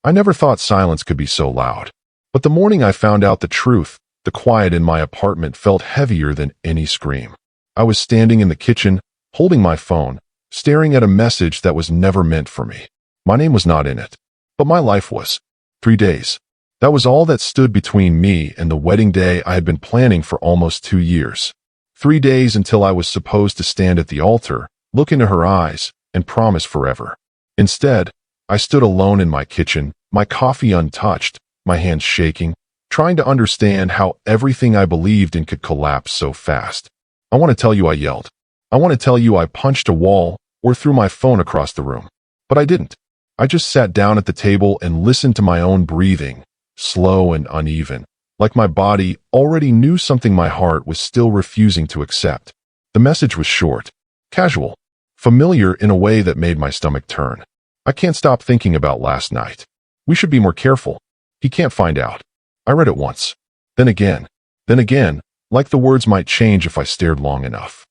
I never thought silence could be so loud. But the morning I found out the truth, the quiet in my apartment felt heavier than any scream. I was standing in the kitchen, holding my phone, staring at a message that was never meant for me. My name was not in it, but my life was. 3 days. That was all that stood between me and the wedding day I had been planning for almost 2 years. 3 days until I was supposed to stand at the altar, look into her eyes, and promise forever. Instead, I stood alone in my kitchen, my coffee untouched, my hands shaking, trying to understand how everything I believed in could collapse so fast. I want to tell you I yelled. I want to tell you I punched a wall or threw my phone across the room. But I didn't. I just sat down at the table and listened to my own breathing, slow and uneven, like my body already knew something my heart was still refusing to accept. The message was short, casual, familiar in a way that made my stomach turn. I can't stop thinking about last night. We should be more careful. He can't find out. I read it once. Then again, like the words might change if I stared long enough.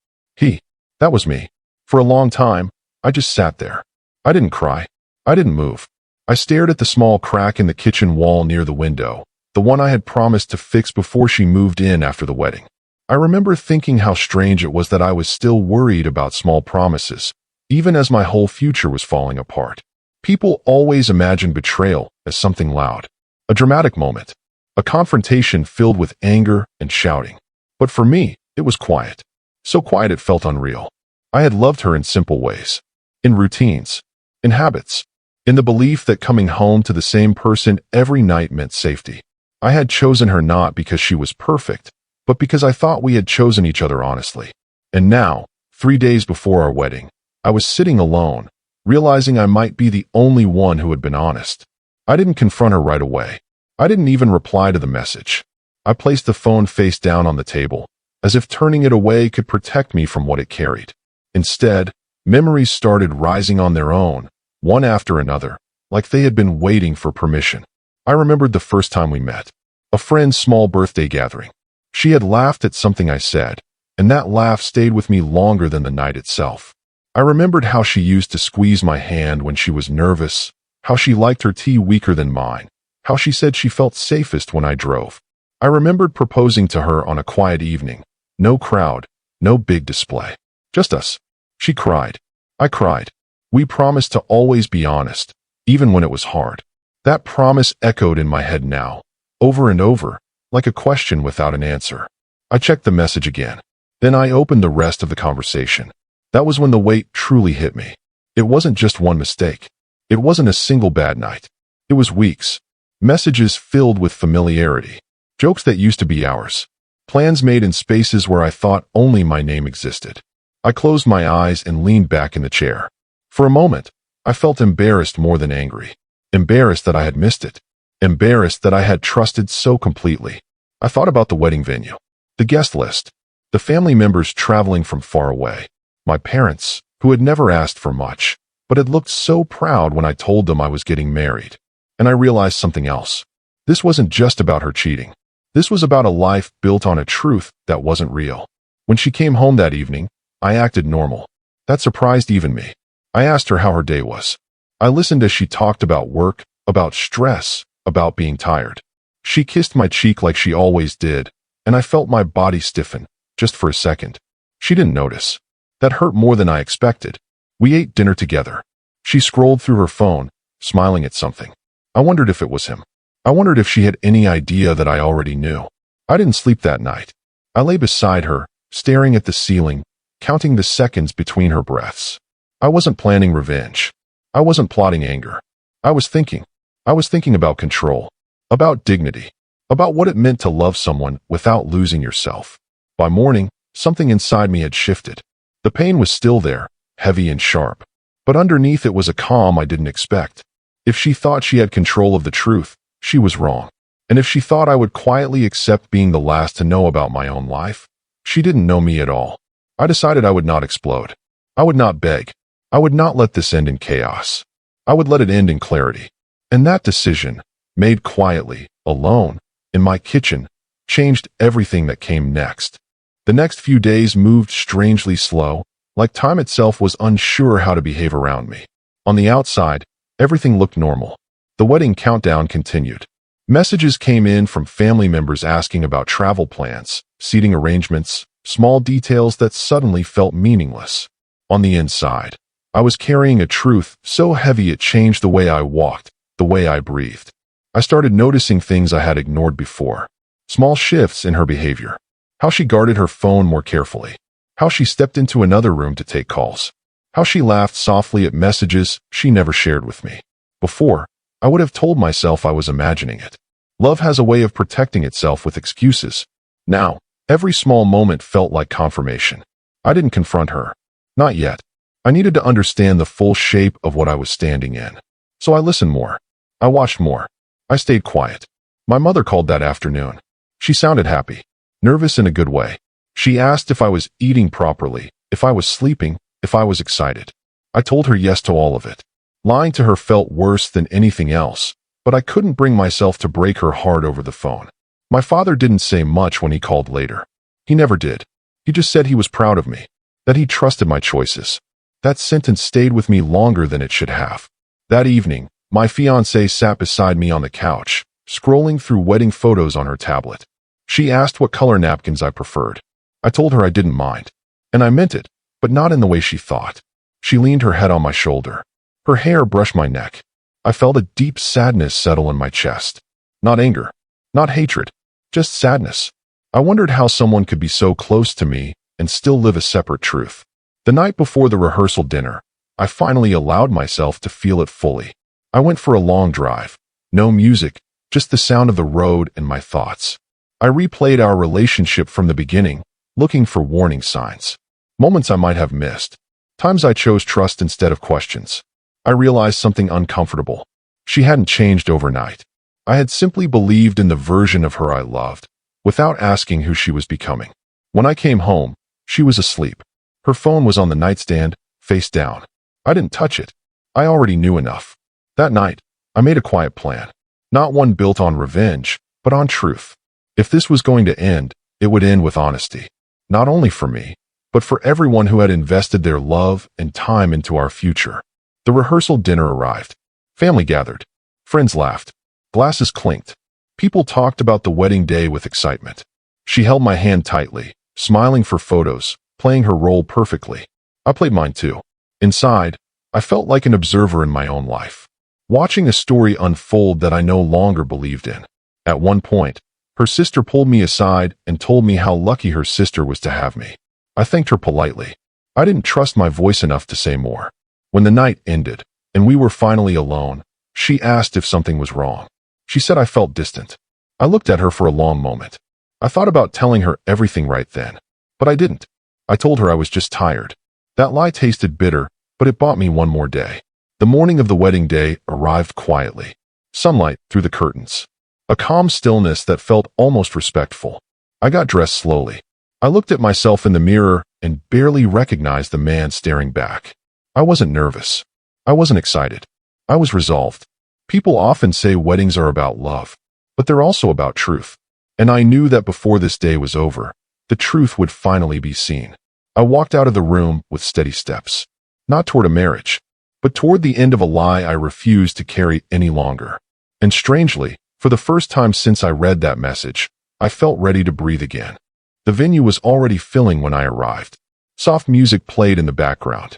That was me. For a long time, I just sat there. I didn't cry. I didn't move. I stared at the small crack in the kitchen wall near the window, the one I had promised to fix before she moved in after the wedding. I remember thinking how strange it was that I was still worried about small promises, even as my whole future was falling apart. People always imagine betrayal as something loud, a dramatic moment, a confrontation filled with anger and shouting. But for me, it was quiet. So quiet it felt unreal. I had loved her in simple ways, in routines, in habits, in the belief that coming home to the same person every night meant safety. I had chosen her not because she was perfect, but because I thought we had chosen each other honestly. And now, 3 days before our wedding, I was sitting alone, realizing I might be the only one who had been honest. I didn't confront her right away. I didn't even reply to the message. I placed the phone face down on the table, as if turning it away could protect me from what it carried. Instead, memories started rising on their own, one after another, like they had been waiting for permission. I remembered the first time we met, a friend's small birthday gathering. She had laughed at something I said, and that laugh stayed with me longer than the night itself. I remembered how she used to squeeze my hand when she was nervous, how she liked her tea weaker than mine, how she said she felt safest when I drove. I remembered proposing to her on a quiet evening. No crowd, no big display. Just us. She cried. I cried. We promised to always be honest, even when it was hard. That promise echoed in my head now, over and over, like a question without an answer. I checked the message again. Then I opened the rest of the conversation. That was when the weight truly hit me. It wasn't just one mistake. It wasn't a single bad night. It was weeks. Messages filled with familiarity. Jokes that used to be ours. Plans made in spaces where I thought only my name existed. I closed my eyes and leaned back in the chair. For a moment, I felt embarrassed more than angry. Embarrassed that I had missed it. Embarrassed that I had trusted so completely. I thought about the wedding venue, the guest list, the family members traveling from far away, my parents, who had never asked for much, but had looked so proud when I told them I was getting married. And I realized something else. This wasn't just about her cheating. This was about a life built on a truth that wasn't real. When she came home that evening, I acted normal. That surprised even me. I asked her how her day was. I listened as she talked about work, about stress, about being tired. She kissed my cheek like she always did, and I felt my body stiffen, just for a second. She didn't notice. That hurt more than I expected. We ate dinner together. She scrolled through her phone, smiling at something. I wondered if it was him. I wondered if she had any idea that I already knew. I didn't sleep that night. I lay beside her, staring at the ceiling, counting the seconds between her breaths. I wasn't planning revenge. I wasn't plotting anger. I was thinking. I was thinking about control, about dignity, about what it meant to love someone without losing yourself. By morning, something inside me had shifted. The pain was still there, heavy and sharp, but underneath it was a calm I didn't expect. If she thought she had control of the truth, she was wrong. And if she thought I would quietly accept being the last to know about my own life, she didn't know me at all. I decided I would not explode. I would not beg. I would not let this end in chaos. I would let it end in clarity. And that decision, made quietly, alone, in my kitchen, changed everything that came next. The next few days moved strangely slow, like time itself was unsure how to behave around me. On the outside, everything looked normal. The wedding countdown continued. Messages came in from family members asking about travel plans, seating arrangements, small details that suddenly felt meaningless. On the inside, I was carrying a truth so heavy it changed the way I walked, the way I breathed. I started noticing things I had ignored before. Small shifts in her behavior. How she guarded her phone more carefully. How she stepped into another room to take calls. How she laughed softly at messages she never shared with me. Before, I would have told myself I was imagining it. Love has a way of protecting itself with excuses. Now, every small moment felt like confirmation. I didn't confront her. Not yet. I needed to understand the full shape of what I was standing in. So I listened more. I watched more. I stayed quiet. My mother called that afternoon. She sounded happy. Nervous in a good way. She asked if I was eating properly, if I was sleeping, if I was excited. I told her yes to all of it. Lying to her felt worse than anything else, but I couldn't bring myself to break her heart over the phone. My father didn't say much when he called later. He never did. He just said he was proud of me, that he trusted my choices. That sentence stayed with me longer than it should have. That evening, my fiancé sat beside me on the couch, scrolling through wedding photos on her tablet. She asked what color napkins I preferred. I told her I didn't mind. And I meant it, but not in the way she thought. She leaned her head on my shoulder. Her hair brushed my neck. I felt a deep sadness settle in my chest. Not anger, not hatred, just sadness. I wondered how someone could be so close to me and still live a separate truth. The night before the rehearsal dinner, I finally allowed myself to feel it fully. I went for a long drive. No music, just the sound of the road and my thoughts. I replayed our relationship from the beginning, looking for warning signs. Moments I might have missed. Times I chose trust instead of questions. I realized something uncomfortable. She hadn't changed overnight. I had simply believed in the version of her I loved, without asking who she was becoming. When I came home, she was asleep. Her phone was on the nightstand, face down. I didn't touch it. I already knew enough. That night, I made a quiet plan. Not one built on revenge, but on truth. If this was going to end, it would end with honesty. Not only for me, but for everyone who had invested their love and time into our future. The rehearsal dinner arrived. Family gathered. Friends laughed. Glasses clinked. People talked about the wedding day with excitement. She held my hand tightly, smiling for photos, playing her role perfectly. I played mine too. Inside, I felt like an observer in my own life, watching a story unfold that I no longer believed in. At one point, her sister pulled me aside and told me how lucky her sister was to have me. I thanked her politely. I didn't trust my voice enough to say more. When the night ended, and we were finally alone, she asked if something was wrong. She said I felt distant. I looked at her for a long moment. I thought about telling her everything right then, but I didn't. I told her I was just tired. That lie tasted bitter, but it bought me one more day. The morning of the wedding day arrived quietly. Sunlight through the curtains. A calm stillness that felt almost respectful. I got dressed slowly. I looked at myself in the mirror and barely recognized the man staring back. I wasn't nervous. I wasn't excited. I was resolved. People often say weddings are about love, but they're also about truth. And I knew that before this day was over, the truth would finally be seen. I walked out of the room with steady steps. Not toward a marriage, but toward the end of a lie I refused to carry any longer. And strangely, for the first time since I read that message, I felt ready to breathe again. The venue was already filling when I arrived. Soft music played in the background.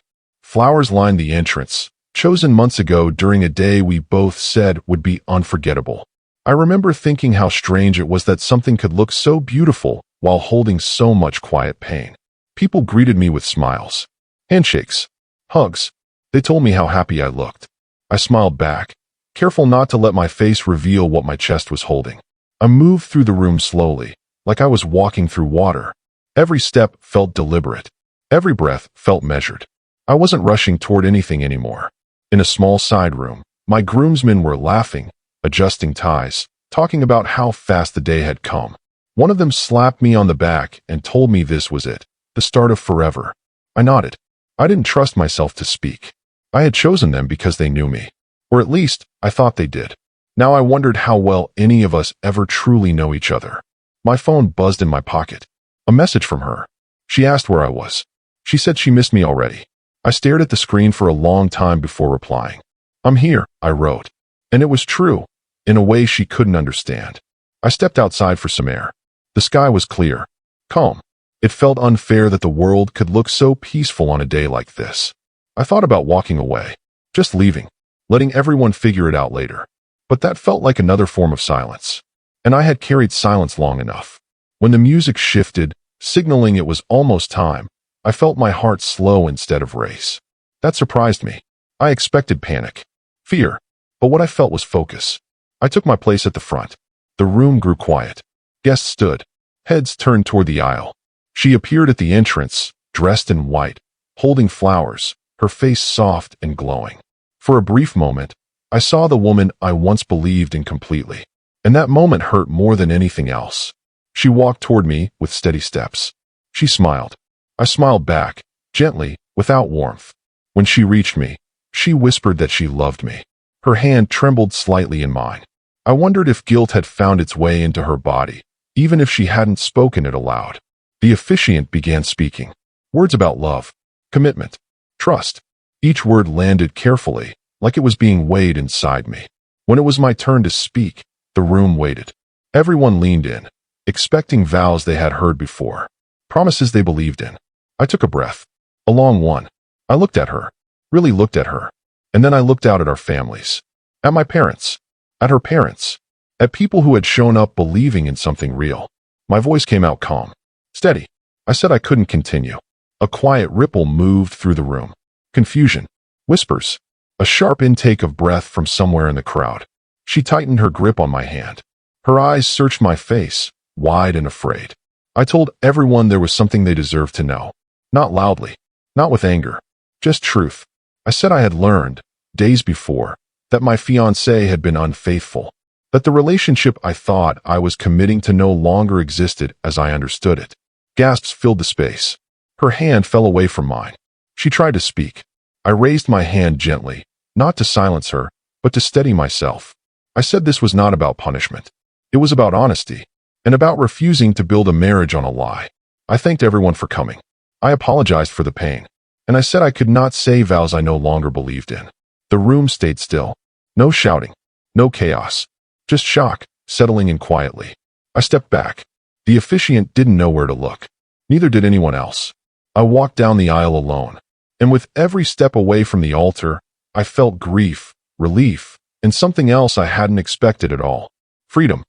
Flowers lined the entrance, chosen months ago during a day we both said would be unforgettable. I remember thinking how strange it was that something could look so beautiful while holding so much quiet pain. People greeted me with smiles, handshakes, hugs. They told me how happy I looked. I smiled back, careful not to let my face reveal what my chest was holding. I moved through the room slowly, like I was walking through water. Every step felt deliberate. Every breath felt measured. I wasn't rushing toward anything anymore. In a small side room, my groomsmen were laughing, adjusting ties, talking about how fast the day had come. One of them slapped me on the back and told me this was it, the start of forever. I nodded. I didn't trust myself to speak. I had chosen them because they knew me. Or at least, I thought they did. Now I wondered how well any of us ever truly know each other. My phone buzzed in my pocket. A message from her. She asked where I was. She said she missed me already. I stared at the screen for a long time before replying. I'm here, I wrote. And it was true, in a way she couldn't understand. I stepped outside for some air. The sky was clear, calm. It felt unfair that the world could look so peaceful on a day like this. I thought about walking away, just leaving, letting everyone figure it out later. But that felt like another form of silence. And I had carried silence long enough. When the music shifted, signaling it was almost time, I felt my heart slow instead of race. That surprised me. I expected panic, fear, but what I felt was focus. I took my place at the front. The room grew quiet. Guests stood, heads turned toward the aisle. She appeared at the entrance, dressed in white, holding flowers, her face soft and glowing. For a brief moment, I saw the woman I once believed in completely, and that moment hurt more than anything else. She walked toward me with steady steps. She smiled. I smiled back, gently, without warmth. When she reached me, she whispered that she loved me. Her hand trembled slightly in mine. I wondered if guilt had found its way into her body, even if she hadn't spoken it aloud. The officiant began speaking. Words about love, commitment, trust. Each word landed carefully, like it was being weighed inside me. When it was my turn to speak, the room waited. Everyone leaned in, expecting vows they had heard before, promises they believed in. I took a breath, a long one. I looked at her, really looked at her, and then I looked out at our families, at my parents, at her parents, at people who had shown up believing in something real. My voice came out calm, steady. I said I couldn't continue. A quiet ripple moved through the room. Confusion, whispers, a sharp intake of breath from somewhere in the crowd. She tightened her grip on my hand. Her eyes searched my face, wide and afraid. I told everyone there was something they deserved to know. Not loudly, not with anger, just truth. I said I had learned, days before, that my fiancé had been unfaithful, that the relationship I thought I was committing to no longer existed as I understood it. Gasps filled the space. Her hand fell away from mine. She tried to speak. I raised my hand gently, not to silence her, but to steady myself. I said this was not about punishment. It was about honesty, and about refusing to build a marriage on a lie. I thanked everyone for coming. I apologized for the pain, and I said I could not say vows I no longer believed in. The room stayed still. No shouting, no chaos, just shock, settling in quietly. I stepped back. The officiant didn't know where to look. Neither did anyone else. I walked down the aisle alone, and with every step away from the altar, I felt grief, relief, and something else I hadn't expected at all. Freedom.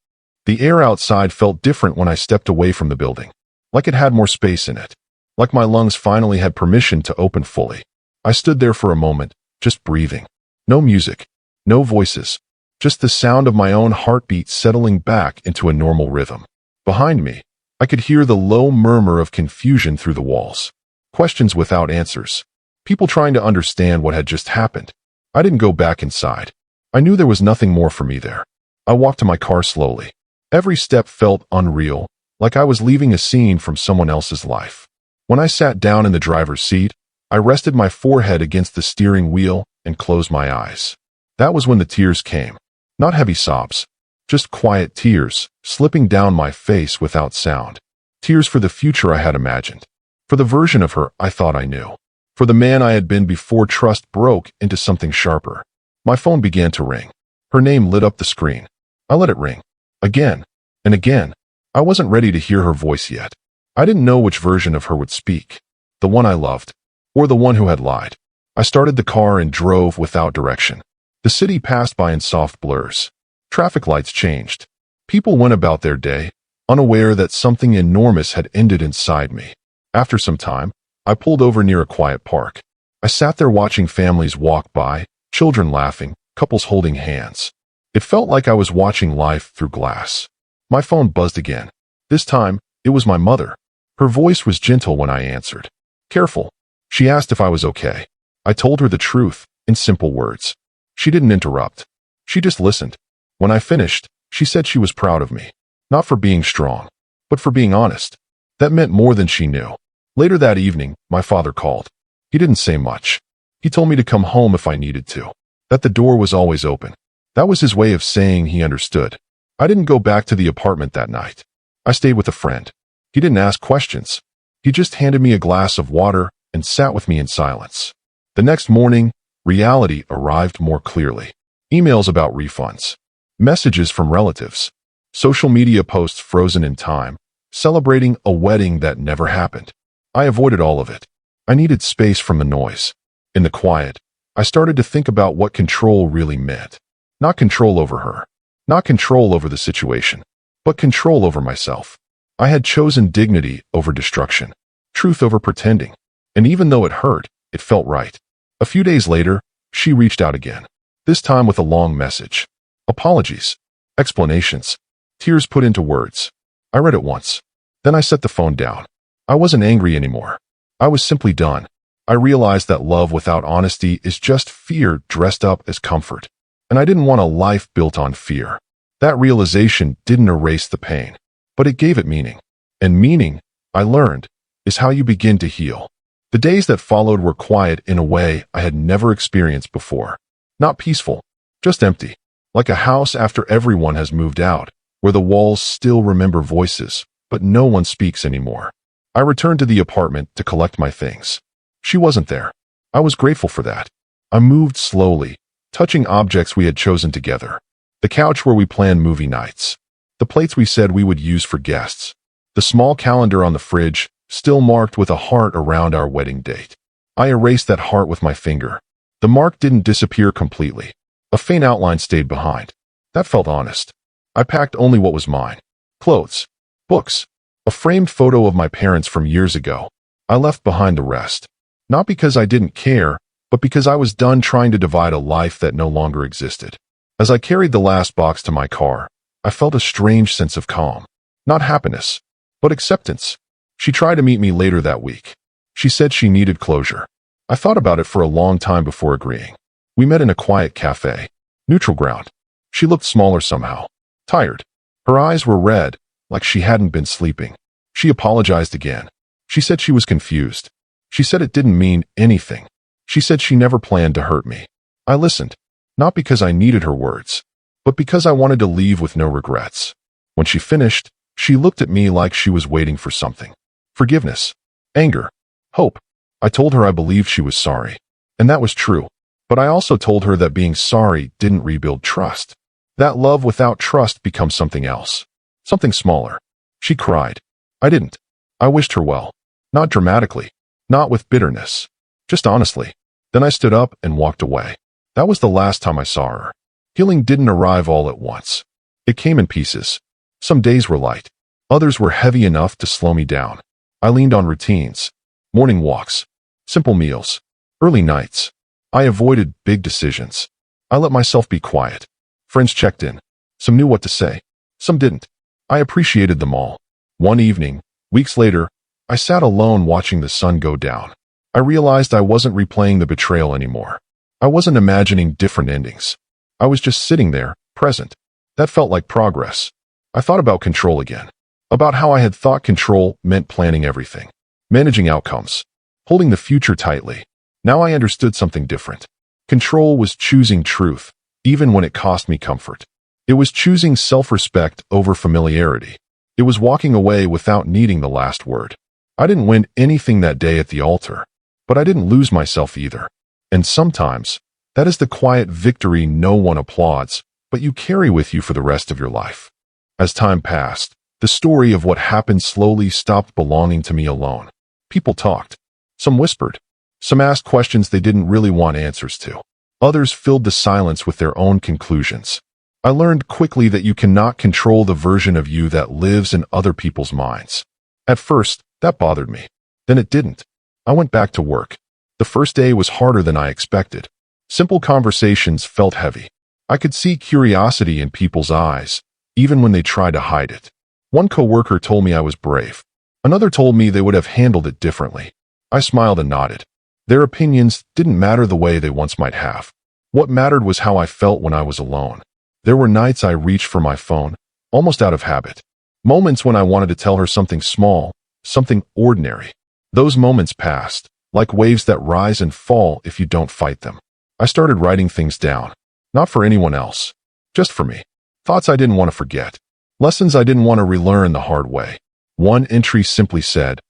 The air outside felt different when I stepped away from the building, like it had more space in it, like my lungs finally had permission to open fully. I stood there for a moment, just breathing. No music, no voices, just the sound of my own heartbeat settling back into a normal rhythm. Behind me, I could hear the low murmur of confusion through the walls. Questions without answers. People trying to understand what had just happened. I didn't go back inside. I knew there was nothing more for me there. I walked to my car slowly. Every step felt unreal, like I was leaving a scene from someone else's life. When I sat down in the driver's seat, I rested my forehead against the steering wheel and closed my eyes. That was when the tears came. Not heavy sobs, just quiet tears, slipping down my face without sound. Tears for the future I had imagined. For the version of her I thought I knew. For the man I had been before trust broke into something sharper. My phone began to ring. Her name lit up the screen. I let it ring. Again and again. I wasn't ready to hear her voice yet. I didn't know which version of her would speak. The one I loved, or the one who had lied. I started the car and drove without direction. The city passed by in soft blurs. Traffic lights changed. People went about their day, unaware that something enormous had ended inside me. After some time, I pulled over near a quiet park. I sat there watching families walk by, children laughing, couples holding hands. It felt like I was watching life through glass. My phone buzzed again. This time, it was my mother. Her voice was gentle when I answered. Careful. She asked if I was okay. I told her the truth, in simple words. She didn't interrupt. She just listened. When I finished, she said she was proud of me. Not for being strong, but for being honest. That meant more than she knew. Later that evening, my father called. He didn't say much. He told me to come home if I needed to. That the door was always open. That was his way of saying he understood. I didn't go back to the apartment that night. I stayed with a friend. He didn't ask questions. He just handed me a glass of water and sat with me in silence. The next morning, reality arrived more clearly. emails about refunds, messages from relatives, social media posts frozen in time, celebrating a wedding that never happened. I avoided all of it. I needed space from the noise. In the quiet, I started to think about what control really meant. Not control over her, not control over the situation, but control over myself. I had chosen dignity over destruction, truth over pretending, and even though it hurt, it felt right. A few days later, she reached out again, this time with a long message. Apologies, explanations, tears put into words. I read it once. Then I set the phone down. I wasn't angry anymore. I was simply done. I realized that love without honesty is just fear dressed up as comfort. And I didn't want a life built on fear. That realization didn't erase the pain, but it gave it meaning. And meaning, I learned, is how you begin to heal. The days that followed were quiet in a way I had never experienced before. Not peaceful, just empty. Like a house after everyone has moved out, where the walls still remember voices, but no one speaks anymore. I returned to the apartment to collect my things. She wasn't there. I was grateful for that. I moved slowly, touching objects we had chosen together. The couch where we planned movie nights. The plates we said we would use for guests. The small calendar on the fridge, still marked with a heart around our wedding date. I erased that heart with my finger. The mark didn't disappear completely. A faint outline stayed behind. That felt honest. I packed only what was mine. Clothes, books, a framed photo of my parents from years ago. I left behind the rest. Not because I didn't care, but because I was done trying to divide a life that no longer existed. As I carried the last box to my car, I felt a strange sense of calm. Not happiness, but acceptance. She tried to meet me later that week. She said she needed closure. I thought about it for a long time before agreeing. We met in a quiet cafe. Neutral ground. She looked smaller somehow. Tired. Her eyes were red, like she hadn't been sleeping. She apologized again. She said she was confused. She said it didn't mean anything. She said she never planned to hurt me. I listened. Not because I needed her words, but because I wanted to leave with no regrets. When she finished, she looked at me like she was waiting for something. Forgiveness. Anger. Hope. I told her I believed she was sorry. And that was true. But I also told her that being sorry didn't rebuild trust. That love without trust becomes something else. Something smaller. She cried. I didn't. I wished her well. Not dramatically. Not with bitterness. Just honestly. Then I stood up and walked away. That was the last time I saw her. Healing didn't arrive all at once. It came in pieces. Some days were light. Others were heavy enough to slow me down. I leaned on routines. Morning walks. Simple meals. Early nights. I avoided big decisions. I let myself be quiet. Friends checked in. Some knew what to say. Some didn't. I appreciated them all. One evening, weeks later, I sat alone watching the sun go down. I realized I wasn't replaying the betrayal anymore. I wasn't imagining different endings. I was just sitting there, present. That felt like progress. I thought about control again. About how I had thought control meant planning everything. Managing outcomes. Holding the future tightly. Now I understood something different. Control was choosing truth, even when it cost me comfort. It was choosing self-respect over familiarity. It was walking away without needing the last word. I didn't win anything that day at the altar, but I didn't lose myself either. And sometimes, that is the quiet victory no one applauds, but you carry with you for the rest of your life. As time passed, the story of what happened slowly stopped belonging to me alone. People talked. Some whispered. Some asked questions they didn't really want answers to. Others filled the silence with their own conclusions. I learned quickly that you cannot control the version of you that lives in other people's minds. At first, that bothered me. Then it didn't. I went back to work. The first day was harder than I expected. Simple conversations felt heavy. I could see curiosity in people's eyes, even when they tried to hide it. One coworker told me I was brave. Another told me they would have handled it differently. I smiled and nodded. Their opinions didn't matter the way they once might have. What mattered was how I felt when I was alone. There were nights I reached for my phone, almost out of habit. Moments when I wanted to tell her something small, something ordinary. Those moments passed, like waves that rise and fall if you don't fight them. I started writing things down. Not for anyone else. Just for me. Thoughts I didn't want to forget. Lessons I didn't want to relearn the hard way. One entry simply said,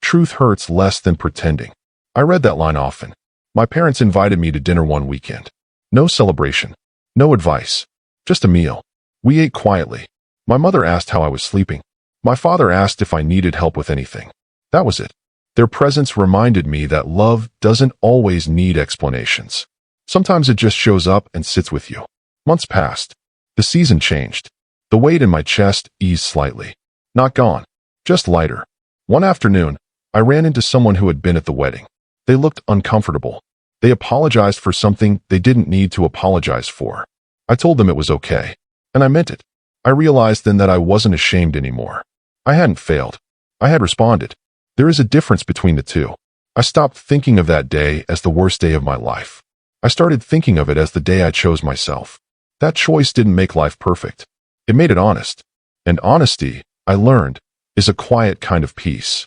"Truth hurts less than pretending." I read that line often. My parents invited me to dinner one weekend. No celebration. No advice. Just a meal. We ate quietly. My mother asked how I was sleeping. My father asked if I needed help with anything. That was it. Their presence reminded me that love doesn't always need explanations. Sometimes it just shows up and sits with you. Months passed. The season changed. The weight in my chest eased slightly. Not gone. Just lighter. One afternoon, I ran into someone who had been at the wedding. They looked uncomfortable. They apologized for something they didn't need to apologize for. I told them it was okay. And I meant it. I realized then that I wasn't ashamed anymore. I hadn't failed. I had responded. There is a difference between the two. I stopped thinking of that day as the worst day of my life. I started thinking of it as the day I chose myself. That choice didn't make life perfect. It made it honest. And honesty, I learned, is a quiet kind of peace.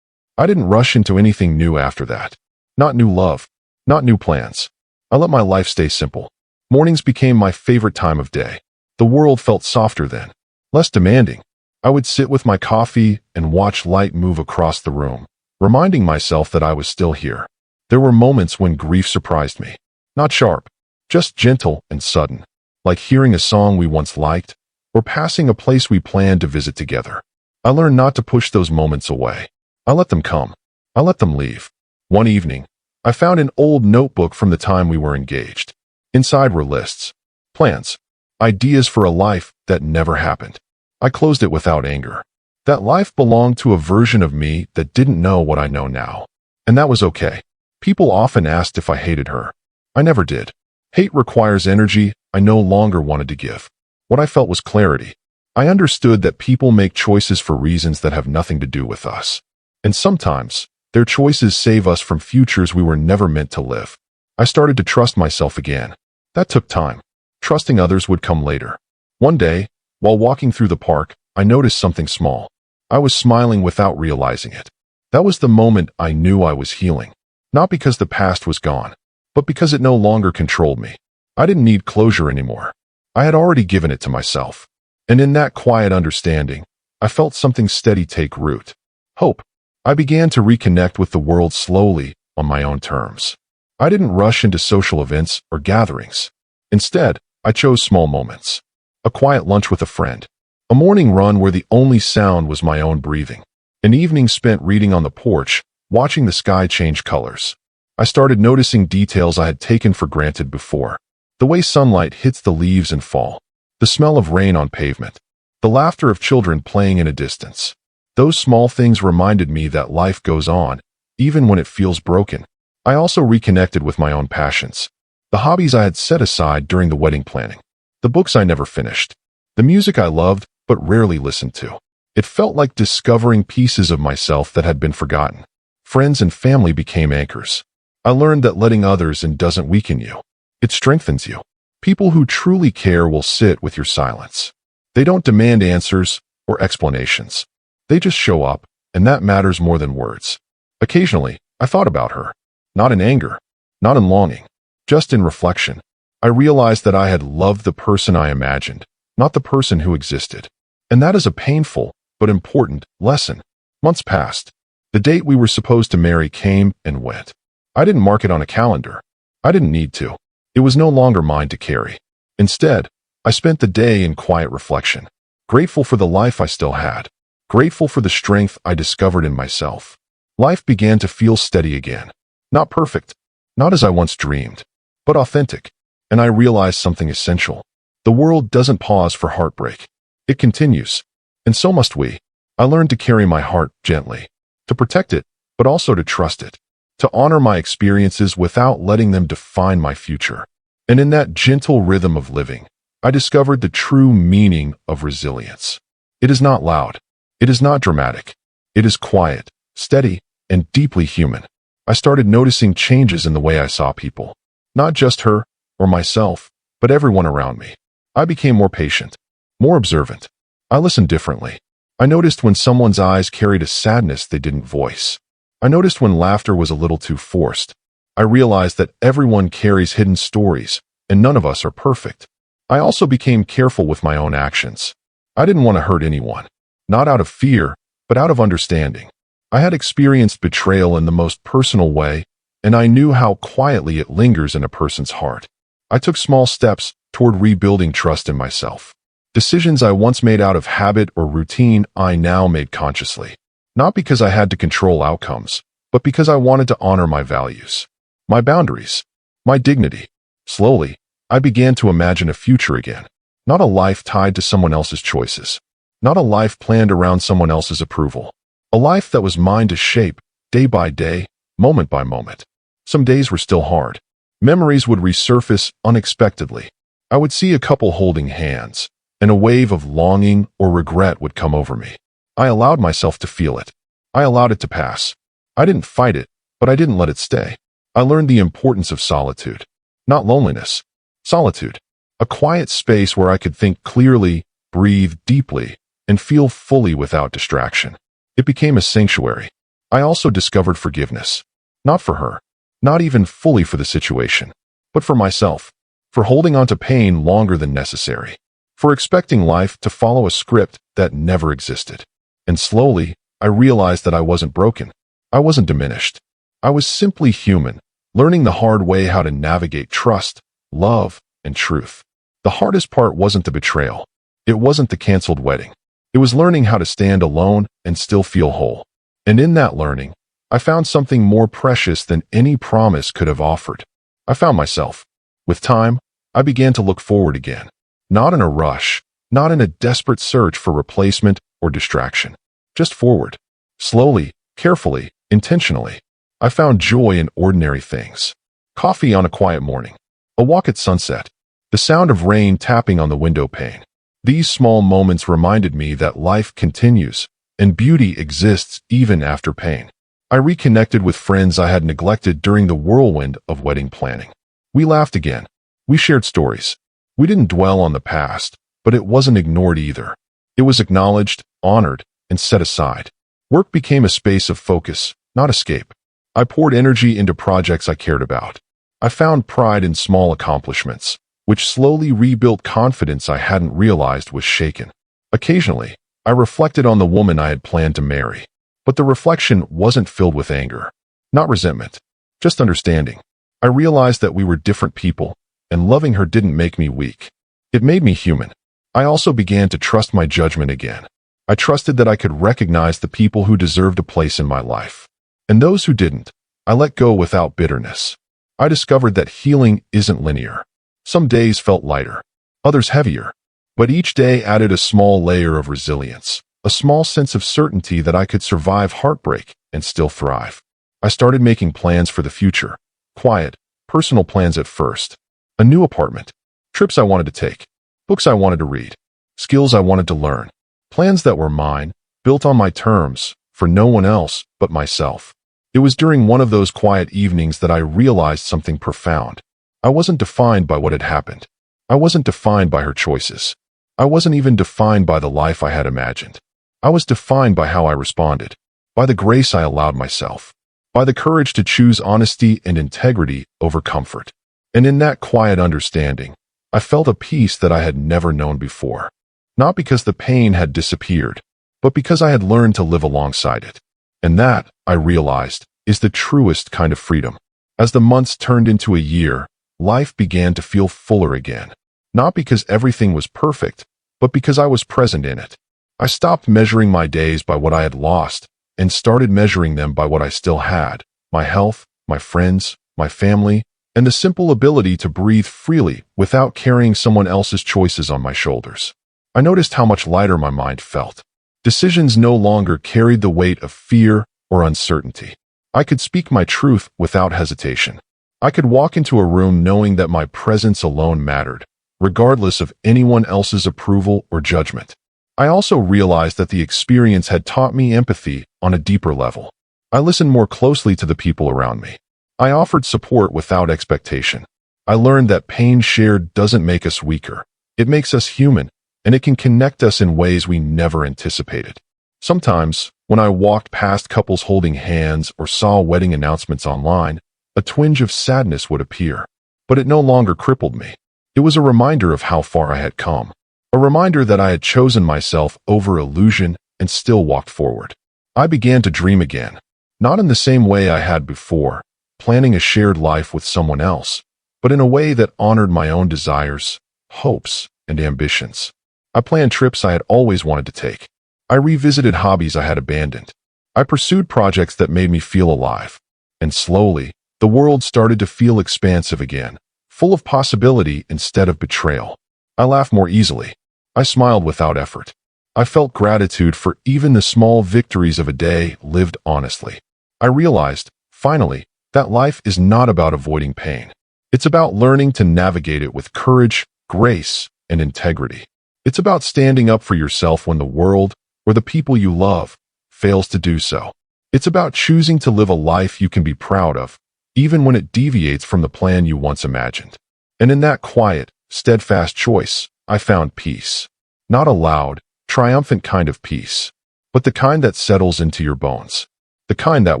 I didn't rush into anything new after that. Not new love. Not new plans. I let my life stay simple. Mornings became my favorite time of day. The world felt softer then, less demanding. I would sit with my coffee and watch light move across the room, reminding myself that I was still here. There were moments when grief surprised me. Not sharp, just gentle and sudden, like hearing a song we once liked or passing a place we planned to visit together. I learned not to push those moments away. I let them come. I let them leave. One evening, I found an old notebook from the time we were engaged. Inside were lists, plans, ideas for a life that never happened. I closed it without anger. That life belonged to a version of me that didn't know what I know now. And that was okay. People often asked if I hated her. I never did. Hate requires energy I no longer wanted to give. What I felt was clarity. I understood that people make choices for reasons that have nothing to do with us. And sometimes, their choices save us from futures we were never meant to live. I started to trust myself again. That took time. Trusting others would come later. One day, while walking through the park, I noticed something small. I was smiling without realizing it. That was the moment I knew I was healing. Not because the past was gone, but because it no longer controlled me. I didn't need closure anymore. I had already given it to myself. And in that quiet understanding, I felt something steady take root. Hope. I began to reconnect with the world slowly, on my own terms. I didn't rush into social events or gatherings. Instead, I chose small moments. A quiet lunch with a friend. A morning run where the only sound was my own breathing. An evening spent reading on the porch, watching the sky change colors. I started noticing details I had taken for granted before. The way sunlight hits the leaves in fall. The smell of rain on pavement. The laughter of children playing in a distance. Those small things reminded me that life goes on, even when it feels broken. I also reconnected with my own passions. The hobbies I had set aside during the wedding planning. The books I never finished. The music I loved but rarely listened to. It felt like discovering pieces of myself that had been forgotten. Friends and family became anchors. I learned that letting others in doesn't weaken you. It strengthens you. People who truly care will sit with your silence. They don't demand answers or explanations. They just show up, and that matters more than words. Occasionally, I thought about her. Not in anger, not in longing, just in reflection. I realized that I had loved the person I imagined, not the person who existed. And that is a painful, but important, lesson. Months passed. The date we were supposed to marry came and went. I didn't mark it on a calendar. I didn't need to. It was no longer mine to carry. Instead, I spent the day in quiet reflection, grateful for the life I still had, grateful for the strength I discovered in myself. Life began to feel steady again. Not perfect, not as I once dreamed, but authentic. And I realized something essential. The world doesn't pause for heartbreak. It continues. And so must we. I learned to carry my heart gently, to protect it, but also to trust it, to honor my experiences without letting them define my future. And in that gentle rhythm of living, I discovered the true meaning of resilience. It is not loud. It is not dramatic. It is quiet, steady, and deeply human. I started noticing changes in the way I saw people. Not just her or myself, but everyone around me. I became more patient, more observant. I listened differently. I noticed when someone's eyes carried a sadness they didn't voice. I noticed when laughter was a little too forced. I realized that everyone carries hidden stories, and none of us are perfect. I also became careful with my own actions. I didn't want to hurt anyone, not out of fear, but out of understanding. I had experienced betrayal in the most personal way, and I knew how quietly it lingers in a person's heart. I took small steps toward rebuilding trust in myself. Decisions I once made out of habit or routine I now made consciously. Not because I had to control outcomes, but because I wanted to honor my values, my boundaries, my dignity. Slowly, I began to imagine a future again. Not a life tied to someone else's choices. Not a life planned around someone else's approval. A life that was mine to shape, day by day, moment by moment. Some days were still hard. Memories would resurface unexpectedly. I would see a couple holding hands, and a wave of longing or regret would come over me. I allowed myself to feel it. I allowed it to pass. I didn't fight it, but I didn't let it stay. I learned the importance of solitude. Not loneliness. Solitude. A quiet space where I could think clearly, breathe deeply, and feel fully without distraction. It became a sanctuary. I also discovered forgiveness. Not for her. Not even fully for the situation. But for myself. For holding on to pain longer than necessary. For expecting life to follow a script that never existed. And slowly, I realized that I wasn't broken. I wasn't diminished. I was simply human, learning the hard way how to navigate trust, love, and truth. The hardest part wasn't the betrayal. It wasn't the canceled wedding. It was learning how to stand alone and still feel whole. And in that learning, I found something more precious than any promise could have offered. I found myself. With time, I began to look forward again. Not in a rush, not in a desperate search for replacement or distraction. Just forward. Slowly, carefully, intentionally. I found joy in ordinary things. Coffee on a quiet morning. A walk at sunset. The sound of rain tapping on the window pane. These small moments reminded me that life continues, and beauty exists even after pain. I reconnected with friends I had neglected during the whirlwind of wedding planning. We laughed again. We shared stories. We didn't dwell on the past, but it wasn't ignored either. It was acknowledged, honored, and set aside. Work became a space of focus, not escape. I poured energy into projects I cared about. I found pride in small accomplishments, which slowly rebuilt confidence I hadn't realized was shaken. Occasionally, I reflected on the woman I had planned to marry. But the reflection wasn't filled with anger. Not resentment. Just understanding. I realized that we were different people, and loving her didn't make me weak. It made me human. I also began to trust my judgment again. I trusted that I could recognize the people who deserved a place in my life. And those who didn't, I let go without bitterness. I discovered that healing isn't linear. Some days felt lighter, others heavier. But each day added a small layer of resilience, a small sense of certainty that I could survive heartbreak and still thrive. I started making plans for the future. Quiet, personal plans at first. A new apartment. Trips I wanted to take. Books I wanted to read. Skills I wanted to learn. Plans that were mine, built on my terms, for no one else but myself. It was during one of those quiet evenings that I realized something profound. I wasn't defined by what had happened. I wasn't defined by her choices. I wasn't even defined by the life I had imagined. I was defined by how I responded, by the grace I allowed myself, by the courage to choose honesty and integrity over comfort. And in that quiet understanding, I felt a peace that I had never known before. Not because the pain had disappeared, but because I had learned to live alongside it. And that, I realized, is the truest kind of freedom. As the months turned into a year, life began to feel fuller again. Not because everything was perfect, but because I was present in it. I stopped measuring my days by what I had lost and started measuring them by what I still had: my health, my friends, my family, and the simple ability to breathe freely without carrying someone else's choices on my shoulders. I noticed how much lighter my mind felt. Decisions no longer carried the weight of fear or uncertainty. I could speak my truth without hesitation. I could walk into a room knowing that my presence alone mattered, regardless of anyone else's approval or judgment. I also realized that the experience had taught me empathy on a deeper level. I listened more closely to the people around me. I offered support without expectation. I learned that pain shared doesn't make us weaker. It makes us human, and it can connect us in ways we never anticipated. Sometimes, when I walked past couples holding hands or saw wedding announcements online, a twinge of sadness would appear. But it no longer crippled me. It was a reminder of how far I had come. A reminder that I had chosen myself over illusion and still walked forward. I began to dream again. Not in the same way I had before, planning a shared life with someone else, but in a way that honored my own desires, hopes, and ambitions. I planned trips I had always wanted to take. I revisited hobbies I had abandoned. I pursued projects that made me feel alive. And slowly, the world started to feel expansive again, full of possibility instead of betrayal. I laughed more easily. I smiled without effort. I felt gratitude for even the small victories of a day lived honestly. I realized, finally, that life is not about avoiding pain. It's about learning to navigate it with courage, grace, and integrity. It's about standing up for yourself when the world, or the people you love, fails to do so. It's about choosing to live a life you can be proud of, even when it deviates from the plan you once imagined. And in that quiet, steadfast choice, I found peace. Not a loud, triumphant kind of peace, but the kind that settles into your bones. The kind that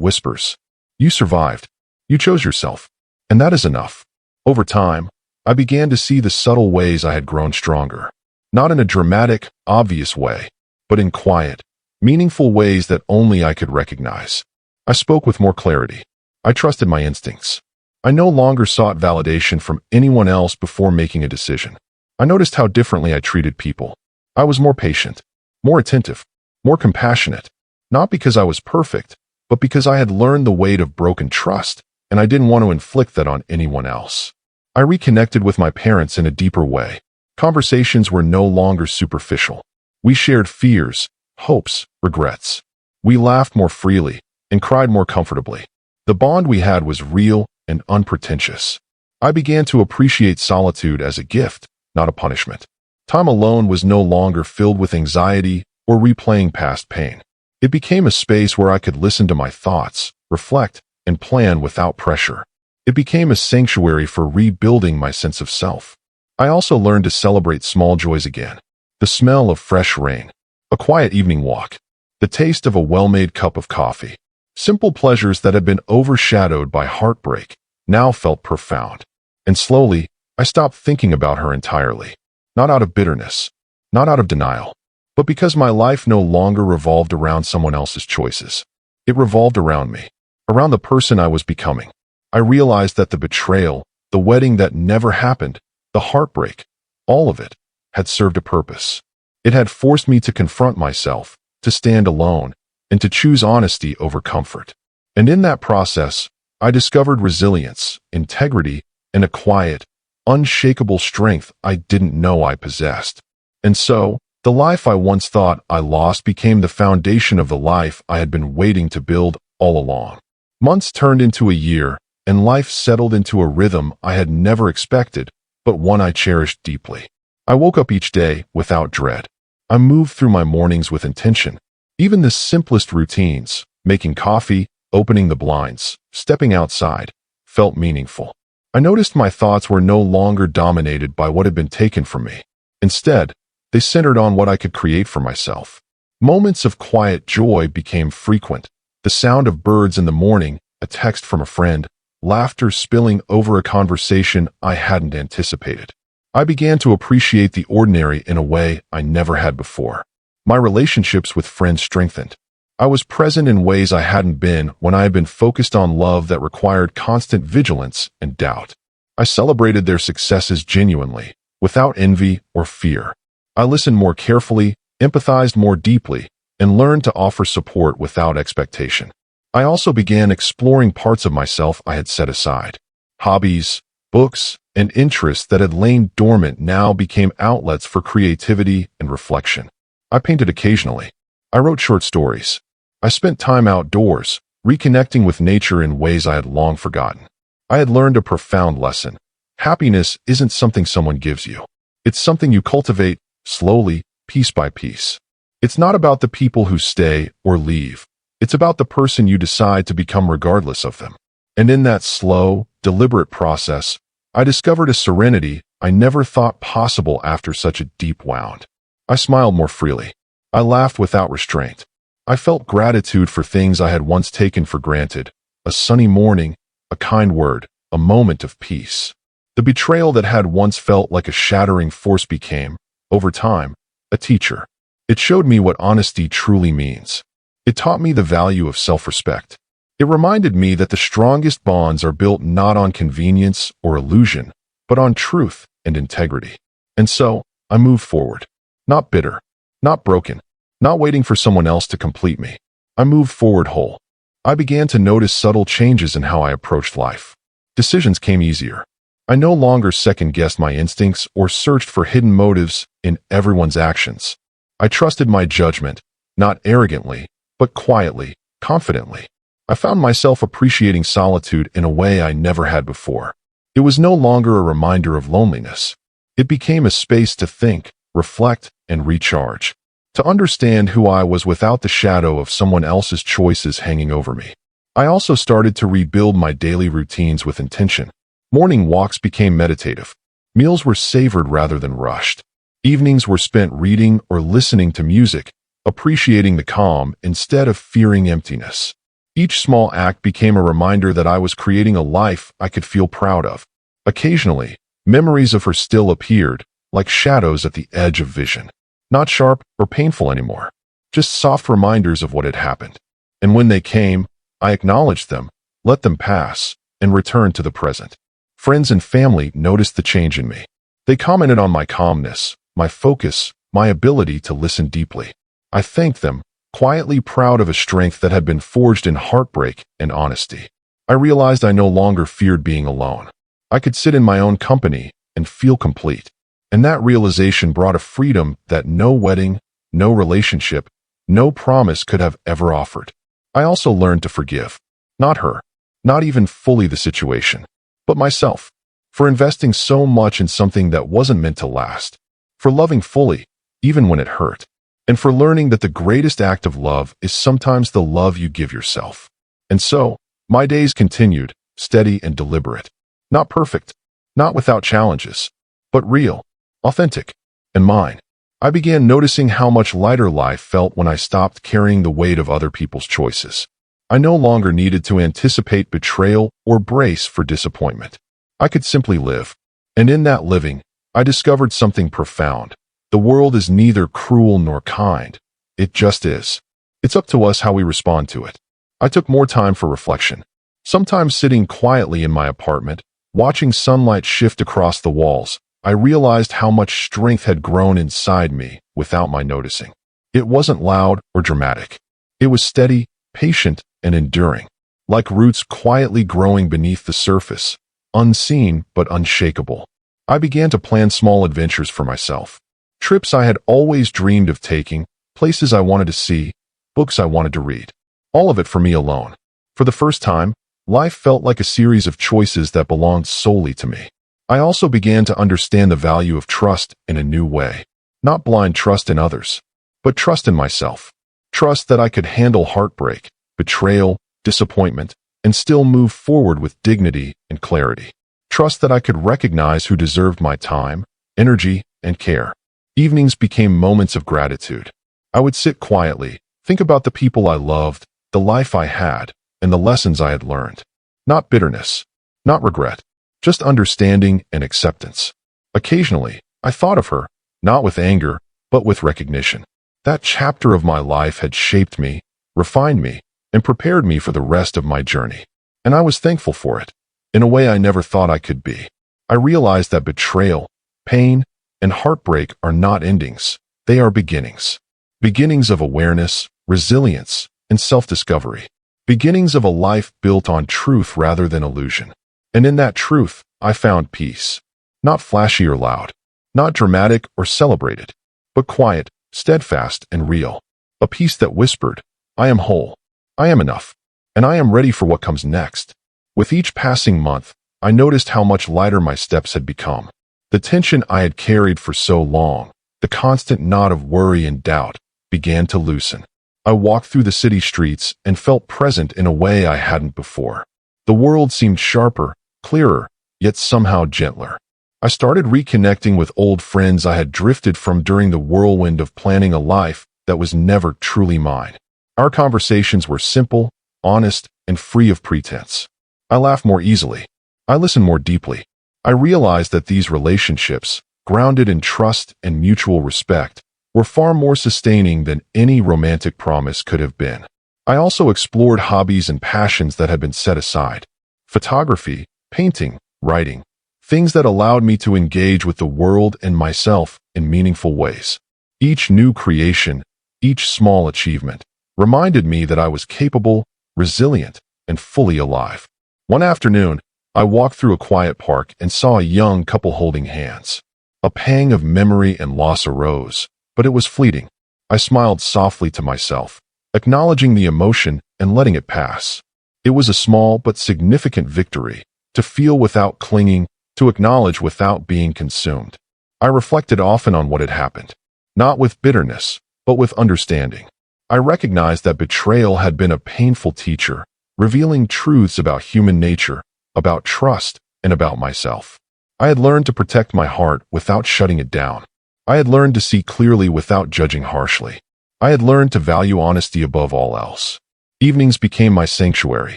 whispers, "You survived. You chose yourself." And that is enough. Over time, I began to see the subtle ways I had grown stronger. Not in a dramatic, obvious way, but in quiet, meaningful ways that only I could recognize. I spoke with more clarity. I trusted my instincts. I no longer sought validation from anyone else before making a decision. I noticed how differently I treated people. I was more patient, more attentive, more compassionate, not because I was perfect, but because I had learned the weight of broken trust, and I didn't want to inflict that on anyone else. I reconnected with my parents in a deeper way. Conversations were no longer superficial. We shared fears, hopes, regrets. We laughed more freely and cried more comfortably. The bond we had was real and unpretentious. I began to appreciate solitude as a gift, not a punishment. Time alone was no longer filled with anxiety or replaying past pain. It became a space where I could listen to my thoughts, reflect, and plan without pressure. It became a sanctuary for rebuilding my sense of self. I also learned to celebrate small joys again. The smell of fresh rain, a quiet evening walk, the taste of a well-made cup of coffee. Simple pleasures that had been overshadowed by heartbreak now felt profound. And slowly, I stopped thinking about her entirely. Not out of bitterness, not out of denial, but because my life no longer revolved around someone else's choices. It revolved around me, around the person I was becoming. I realized that the betrayal, the wedding that never happened, the heartbreak, all of it, had served a purpose. It had forced me to confront myself, to stand alone, and to choose honesty over comfort. And in that process, I discovered resilience, integrity, and a quiet, unshakable strength I didn't know I possessed. And so, the life I once thought I lost became the foundation of the life I had been waiting to build all along. Months turned into a year, and life settled into a rhythm I had never expected, but one I cherished deeply. I woke up each day without dread. I moved through my mornings with intention. Even the simplest routines, making coffee, opening the blinds, stepping outside, felt meaningful. I noticed my thoughts were no longer dominated by what had been taken from me. Instead, they centered on what I could create for myself. Moments of quiet joy became frequent. The sound of birds in the morning, a text from a friend, laughter spilling over a conversation I hadn't anticipated. I began to appreciate the ordinary in a way I never had before. My relationships with friends strengthened. I was present in ways I hadn't been when I had been focused on love that required constant vigilance and doubt. I celebrated their successes genuinely, without envy or fear. I listened more carefully, empathized more deeply, and learned to offer support without expectation. I also began exploring parts of myself I had set aside. Hobbies, books, and interests that had lain dormant now became outlets for creativity and reflection. I painted occasionally. I wrote short stories. I spent time outdoors, reconnecting with nature in ways I had long forgotten. I had learned a profound lesson. Happiness isn't something someone gives you. It's something you cultivate, slowly, piece by piece. It's not about the people who stay or leave. It's about the person you decide to become regardless of them. And in that slow, deliberate process, I discovered a serenity I never thought possible after such a deep wound. I smiled more freely. I laughed without restraint. I felt gratitude for things I had once taken for granted: a sunny morning, a kind word, a moment of peace. The betrayal that had once felt like a shattering force became, over time, a teacher. It showed me what honesty truly means. It taught me the value of self-respect. It reminded me that the strongest bonds are built not on convenience or illusion, but on truth and integrity. And so, I moved forward. Not bitter, not broken, not waiting for someone else to complete me. I moved forward whole. I began to notice subtle changes in how I approached life. Decisions came easier. I no longer second-guessed my instincts or searched for hidden motives in everyone's actions. I trusted my judgment, not arrogantly, but quietly, confidently. I found myself appreciating solitude in a way I never had before. It was no longer a reminder of loneliness. It became a space to think, reflect, and recharge. To understand who I was without the shadow of someone else's choices hanging over me. I also started to rebuild my daily routines with intention. Morning walks became meditative. Meals were savored rather than rushed. Evenings were spent reading or listening to music, appreciating the calm instead of fearing emptiness. Each small act became a reminder that I was creating a life I could feel proud of. Occasionally, memories of her still appeared, like shadows at the edge of vision. Not sharp or painful anymore, just soft reminders of what had happened. And when they came, I acknowledged them, let them pass, and returned to the present. Friends and family noticed the change in me. They commented on my calmness, my focus, my ability to listen deeply. I thanked them, quietly proud of a strength that had been forged in heartbreak and honesty. I realized I no longer feared being alone. I could sit in my own company and feel complete. And that realization brought a freedom that no wedding, no relationship, no promise could have ever offered. I also learned to forgive. Not her, not even fully the situation, but myself, for investing so much in something that wasn't meant to last, for loving fully, even when it hurt, and for learning that the greatest act of love is sometimes the love you give yourself. And so, my days continued, steady and deliberate. Not perfect, not without challenges, but real, authentic, and mine. I began noticing how much lighter life felt when I stopped carrying the weight of other people's choices. I no longer needed to anticipate betrayal or brace for disappointment. I could simply live. And in that living, I discovered something profound. The world is neither cruel nor kind. It just is. It's up to us how we respond to it. I took more time for reflection. Sometimes sitting quietly in my apartment, watching sunlight shift across the walls, I realized how much strength had grown inside me without my noticing. It wasn't loud or dramatic. It was steady, patient, and enduring, like roots quietly growing beneath the surface, unseen but unshakable. I began to plan small adventures for myself. Trips I had always dreamed of taking, places I wanted to see, books I wanted to read. All of it for me alone. For the first time, life felt like a series of choices that belonged solely to me. I also began to understand the value of trust in a new way. Not blind trust in others, but trust in myself. Trust that I could handle heartbreak, betrayal, disappointment, and still move forward with dignity and clarity. Trust that I could recognize who deserved my time, energy, and care. Evenings became moments of gratitude. I would sit quietly, think about the people I loved, the life I had, and the lessons I had learned. Not bitterness, not regret, just understanding and acceptance. Occasionally, I thought of her, not with anger, but with recognition. That chapter of my life had shaped me, refined me, and prepared me for the rest of my journey. And I was thankful for it, in a way I never thought I could be. I realized that betrayal, pain, and heartbreak are not endings, they are beginnings. Beginnings of awareness, resilience, and self-discovery. Beginnings of a life built on truth rather than illusion. And in that truth, I found peace. Not flashy or loud, not dramatic or celebrated, but quiet, steadfast, and real. A peace that whispered, I am whole, I am enough, and I am ready for what comes next. With each passing month, I noticed how much lighter my steps had become. The tension I had carried for so long, the constant knot of worry and doubt, began to loosen. I walked through the city streets and felt present in a way I hadn't before. The world seemed sharper, clearer, yet somehow gentler. I started reconnecting with old friends I had drifted from during the whirlwind of planning a life that was never truly mine. Our conversations were simple, honest, and free of pretense. I laughed more easily. I listened more deeply. I realized that these relationships, grounded in trust and mutual respect, were far more sustaining than any romantic promise could have been. I also explored hobbies and passions that had been set aside. Photography, painting, writing, things that allowed me to engage with the world and myself in meaningful ways. Each new creation, each small achievement, reminded me that I was capable, resilient, and fully alive. One afternoon, I walked through a quiet park and saw a young couple holding hands. A pang of memory and loss arose, but it was fleeting. I smiled softly to myself, acknowledging the emotion and letting it pass. It was a small but significant victory, to feel without clinging, to acknowledge without being consumed. I reflected often on what had happened, not with bitterness, but with understanding. I recognized that betrayal had been a painful teacher, revealing truths about human nature, about trust, and about myself. I had learned to protect my heart without shutting it down. I had learned to see clearly without judging harshly. I had learned to value honesty above all else. Evenings became my sanctuary.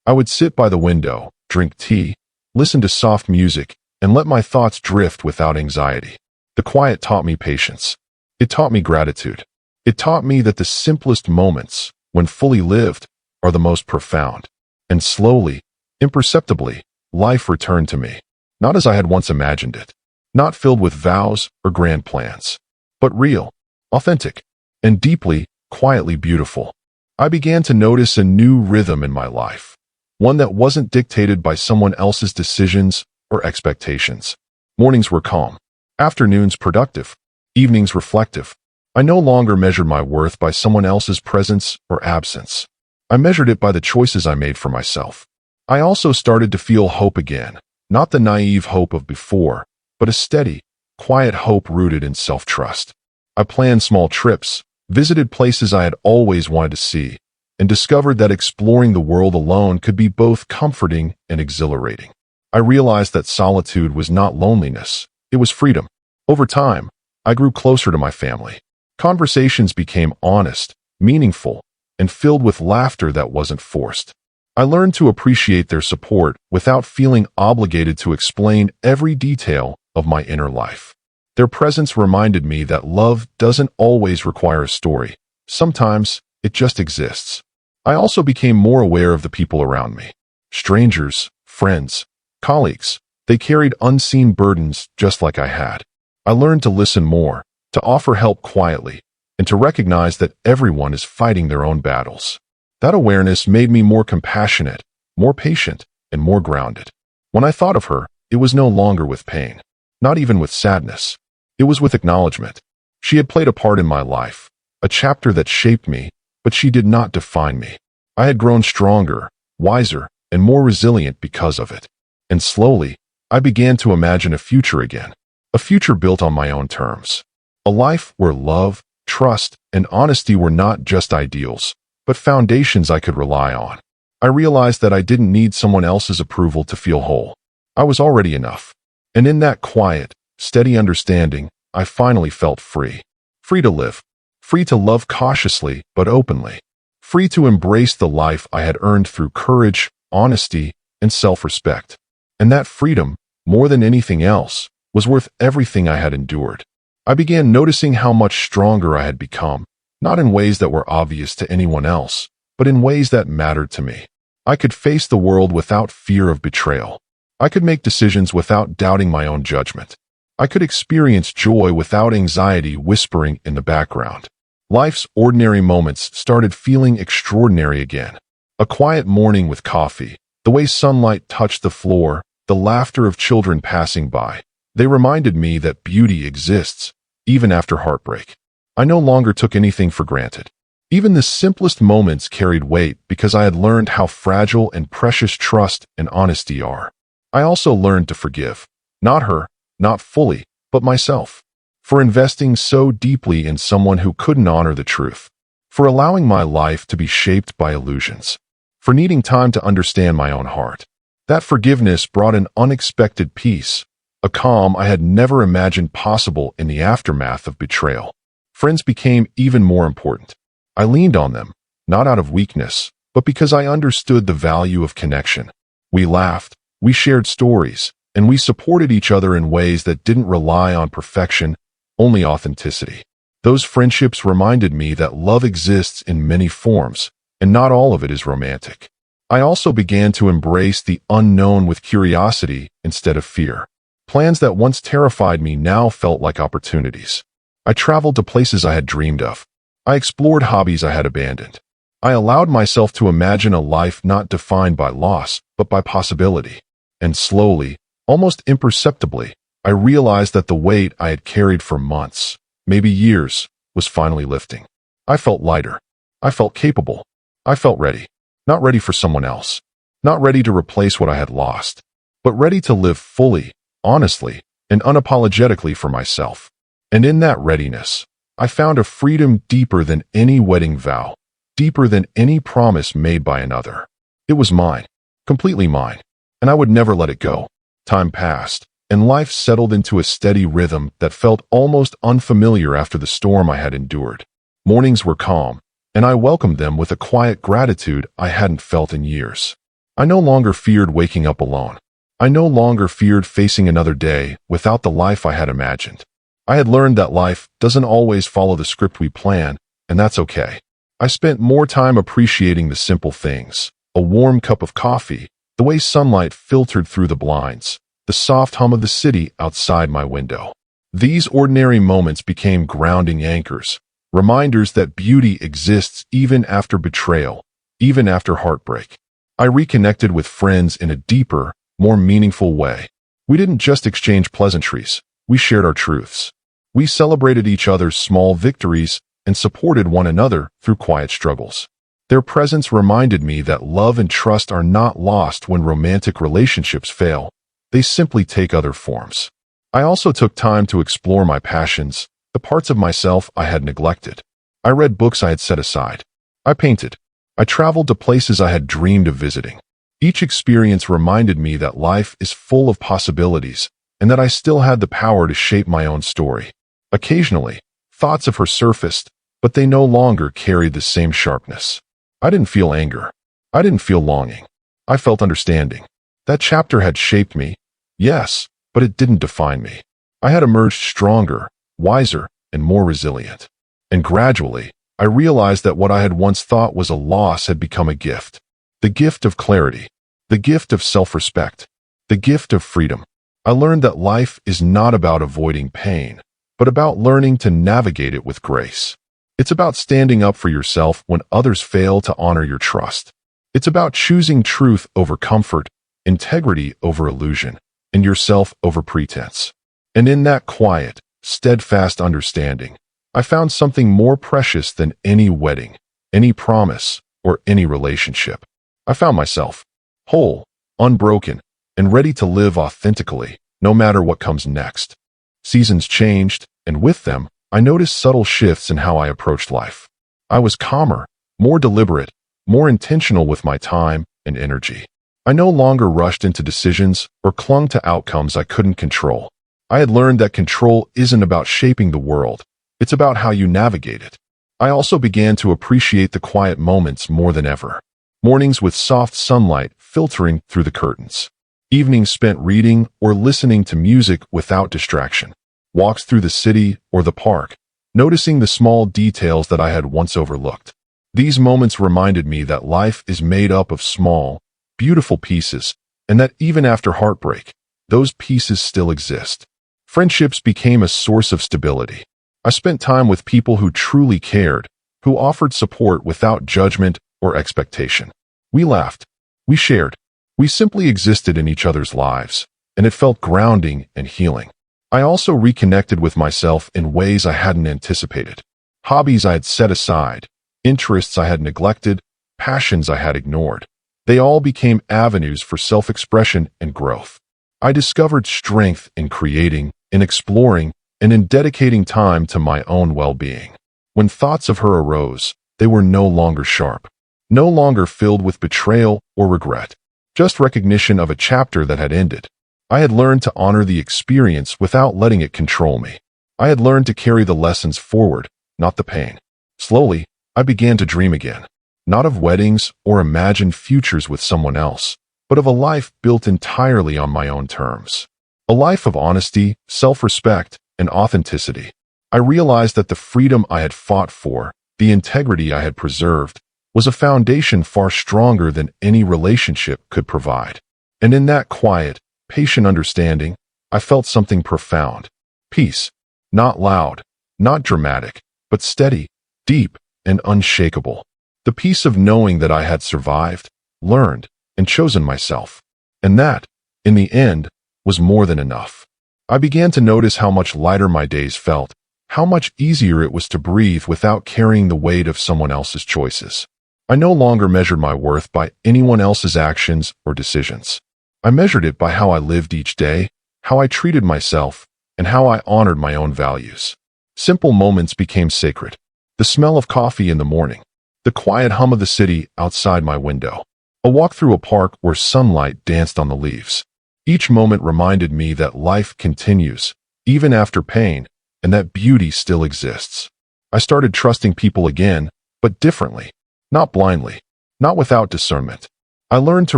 I would sit by the window, drink tea, listen to soft music, and let my thoughts drift without anxiety. The quiet taught me patience. It taught me gratitude. It taught me that the simplest moments, when fully lived, are the most profound. And slowly, imperceptibly, life returned to me, not as I had once imagined it, not filled with vows or grand plans, but real, authentic, and deeply, quietly beautiful. I began to notice a new rhythm in my life, one that wasn't dictated by someone else's decisions or expectations. Mornings were calm, afternoons productive, evenings reflective. I no longer measured my worth by someone else's presence or absence. I measured it by the choices I made for myself. I also started to feel hope again, not the naive hope of before, but a steady, quiet hope rooted in self-trust. I planned small trips, visited places I had always wanted to see, and discovered that exploring the world alone could be both comforting and exhilarating. I realized that solitude was not loneliness, it was freedom. Over time, I grew closer to my family. Conversations became honest, meaningful, and filled with laughter that wasn't forced. I learned to appreciate their support without feeling obligated to explain every detail of my inner life. Their presence reminded me that love doesn't always require a story. Sometimes, it just exists. I also became more aware of the people around me. Strangers, friends, colleagues, they carried unseen burdens just like I had. I learned to listen more, to offer help quietly, and to recognize that everyone is fighting their own battles. That awareness made me more compassionate, more patient, and more grounded. When I thought of her, it was no longer with pain, not even with sadness. It was with acknowledgement. She had played a part in my life, a chapter that shaped me, but she did not define me. I had grown stronger, wiser, and more resilient because of it. And slowly, I began to imagine a future again, a future built on my own terms. A life where love, trust, and honesty were not just ideals, but foundations I could rely on. I realized that I didn't need someone else's approval to feel whole. I was already enough. And in that quiet, steady understanding, I finally felt free. Free to live. Free to love cautiously but openly. Free to embrace the life I had earned through courage, honesty, and self-respect. And that freedom, more than anything else, was worth everything I had endured. I began noticing how much stronger I had become, not in ways that were obvious to anyone else, but in ways that mattered to me. I could face the world without fear of betrayal. I could make decisions without doubting my own judgment. I could experience joy without anxiety whispering in the background. Life's ordinary moments started feeling extraordinary again. A quiet morning with coffee, the way sunlight touched the floor, the laughter of children passing by. They reminded me that beauty exists, even after heartbreak. I no longer took anything for granted. Even the simplest moments carried weight because I had learned how fragile and precious trust and honesty are. I also learned to forgive. Not her, not fully, but myself. For investing so deeply in someone who couldn't honor the truth. For allowing my life to be shaped by illusions. For needing time to understand my own heart. That forgiveness brought an unexpected peace, a calm I had never imagined possible in the aftermath of betrayal. Friends became even more important. I leaned on them, not out of weakness, but because I understood the value of connection. We laughed, we shared stories, and we supported each other in ways that didn't rely on perfection, only authenticity. Those friendships reminded me that love exists in many forms, and not all of it is romantic. I also began to embrace the unknown with curiosity instead of fear. Plans that once terrified me now felt like opportunities. I traveled to places I had dreamed of. I explored hobbies I had abandoned. I allowed myself to imagine a life not defined by loss, but by possibility. And slowly, almost imperceptibly, I realized that the weight I had carried for months, maybe years, was finally lifting. I felt lighter. I felt capable. I felt ready. Not ready for someone else. Not ready to replace what I had lost, but ready to live fully, honestly, and unapologetically for myself. And in that readiness, I found a freedom deeper than any wedding vow, deeper than any promise made by another. It was mine, completely mine, and I would never let it go. Time passed, and life settled into a steady rhythm that felt almost unfamiliar after the storm I had endured. Mornings were calm, and I welcomed them with a quiet gratitude I hadn't felt in years. I no longer feared waking up alone. I no longer feared facing another day without the life I had imagined. I had learned that life doesn't always follow the script we plan, and that's okay. I spent more time appreciating the simple things: a warm cup of coffee, the way sunlight filtered through the blinds, the soft hum of the city outside my window. These ordinary moments became grounding anchors, reminders that beauty exists even after betrayal, even after heartbreak. I reconnected with friends in a deeper, more meaningful way. We didn't just exchange pleasantries, we shared our truths. We celebrated each other's small victories and supported one another through quiet struggles. Their presence reminded me that love and trust are not lost when romantic relationships fail. They simply take other forms. I also took time to explore my passions, the parts of myself I had neglected. I read books I had set aside. I painted. I traveled to places I had dreamed of visiting. Each experience reminded me that life is full of possibilities and that I still had the power to shape my own story. Occasionally, thoughts of her surfaced, but they no longer carried the same sharpness. I didn't feel anger. I didn't feel longing. I felt understanding. That chapter had shaped me, yes, but it didn't define me. I had emerged stronger, wiser, and more resilient. And gradually, I realized that what I had once thought was a loss had become a gift. The gift of clarity, the gift of self-respect, the gift of freedom. I learned that life is not about avoiding pain, but about learning to navigate it with grace. It's about standing up for yourself when others fail to honor your trust. It's about choosing truth over comfort, integrity over illusion, and yourself over pretense. And in that quiet, steadfast understanding, I found something more precious than any wedding, any promise, or any relationship. I found myself, whole, unbroken, and ready to live authentically, no matter what comes next. Seasons changed, and with them, I noticed subtle shifts in how I approached life. I was calmer, more deliberate, more intentional with my time and energy. I no longer rushed into decisions or clung to outcomes I couldn't control. I had learned that control isn't about shaping the world, it's about how you navigate it. I also began to appreciate the quiet moments more than ever. Mornings with soft sunlight filtering through the curtains. Evenings spent reading or listening to music without distraction. Walks through the city or the park, noticing the small details that I had once overlooked. These moments reminded me that life is made up of small, beautiful pieces, and that even after heartbreak, those pieces still exist. Friendships became a source of stability. I spent time with people who truly cared, who offered support without judgment or expectation. We laughed. We shared. We simply existed in each other's lives, and it felt grounding and healing. I also reconnected with myself in ways I hadn't anticipated. Hobbies I had set aside, interests I had neglected, passions I had ignored. They all became avenues for self-expression and growth. I discovered strength in creating, in exploring, and in dedicating time to my own well-being. When thoughts of her arose, they were no longer sharp, no longer filled with betrayal or regret, just recognition of a chapter that had ended. I had learned to honor the experience without letting it control me. I had learned to carry the lessons forward, not the pain. Slowly, I began to dream again, not of weddings or imagined futures with someone else, but of a life built entirely on my own terms. A life of honesty, self-respect, and authenticity. I realized that the freedom I had fought for, the integrity I had preserved, was a foundation far stronger than any relationship could provide. And in that quiet, patient understanding, I felt something profound. Peace. Not loud, not dramatic, but steady, deep, and unshakable. The peace of knowing that I had survived, learned, and chosen myself. And that, in the end, was more than enough. I began to notice how much lighter my days felt, how much easier it was to breathe without carrying the weight of someone else's choices. I no longer measured my worth by anyone else's actions or decisions. I measured it by how I lived each day, how I treated myself, and how I honored my own values. Simple moments became sacred. The smell of coffee in the morning, the quiet hum of the city outside my window, a walk through a park where sunlight danced on the leaves. Each moment reminded me that life continues, even after pain, and that beauty still exists. I started trusting people again, but differently, not blindly, not without discernment. I learned to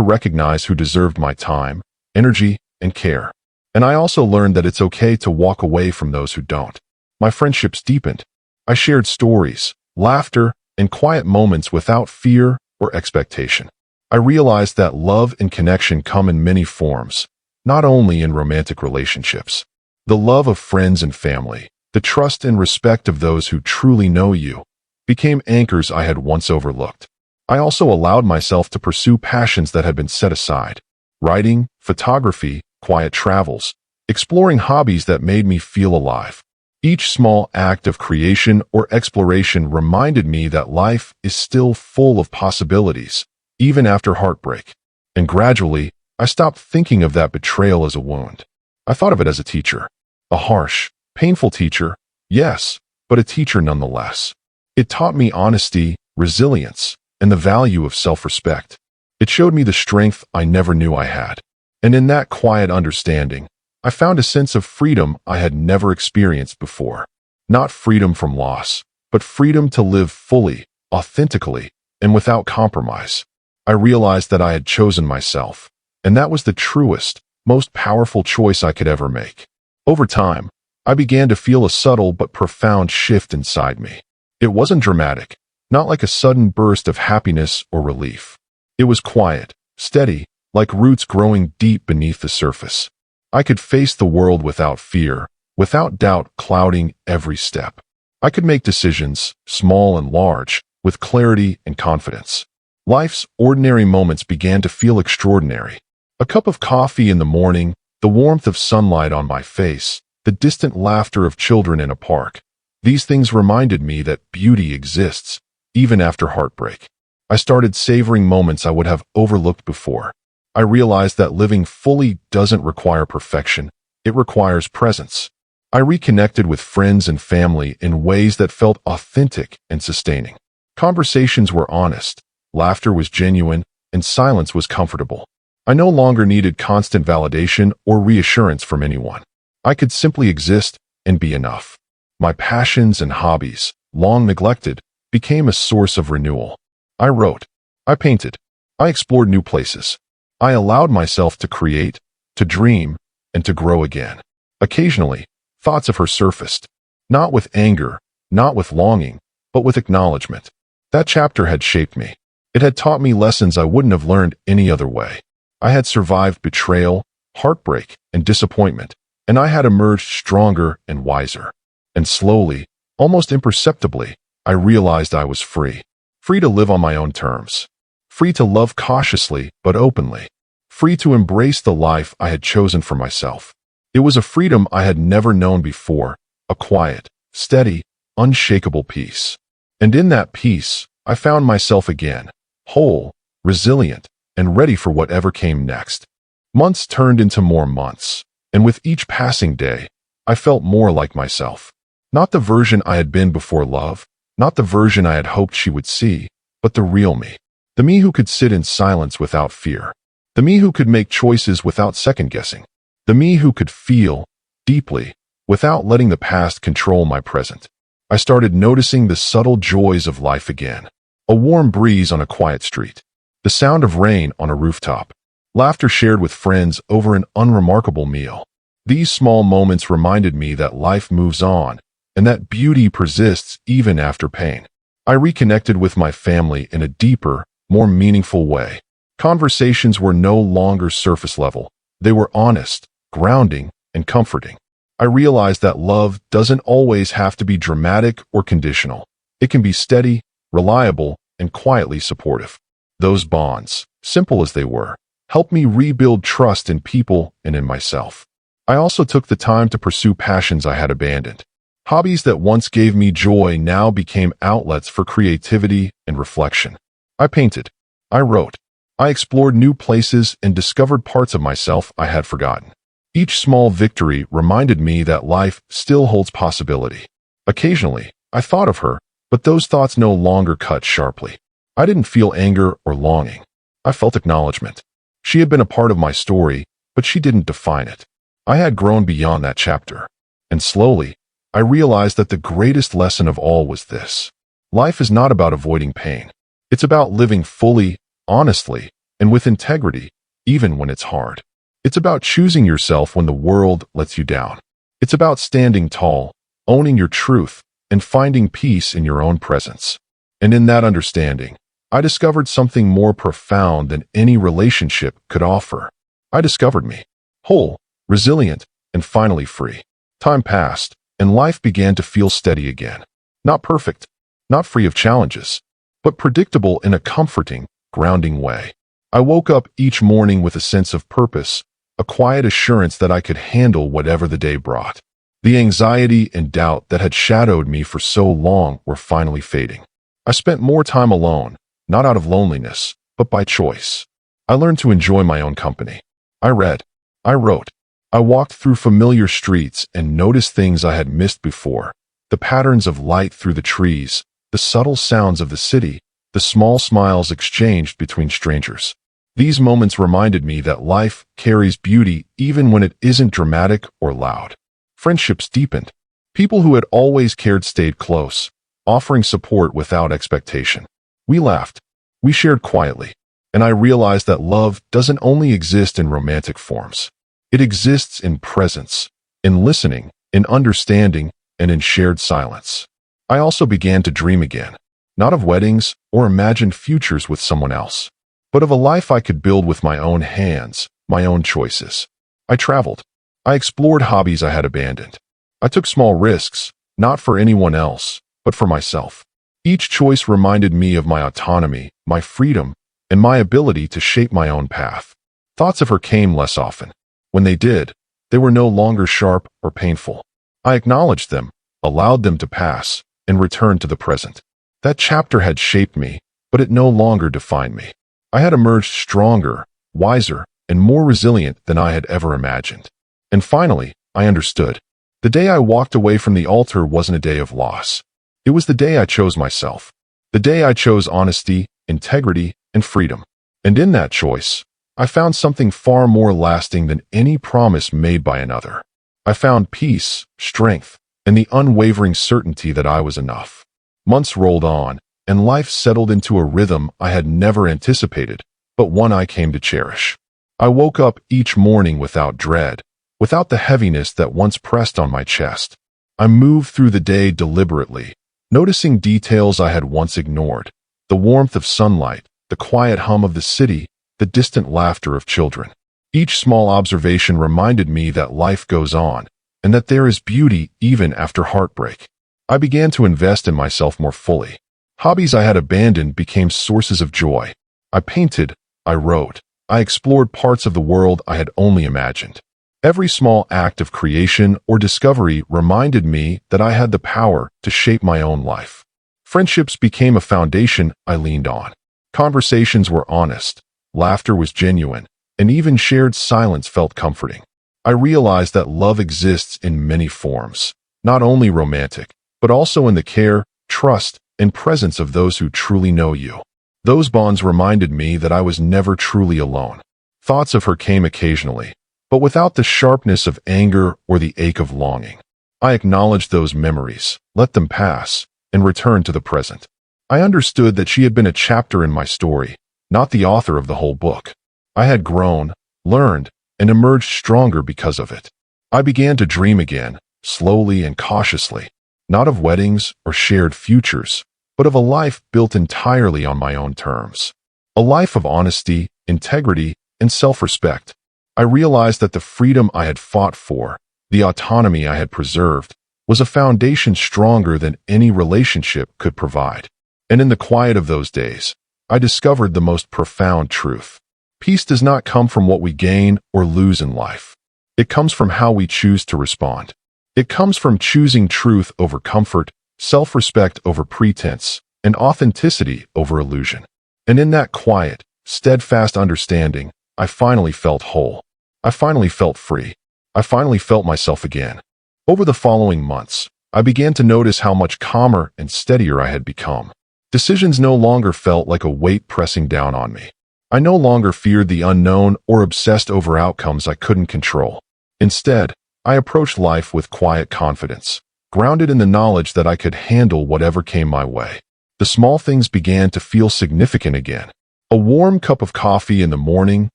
recognize who deserved my time, energy, and care. And I also learned that it's okay to walk away from those who don't. My friendships deepened. I shared stories, laughter, and quiet moments without fear or expectation. I realized that love and connection come in many forms, not only in romantic relationships. The love of friends and family, the trust and respect of those who truly know you, became anchors I had once overlooked. I also allowed myself to pursue passions that had been set aside. Writing, photography, quiet travels, exploring hobbies that made me feel alive. Each small act of creation or exploration reminded me that life is still full of possibilities, even after heartbreak. And gradually, I stopped thinking of that betrayal as a wound. I thought of it as a teacher. A harsh, painful teacher, yes, but a teacher nonetheless. It taught me honesty, resilience, and the value of self-respect. It showed me the strength I never knew I had. And in that quiet understanding, I found a sense of freedom I had never experienced before. Not freedom from loss, but freedom to live fully, authentically, and without compromise. I realized that I had chosen myself, and that was the truest, most powerful choice I could ever make. Over time, I began to feel a subtle but profound shift inside me. It wasn't dramatic, not like a sudden burst of happiness or relief. It was quiet, steady, like roots growing deep beneath the surface. I could face the world without fear, without doubt clouding every step. I could make decisions, small and large, with clarity and confidence. Life's ordinary moments began to feel extraordinary. A cup of coffee in the morning, the warmth of sunlight on my face, the distant laughter of children in a park. These things reminded me that beauty exists, even after heartbreak. I started savoring moments I would have overlooked before. I realized that living fully doesn't require perfection, it requires presence. I reconnected with friends and family in ways that felt authentic and sustaining. Conversations were honest, laughter was genuine, and silence was comfortable. I no longer needed constant validation or reassurance from anyone. I could simply exist and be enough. My passions and hobbies, long neglected, became a source of renewal. I wrote, I painted, I explored new places. I allowed myself to create, to dream, and to grow again. Occasionally, thoughts of her surfaced, not with anger, not with longing, but with acknowledgement. That chapter had shaped me. It had taught me lessons I wouldn't have learned any other way. I had survived betrayal, heartbreak, and disappointment, and I had emerged stronger and wiser. And slowly, almost imperceptibly, I realized I was free. Free to live on my own terms. Free to love cautiously but openly. Free to embrace the life I had chosen for myself. It was a freedom I had never known before, a quiet, steady, unshakable peace. And in that peace, I found myself again, whole, resilient, and ready for whatever came next. Months turned into more months, and with each passing day, I felt more like myself. Not the version I had been before love, not the version I had hoped she would see, but the real me. The me who could sit in silence without fear. The me who could make choices without second-guessing. The me who could feel deeply without letting the past control my present. I started noticing the subtle joys of life again. A warm breeze on a quiet street. The sound of rain on a rooftop. Laughter shared with friends over an unremarkable meal. These small moments reminded me that life moves on and that beauty persists even after pain. I reconnected with my family in a deeper, more meaningful way. Conversations were no longer surface level. They were honest, grounding, and comforting. I realized that love doesn't always have to be dramatic or conditional. It can be steady, reliable, and quietly supportive. Those bonds, simple as they were, helped me rebuild trust in people and in myself. I also took the time to pursue passions I had abandoned. Hobbies that once gave me joy now became outlets for creativity and reflection. I painted. I wrote. I explored new places and discovered parts of myself I had forgotten. Each small victory reminded me that life still holds possibility. Occasionally, I thought of her, but those thoughts no longer cut sharply. I didn't feel anger or longing. I felt acknowledgement. She had been a part of my story, but she didn't define it. I had grown beyond that chapter. And slowly, I realized that the greatest lesson of all was this. Life is not about avoiding pain. It's about living fully, honestly, and with integrity, even when it's hard. It's about choosing yourself when the world lets you down. It's about standing tall, owning your truth, and finding peace in your own presence. And in that understanding, I discovered something more profound than any relationship could offer. I discovered me, whole, resilient, and finally free. Time passed, and life began to feel steady again. Not perfect, not free of challenges, but predictable in a comforting, grounding way. I woke up each morning with a sense of purpose, a quiet assurance that I could handle whatever the day brought. The anxiety and doubt that had shadowed me for so long were finally fading. I spent more time alone, not out of loneliness, but by choice. I learned to enjoy my own company. I read. I wrote. I walked through familiar streets and noticed things I had missed before. The patterns of light through the trees, the subtle sounds of the city, the small smiles exchanged between strangers. These moments reminded me that life carries beauty even when it isn't dramatic or loud. Friendships deepened. People who had always cared stayed close, offering support without expectation. We laughed. We shared quietly. And I realized that love doesn't only exist in romantic forms. It exists in presence, in listening, in understanding, and in shared silence. I also began to dream again, not of weddings or imagined futures with someone else, but of a life I could build with my own hands, my own choices. I traveled. I explored hobbies I had abandoned. I took small risks, not for anyone else, but for myself. Each choice reminded me of my autonomy, my freedom, and my ability to shape my own path. Thoughts of her came less often. When they did, they were no longer sharp or painful. I acknowledged them, allowed them to pass, and returned to the present. That chapter had shaped me, but it no longer defined me. I had emerged stronger, wiser, and more resilient than I had ever imagined. And finally, I understood. The day I walked away from the altar wasn't a day of loss. It was the day I chose myself. The day I chose honesty, integrity, and freedom. And in that choice, I found something far more lasting than any promise made by another. I found peace, strength, and the unwavering certainty that I was enough. Months rolled on, and life settled into a rhythm I had never anticipated, but one I came to cherish. I woke up each morning without dread, without the heaviness that once pressed on my chest. I moved through the day deliberately, noticing details I had once ignored: the warmth of sunlight, the quiet hum of the city, the distant laughter of children. Each small observation reminded me that life goes on, and that there is beauty even after heartbreak. I began to invest in myself more fully. Hobbies I had abandoned became sources of joy. I painted, I wrote, I explored parts of the world I had only imagined. Every small act of creation or discovery reminded me that I had the power to shape my own life. Friendships became a foundation I leaned on. Conversations were honest, laughter was genuine, and even shared silence felt comforting. I realized that love exists in many forms, not only romantic, but also in the care, trust, and presence of those who truly know you. Those bonds reminded me that I was never truly alone. Thoughts of her came occasionally, but without the sharpness of anger or the ache of longing. I acknowledged those memories, let them pass, and returned to the present. I understood that she had been a chapter in my story, not the author of the whole book. I had grown, learned, and emerged stronger because of it. I began to dream again, slowly and cautiously, not of weddings or shared futures, but of a life built entirely on my own terms. A life of honesty, integrity, and self-respect. I realized that the freedom I had fought for, the autonomy I had preserved, was a foundation stronger than any relationship could provide. And in the quiet of those days, I discovered the most profound truth. Peace does not come from what we gain or lose in life. It comes from how we choose to respond. It comes from choosing truth over comfort, self-respect over pretense, and authenticity over illusion. And in that quiet, steadfast understanding, I finally felt whole. I finally felt free. I finally felt myself again. Over the following months, I began to notice how much calmer and steadier I had become. Decisions no longer felt like a weight pressing down on me. I no longer feared the unknown or obsessed over outcomes I couldn't control. Instead, I approached life with quiet confidence, grounded in the knowledge that I could handle whatever came my way. The small things began to feel significant again. A warm cup of coffee in the morning,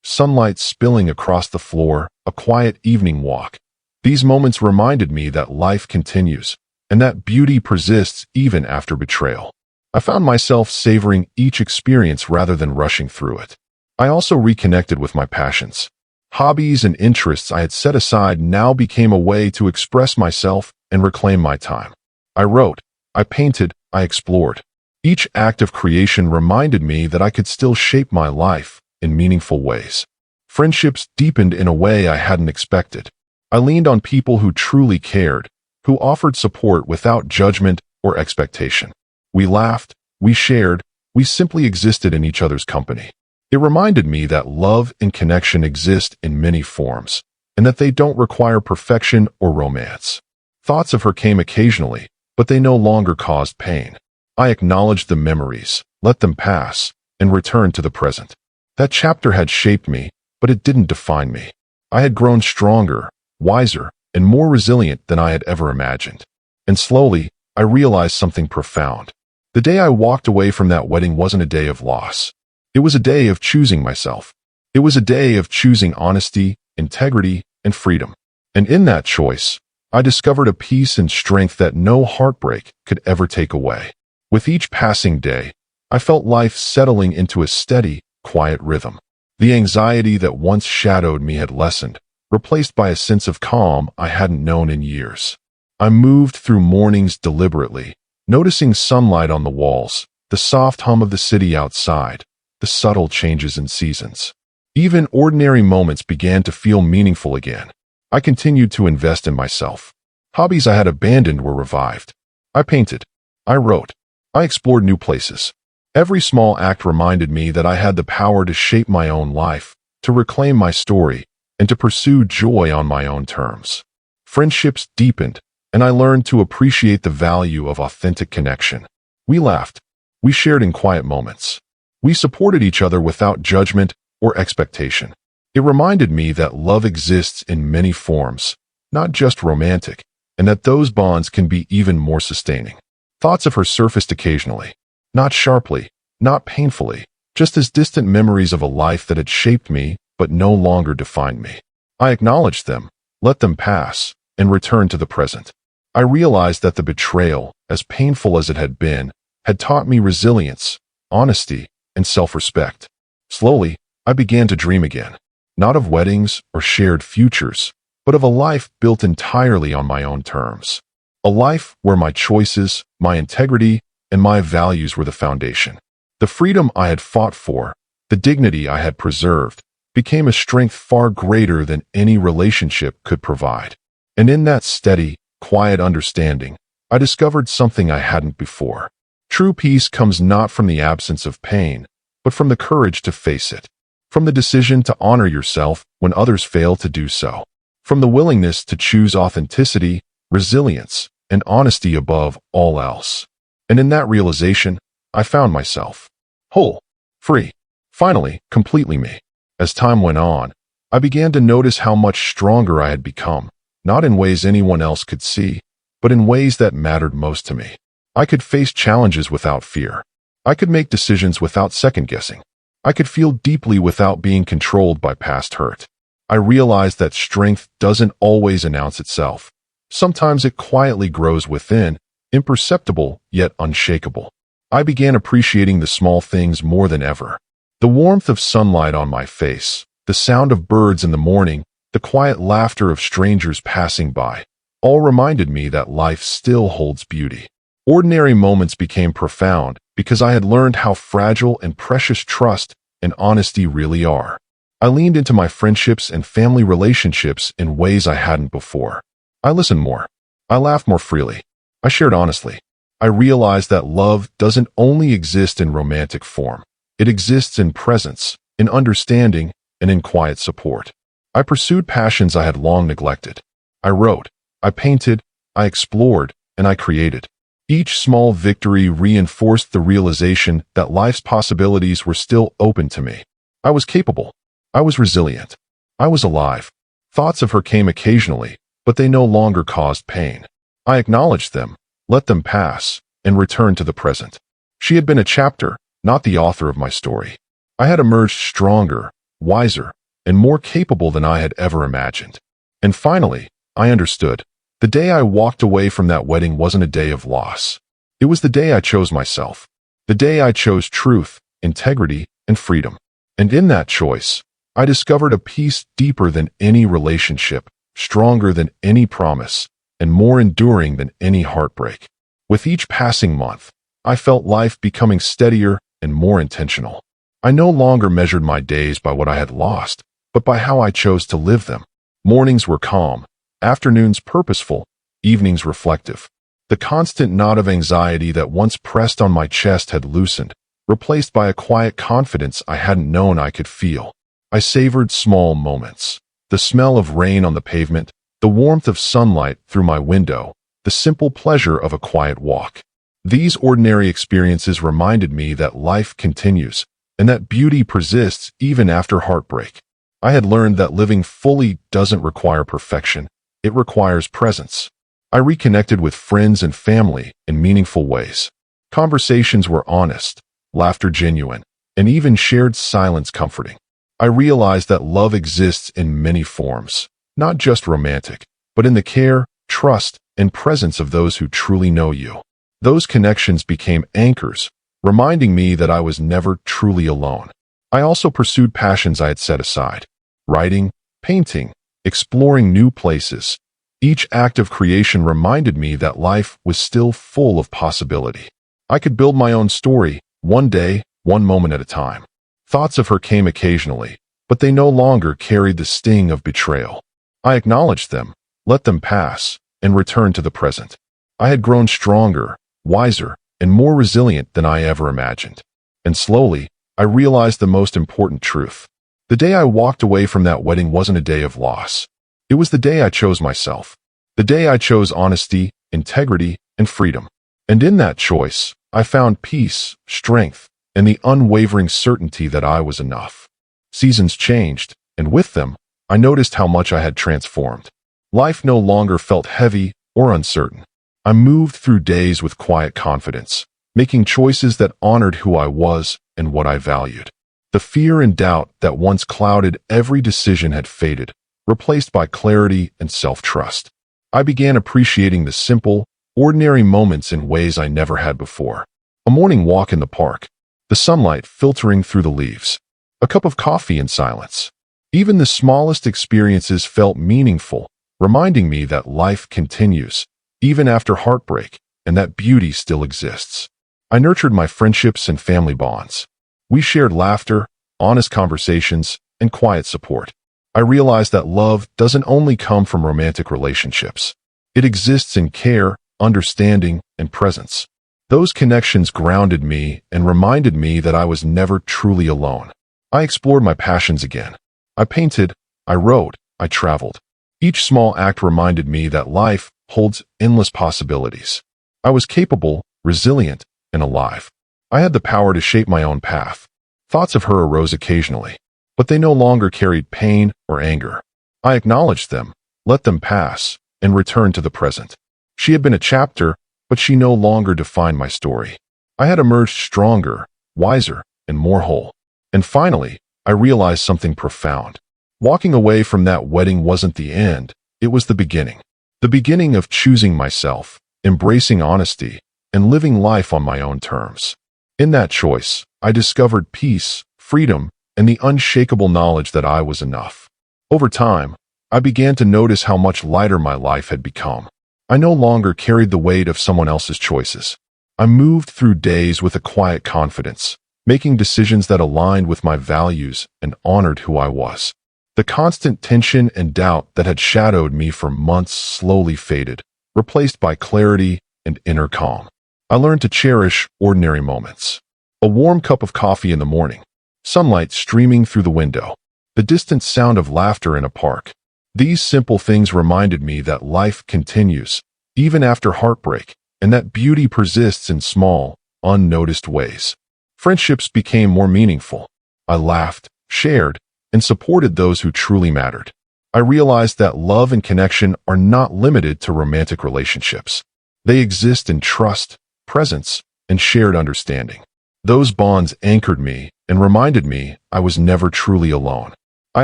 sunlight spilling across the floor, a quiet evening walk. These moments reminded me that life continues, and that beauty persists even after betrayal. I found myself savoring each experience rather than rushing through it. I also reconnected with my passions. Hobbies and interests I had set aside now became a way to express myself and reclaim my time. I wrote, I painted, I explored. Each act of creation reminded me that I could still shape my life in meaningful ways. Friendships deepened in a way I hadn't expected. I leaned on people who truly cared, who offered support without judgment or expectation. We laughed, we shared, we simply existed in each other's company. It reminded me that love and connection exist in many forms, and that they don't require perfection or romance. Thoughts of her came occasionally, but they no longer caused pain. I acknowledged the memories, let them pass, and returned to the present. That chapter had shaped me, but it didn't define me. I had grown stronger, wiser, and more resilient than I had ever imagined. And slowly, I realized something profound. The day I walked away from that wedding wasn't a day of loss. It was a day of choosing myself. It was a day of choosing honesty, integrity, and freedom. And in that choice, I discovered a peace and strength that no heartbreak could ever take away. With each passing day, I felt life settling into a steady, quiet rhythm. The anxiety that once shadowed me had lessened, replaced by a sense of calm I hadn't known in years. I moved through mornings deliberately, noticing sunlight on the walls, the soft hum of the city outside, the subtle changes in seasons. Even ordinary moments began to feel meaningful again. I continued to invest in myself. Hobbies I had abandoned were revived. I painted. I wrote. I explored new places. Every small act reminded me that I had the power to shape my own life, to reclaim my story, and to pursue joy on my own terms. Friendships deepened, and I learned to appreciate the value of authentic connection. We laughed. We shared in quiet moments. We supported each other without judgment or expectation. It reminded me that love exists in many forms, not just romantic, and that those bonds can be even more sustaining. Thoughts of her surfaced occasionally, not sharply, not painfully, just as distant memories of a life that had shaped me but no longer defined me. I acknowledged them, let them pass, and returned to the present. I realized that the betrayal, as painful as it had been, had taught me resilience, honesty, and self-respect. Slowly, I began to dream again, not of weddings or shared futures, but of a life built entirely on my own terms. A life where my choices, my integrity, and my values were the foundation. The freedom I had fought for, the dignity I had preserved, became a strength far greater than any relationship could provide. And in that steady, quiet understanding, I discovered something I hadn't before. True peace comes not from the absence of pain, but from the courage to face it. From the decision to honor yourself when others fail to do so. From the willingness to choose authenticity, resilience, and honesty above all else. And in that realization, I found myself whole, free, finally, completely me. As time went on, I began to notice how much stronger I had become, not in ways anyone else could see, but in ways that mattered most to me. I could face challenges without fear. I could make decisions without second-guessing. I could feel deeply without being controlled by past hurt. I realized that strength doesn't always announce itself. Sometimes it quietly grows within, imperceptible yet unshakable. I began appreciating the small things more than ever. The warmth of sunlight on my face, the sound of birds in the morning, the the quiet laughter of strangers passing by, all reminded me that life still holds beauty. Ordinary moments became profound because I had learned how fragile and precious trust and honesty really are. I leaned into my friendships and family relationships in ways I hadn't before. I listened more. I laughed more freely. I shared honestly. I realized that love doesn't only exist in romantic form. It exists in presence, in understanding, and in quiet support. I pursued passions I had long neglected. I wrote, I painted, I explored, and I created. Each small victory reinforced the realization that life's possibilities were still open to me. I was capable. I was resilient. I was alive. Thoughts of her came occasionally, but they no longer caused pain. I acknowledged them, let them pass, and returned to the present. She had been a chapter, not the author of my story. I had emerged stronger, wiser, and more capable than I had ever imagined. And finally, I understood. The day I walked away from that wedding wasn't a day of loss. It was the day I chose myself. The day I chose truth, integrity, and freedom. And in that choice, I discovered a peace deeper than any relationship, stronger than any promise, and more enduring than any heartbreak. With each passing month, I felt life becoming steadier and more intentional. I no longer measured my days by what I had lost, but by how I chose to live them. Mornings were calm, afternoons purposeful, evenings reflective. The constant knot of anxiety that once pressed on my chest had loosened, replaced by a quiet confidence I hadn't known I could feel. I savored small moments. The smell of rain on the pavement, the warmth of sunlight through my window, the simple pleasure of a quiet walk. These ordinary experiences reminded me that life continues, and that beauty persists even after heartbreak. I had learned that living fully doesn't require perfection. It requires presence. I reconnected with friends and family in meaningful ways. Conversations were honest, laughter genuine, and even shared silence comforting. I realized that love exists in many forms, not just romantic, but in the care, trust, and presence of those who truly know you. Those connections became anchors, reminding me that I was never truly alone. I also pursued passions I had set aside. Writing, painting, exploring new places. Each act of creation reminded me that life was still full of possibility. I could build my own story, one day, one moment at a time. Thoughts of her came occasionally, but they no longer carried the sting of betrayal. I acknowledged them, let them pass, and returned to the present. I had grown stronger, wiser, and more resilient than I ever imagined. And slowly, I realized the most important truth. The day I walked away from that wedding wasn't a day of loss. It was the day I chose myself. The day I chose honesty, integrity, and freedom. And in that choice, I found peace, strength, and the unwavering certainty that I was enough. Seasons changed, and with them, I noticed how much I had transformed. Life no longer felt heavy or uncertain. I moved through days with quiet confidence, making choices that honored who I was and what I valued. The fear and doubt that once clouded every decision had faded, replaced by clarity and self-trust. I began appreciating the simple, ordinary moments in ways I never had before. A morning walk in the park, the sunlight filtering through the leaves, a cup of coffee in silence. Even the smallest experiences felt meaningful, reminding me that life continues, even after heartbreak, and that beauty still exists. I nurtured my friendships and family bonds. We shared laughter, honest conversations, and quiet support. I realized that love doesn't only come from romantic relationships. It exists in care, understanding, and presence. Those connections grounded me and reminded me that I was never truly alone. I explored my passions again. I painted, I wrote, I traveled. Each small act reminded me that life holds endless possibilities. I was capable, resilient, and alive. I had the power to shape my own path. Thoughts of her arose occasionally, but they no longer carried pain or anger. I acknowledged them, let them pass, and returned to the present. She had been a chapter, but she no longer defined my story. I had emerged stronger, wiser, and more whole. And finally, I realized something profound. Walking away from that wedding wasn't the end, it was the beginning. The beginning of choosing myself, embracing honesty, and living life on my own terms. In that choice, I discovered peace, freedom, and the unshakable knowledge that I was enough. Over time, I began to notice how much lighter my life had become. I no longer carried the weight of someone else's choices. I moved through days with a quiet confidence, making decisions that aligned with my values and honored who I was. The constant tension and doubt that had shadowed me for months slowly faded, replaced by clarity and inner calm. I learned to cherish ordinary moments. A warm cup of coffee in the morning, sunlight streaming through the window, the distant sound of laughter in a park. These simple things reminded me that life continues, even after heartbreak, and that beauty persists in small, unnoticed ways. Friendships became more meaningful. I laughed, shared, and supported those who truly mattered. I realized that love and connection are not limited to romantic relationships. They exist in trust, presence, and shared understanding. Those bonds anchored me and reminded me I was never truly alone. I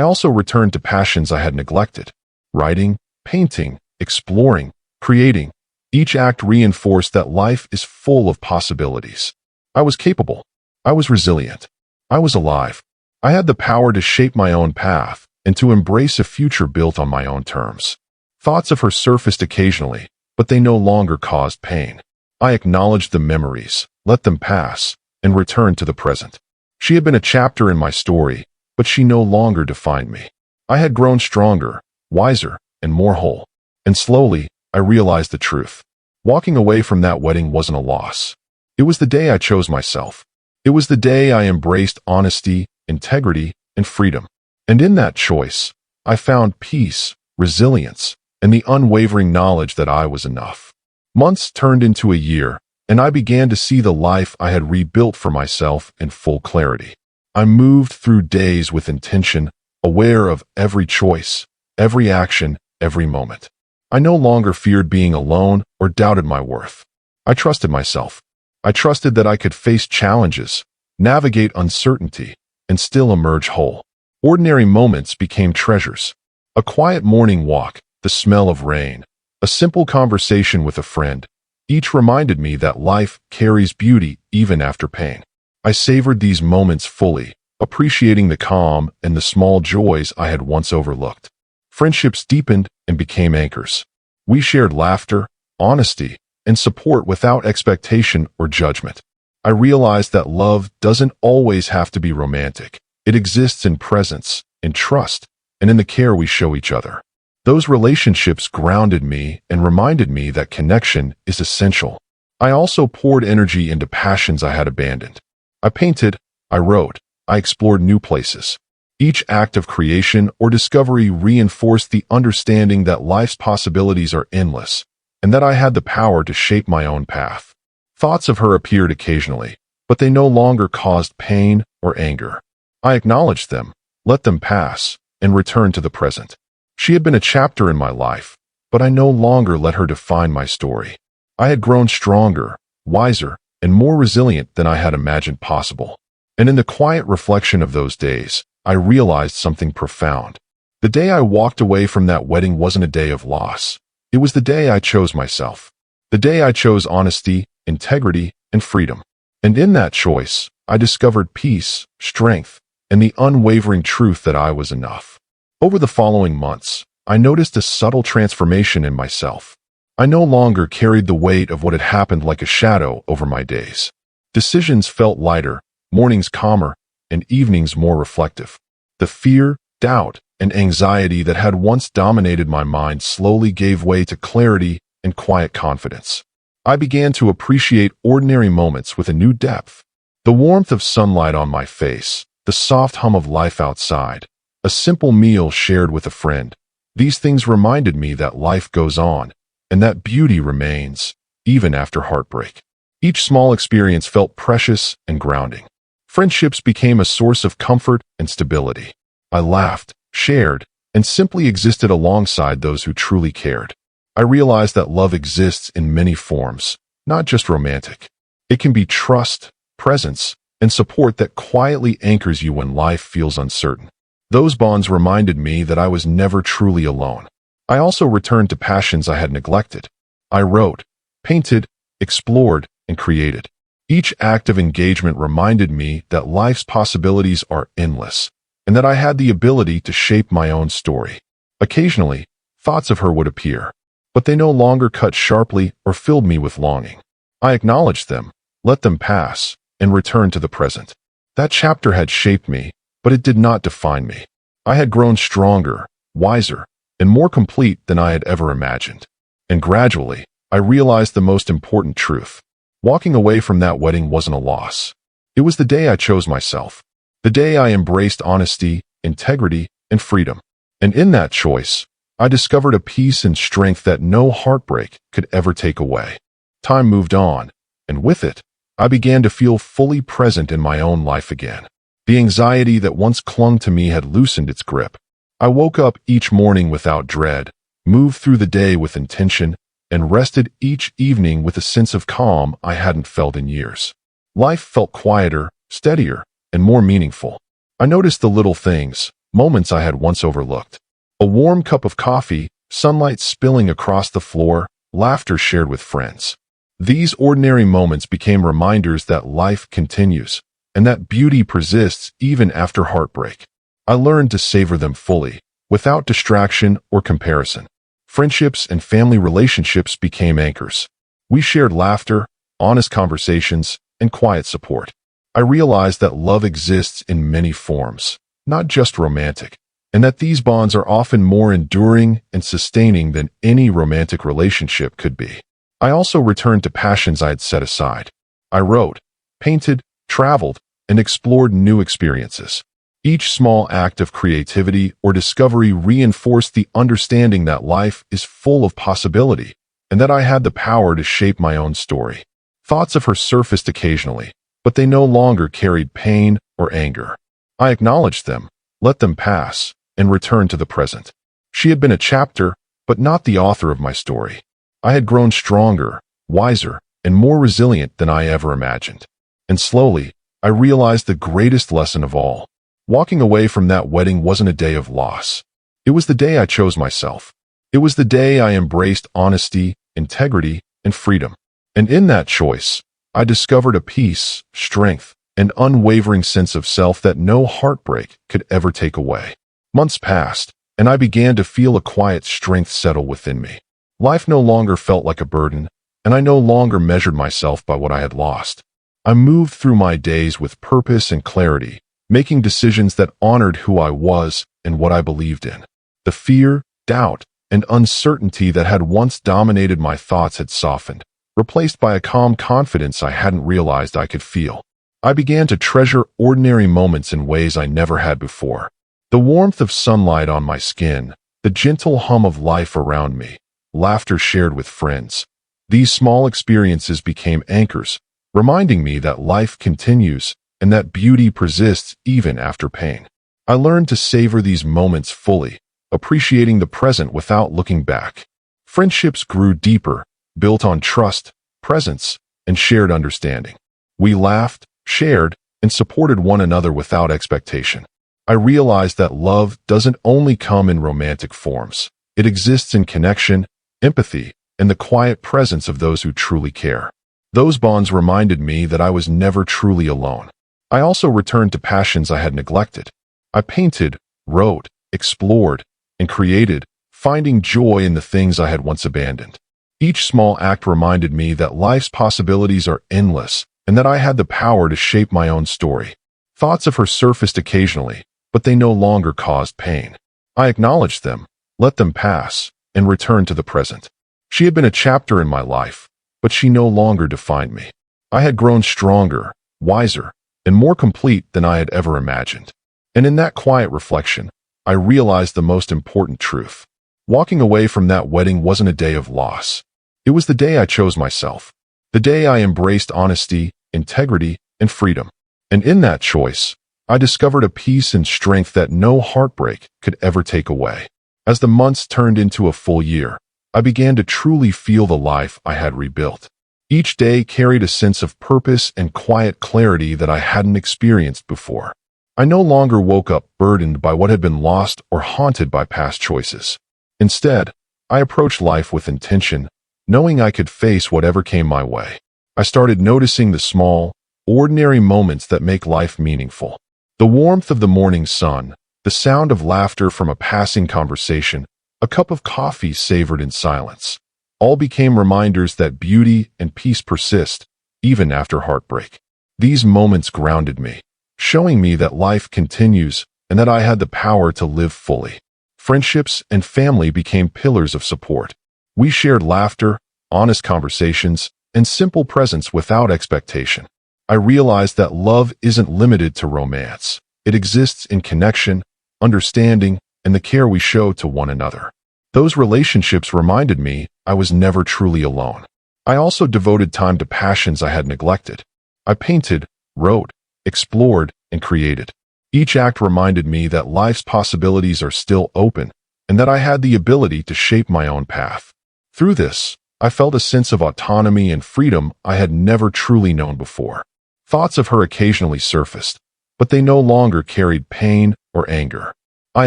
also returned to passions I had neglected. Writing, painting, exploring, creating. Each act reinforced that life is full of possibilities. I was capable. I was resilient. I was alive. I had the power to shape my own path and to embrace a future built on my own terms. Thoughts of her surfaced occasionally, but they no longer caused pain. I acknowledged the memories, let them pass, and returned to the present. She had been a chapter in my story, but she no longer defined me. I had grown stronger, wiser, and more whole. And slowly, I realized the truth. Walking away from that wedding wasn't a loss. It was the day I chose myself. It was the day I embraced honesty, integrity, and freedom. And in that choice, I found peace, resilience, and the unwavering knowledge that I was enough. Months turned into a year, and I began to see the life I had rebuilt for myself in full clarity. I moved through days with intention, aware of every choice, every action, every moment. I no longer feared being alone or doubted my worth. I trusted myself. I trusted that I could face challenges, navigate uncertainty, and still emerge whole. Ordinary moments became treasures. A quiet morning walk, the smell of rain, a simple conversation with a friend, each reminded me that life carries beauty even after pain. I savored these moments fully, appreciating the calm and the small joys I had once overlooked. Friendships deepened and became anchors. We shared laughter, honesty, and support without expectation or judgment. I realized that love doesn't always have to be romantic. It exists in presence, in trust, and in the care we show each other. Those relationships grounded me and reminded me that connection is essential. I also poured energy into passions I had abandoned. I painted, I wrote, I explored new places. Each act of creation or discovery reinforced the understanding that life's possibilities are endless, and that I had the power to shape my own path. Thoughts of her appeared occasionally, but they no longer caused pain or anger. I acknowledged them, let them pass, and returned to the present. She had been a chapter in my life, but I no longer let her define my story. I had grown stronger, wiser, and more resilient than I had imagined possible. And in the quiet reflection of those days, I realized something profound. The day I walked away from that wedding wasn't a day of loss. It was the day I chose myself. The day I chose honesty, integrity, and freedom. And in that choice, I discovered peace, strength, and the unwavering truth that I was enough. Over the following months, I noticed a subtle transformation in myself. I no longer carried the weight of what had happened like a shadow over my days. Decisions felt lighter, mornings calmer, and evenings more reflective. The fear, doubt, and anxiety that had once dominated my mind slowly gave way to clarity and quiet confidence. I began to appreciate ordinary moments with a new depth. The warmth of sunlight on my face, the soft hum of life outside, a simple meal shared with a friend. These things reminded me that life goes on, and that beauty remains, even after heartbreak. Each small experience felt precious and grounding. Friendships became a source of comfort and stability. I laughed, shared, and simply existed alongside those who truly cared. I realized that love exists in many forms, not just romantic. It can be trust, presence, and support that quietly anchors you when life feels uncertain. Those bonds reminded me that I was never truly alone. I also returned to passions I had neglected. I wrote, painted, explored, and created. Each act of engagement reminded me that life's possibilities are endless, and that I had the ability to shape my own story. Occasionally, thoughts of her would appear, but they no longer cut sharply or filled me with longing. I acknowledged them, let them pass, and returned to the present. That chapter had shaped me, but it did not define me. I had grown stronger, wiser, and more complete than I had ever imagined. And gradually, I realized the most important truth. Walking away from that wedding wasn't a loss. It was the day I chose myself. The day I embraced honesty, integrity, and freedom. And in that choice, I discovered a peace and strength that no heartbreak could ever take away. Time moved on, and with it, I began to feel fully present in my own life again. The anxiety that once clung to me had loosened its grip. I woke up each morning without dread, moved through the day with intention, and rested each evening with a sense of calm I hadn't felt in years. Life felt quieter, steadier, and more meaningful. I noticed the little things, moments I had once overlooked. A warm cup of coffee, sunlight spilling across the floor, laughter shared with friends. These ordinary moments became reminders that life continues, and that beauty persists even after heartbreak. I learned to savor them fully, without distraction or comparison. Friendships and family relationships became anchors. We shared laughter, honest conversations, and quiet support. I realized that love exists in many forms, not just romantic, and that these bonds are often more enduring and sustaining than any romantic relationship could be. I also returned to passions I had set aside. I wrote, painted, traveled, and explored new experiences. Each small act of creativity or discovery reinforced the understanding that life is full of possibility, and that I had the power to shape my own story. Thoughts of her surfaced occasionally, but they no longer carried pain or anger. I acknowledged them, let them pass, and returned to the present. She had been a chapter, but not the author of my story. I had grown stronger, wiser, and more resilient than I ever imagined. And slowly, I realized the greatest lesson of all. Walking away from that wedding wasn't a day of loss. It was the day I chose myself. It was the day I embraced honesty, integrity, and freedom. And in that choice, I discovered a peace, strength, and unwavering sense of self that no heartbreak could ever take away. Months passed, and I began to feel a quiet strength settle within me. Life no longer felt like a burden, and I no longer measured myself by what I had lost. I moved through my days with purpose and clarity, making decisions that honored who I was and what I believed in. The fear, doubt, and uncertainty that had once dominated my thoughts had softened, replaced by a calm confidence I hadn't realized I could feel. I began to treasure ordinary moments in ways I never had before. The warmth of sunlight on my skin, the gentle hum of life around me, laughter shared with friends. These small experiences became anchors, reminding me that life continues and that beauty persists even after pain. I learned to savor these moments fully, appreciating the present without looking back. Friendships grew deeper, built on trust, presence, and shared understanding. We laughed, shared, and supported one another without expectation. I realized that love doesn't only come in romantic forms. It exists in connection, empathy, and the quiet presence of those who truly care. Those bonds reminded me that I was never truly alone. I also returned to passions I had neglected. I painted, wrote, explored, and created, finding joy in the things I had once abandoned. Each small act reminded me that life's possibilities are endless and that I had the power to shape my own story. Thoughts of her surfaced occasionally, but they no longer caused pain. I acknowledged them, let them pass, and returned to the present. She had been a chapter in my life, but she no longer defined me. I had grown stronger, wiser, and more complete than I had ever imagined. And in that quiet reflection, I realized the most important truth. Walking away from that wedding wasn't a day of loss. It was the day I chose myself. The day I embraced honesty, integrity, and freedom. And in that choice, I discovered a peace and strength that no heartbreak could ever take away. As the months turned into a full year, I began to truly feel the life I had rebuilt. Each day carried a sense of purpose and quiet clarity that I hadn't experienced before. I no longer woke up burdened by what had been lost or haunted by past choices. Instead, I approached life with intention, knowing I could face whatever came my way. I started noticing the small, ordinary moments that make life meaningful. The warmth of the morning sun, the sound of laughter from a passing conversation, a cup of coffee savored in silence, all became reminders that beauty and peace persist, even after heartbreak. These moments grounded me, showing me that life continues and that I had the power to live fully. Friendships and family became pillars of support. We shared laughter, honest conversations, and simple presence without expectation. I realized that love isn't limited to romance. It exists in connection, understanding, and the care we show to one another. Those relationships reminded me I was never truly alone. I also devoted time to passions I had neglected. I painted, wrote, explored, and created. Each act reminded me that life's possibilities are still open and that I had the ability to shape my own path. Through this, I felt a sense of autonomy and freedom I had never truly known before. Thoughts of her occasionally surfaced, but they no longer carried pain or anger. I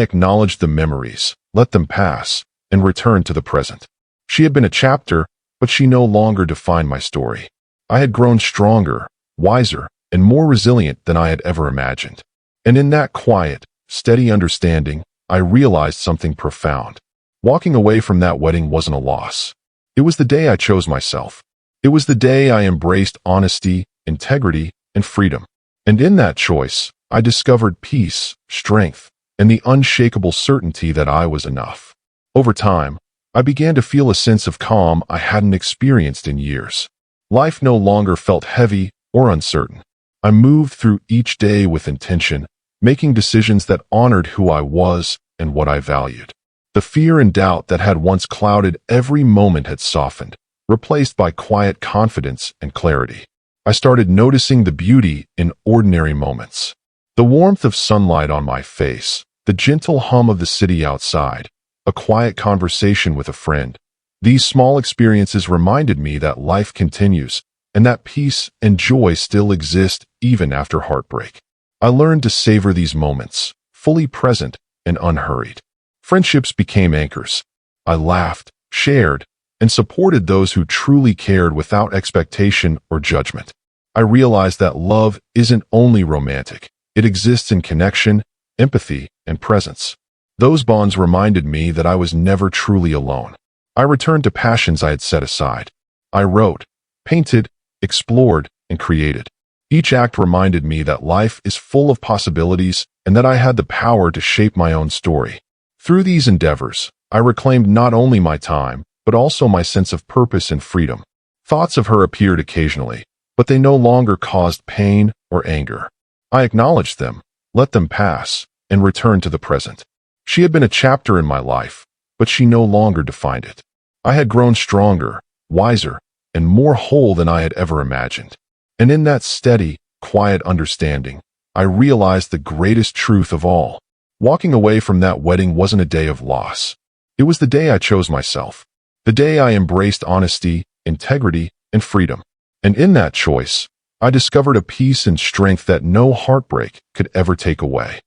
acknowledged the memories, let them pass, and returned to the present. She had been a chapter, but she no longer defined my story. I had grown stronger, wiser, and more resilient than I had ever imagined. And in that quiet, steady understanding, I realized something profound. Walking away from that wedding wasn't a loss. It was the day I chose myself. It was the day I embraced honesty, integrity, and freedom. And in that choice, I discovered peace, strength, and the unshakable certainty that I was enough. Over time, I began to feel a sense of calm I hadn't experienced in years. Life no longer felt heavy or uncertain. I moved through each day with intention, making decisions that honored who I was and what I valued. The fear and doubt that had once clouded every moment had softened, replaced by quiet confidence and clarity. I started noticing the beauty in ordinary moments. The warmth of sunlight on my face, the gentle hum of the city outside, a quiet conversation with a friend. These small experiences reminded me that life continues and that peace and joy still exist even after heartbreak. I learned to savor these moments, fully present and unhurried. Friendships became anchors. I laughed, shared, and supported those who truly cared without expectation or judgment. I realized that love isn't only romantic. It exists in connection, empathy, and presence. Those bonds reminded me that I was never truly alone. I returned to passions I had set aside. I wrote, painted, explored, and created. Each act reminded me that life is full of possibilities and that I had the power to shape my own story. Through these endeavors, I reclaimed not only my time, but also my sense of purpose and freedom. Thoughts of her appeared occasionally, but they no longer caused pain or anger. I acknowledged them, let them pass, and returned to the present. She had been a chapter in my life, but she no longer defined it. I had grown stronger, wiser, and more whole than I had ever imagined. And in that steady, quiet understanding, I realized the greatest truth of all. Walking away from that wedding wasn't a day of loss. It was the day I chose myself. The day I embraced honesty, integrity, and freedom. And in that choice, I discovered a peace and strength that no heartbreak could ever take away.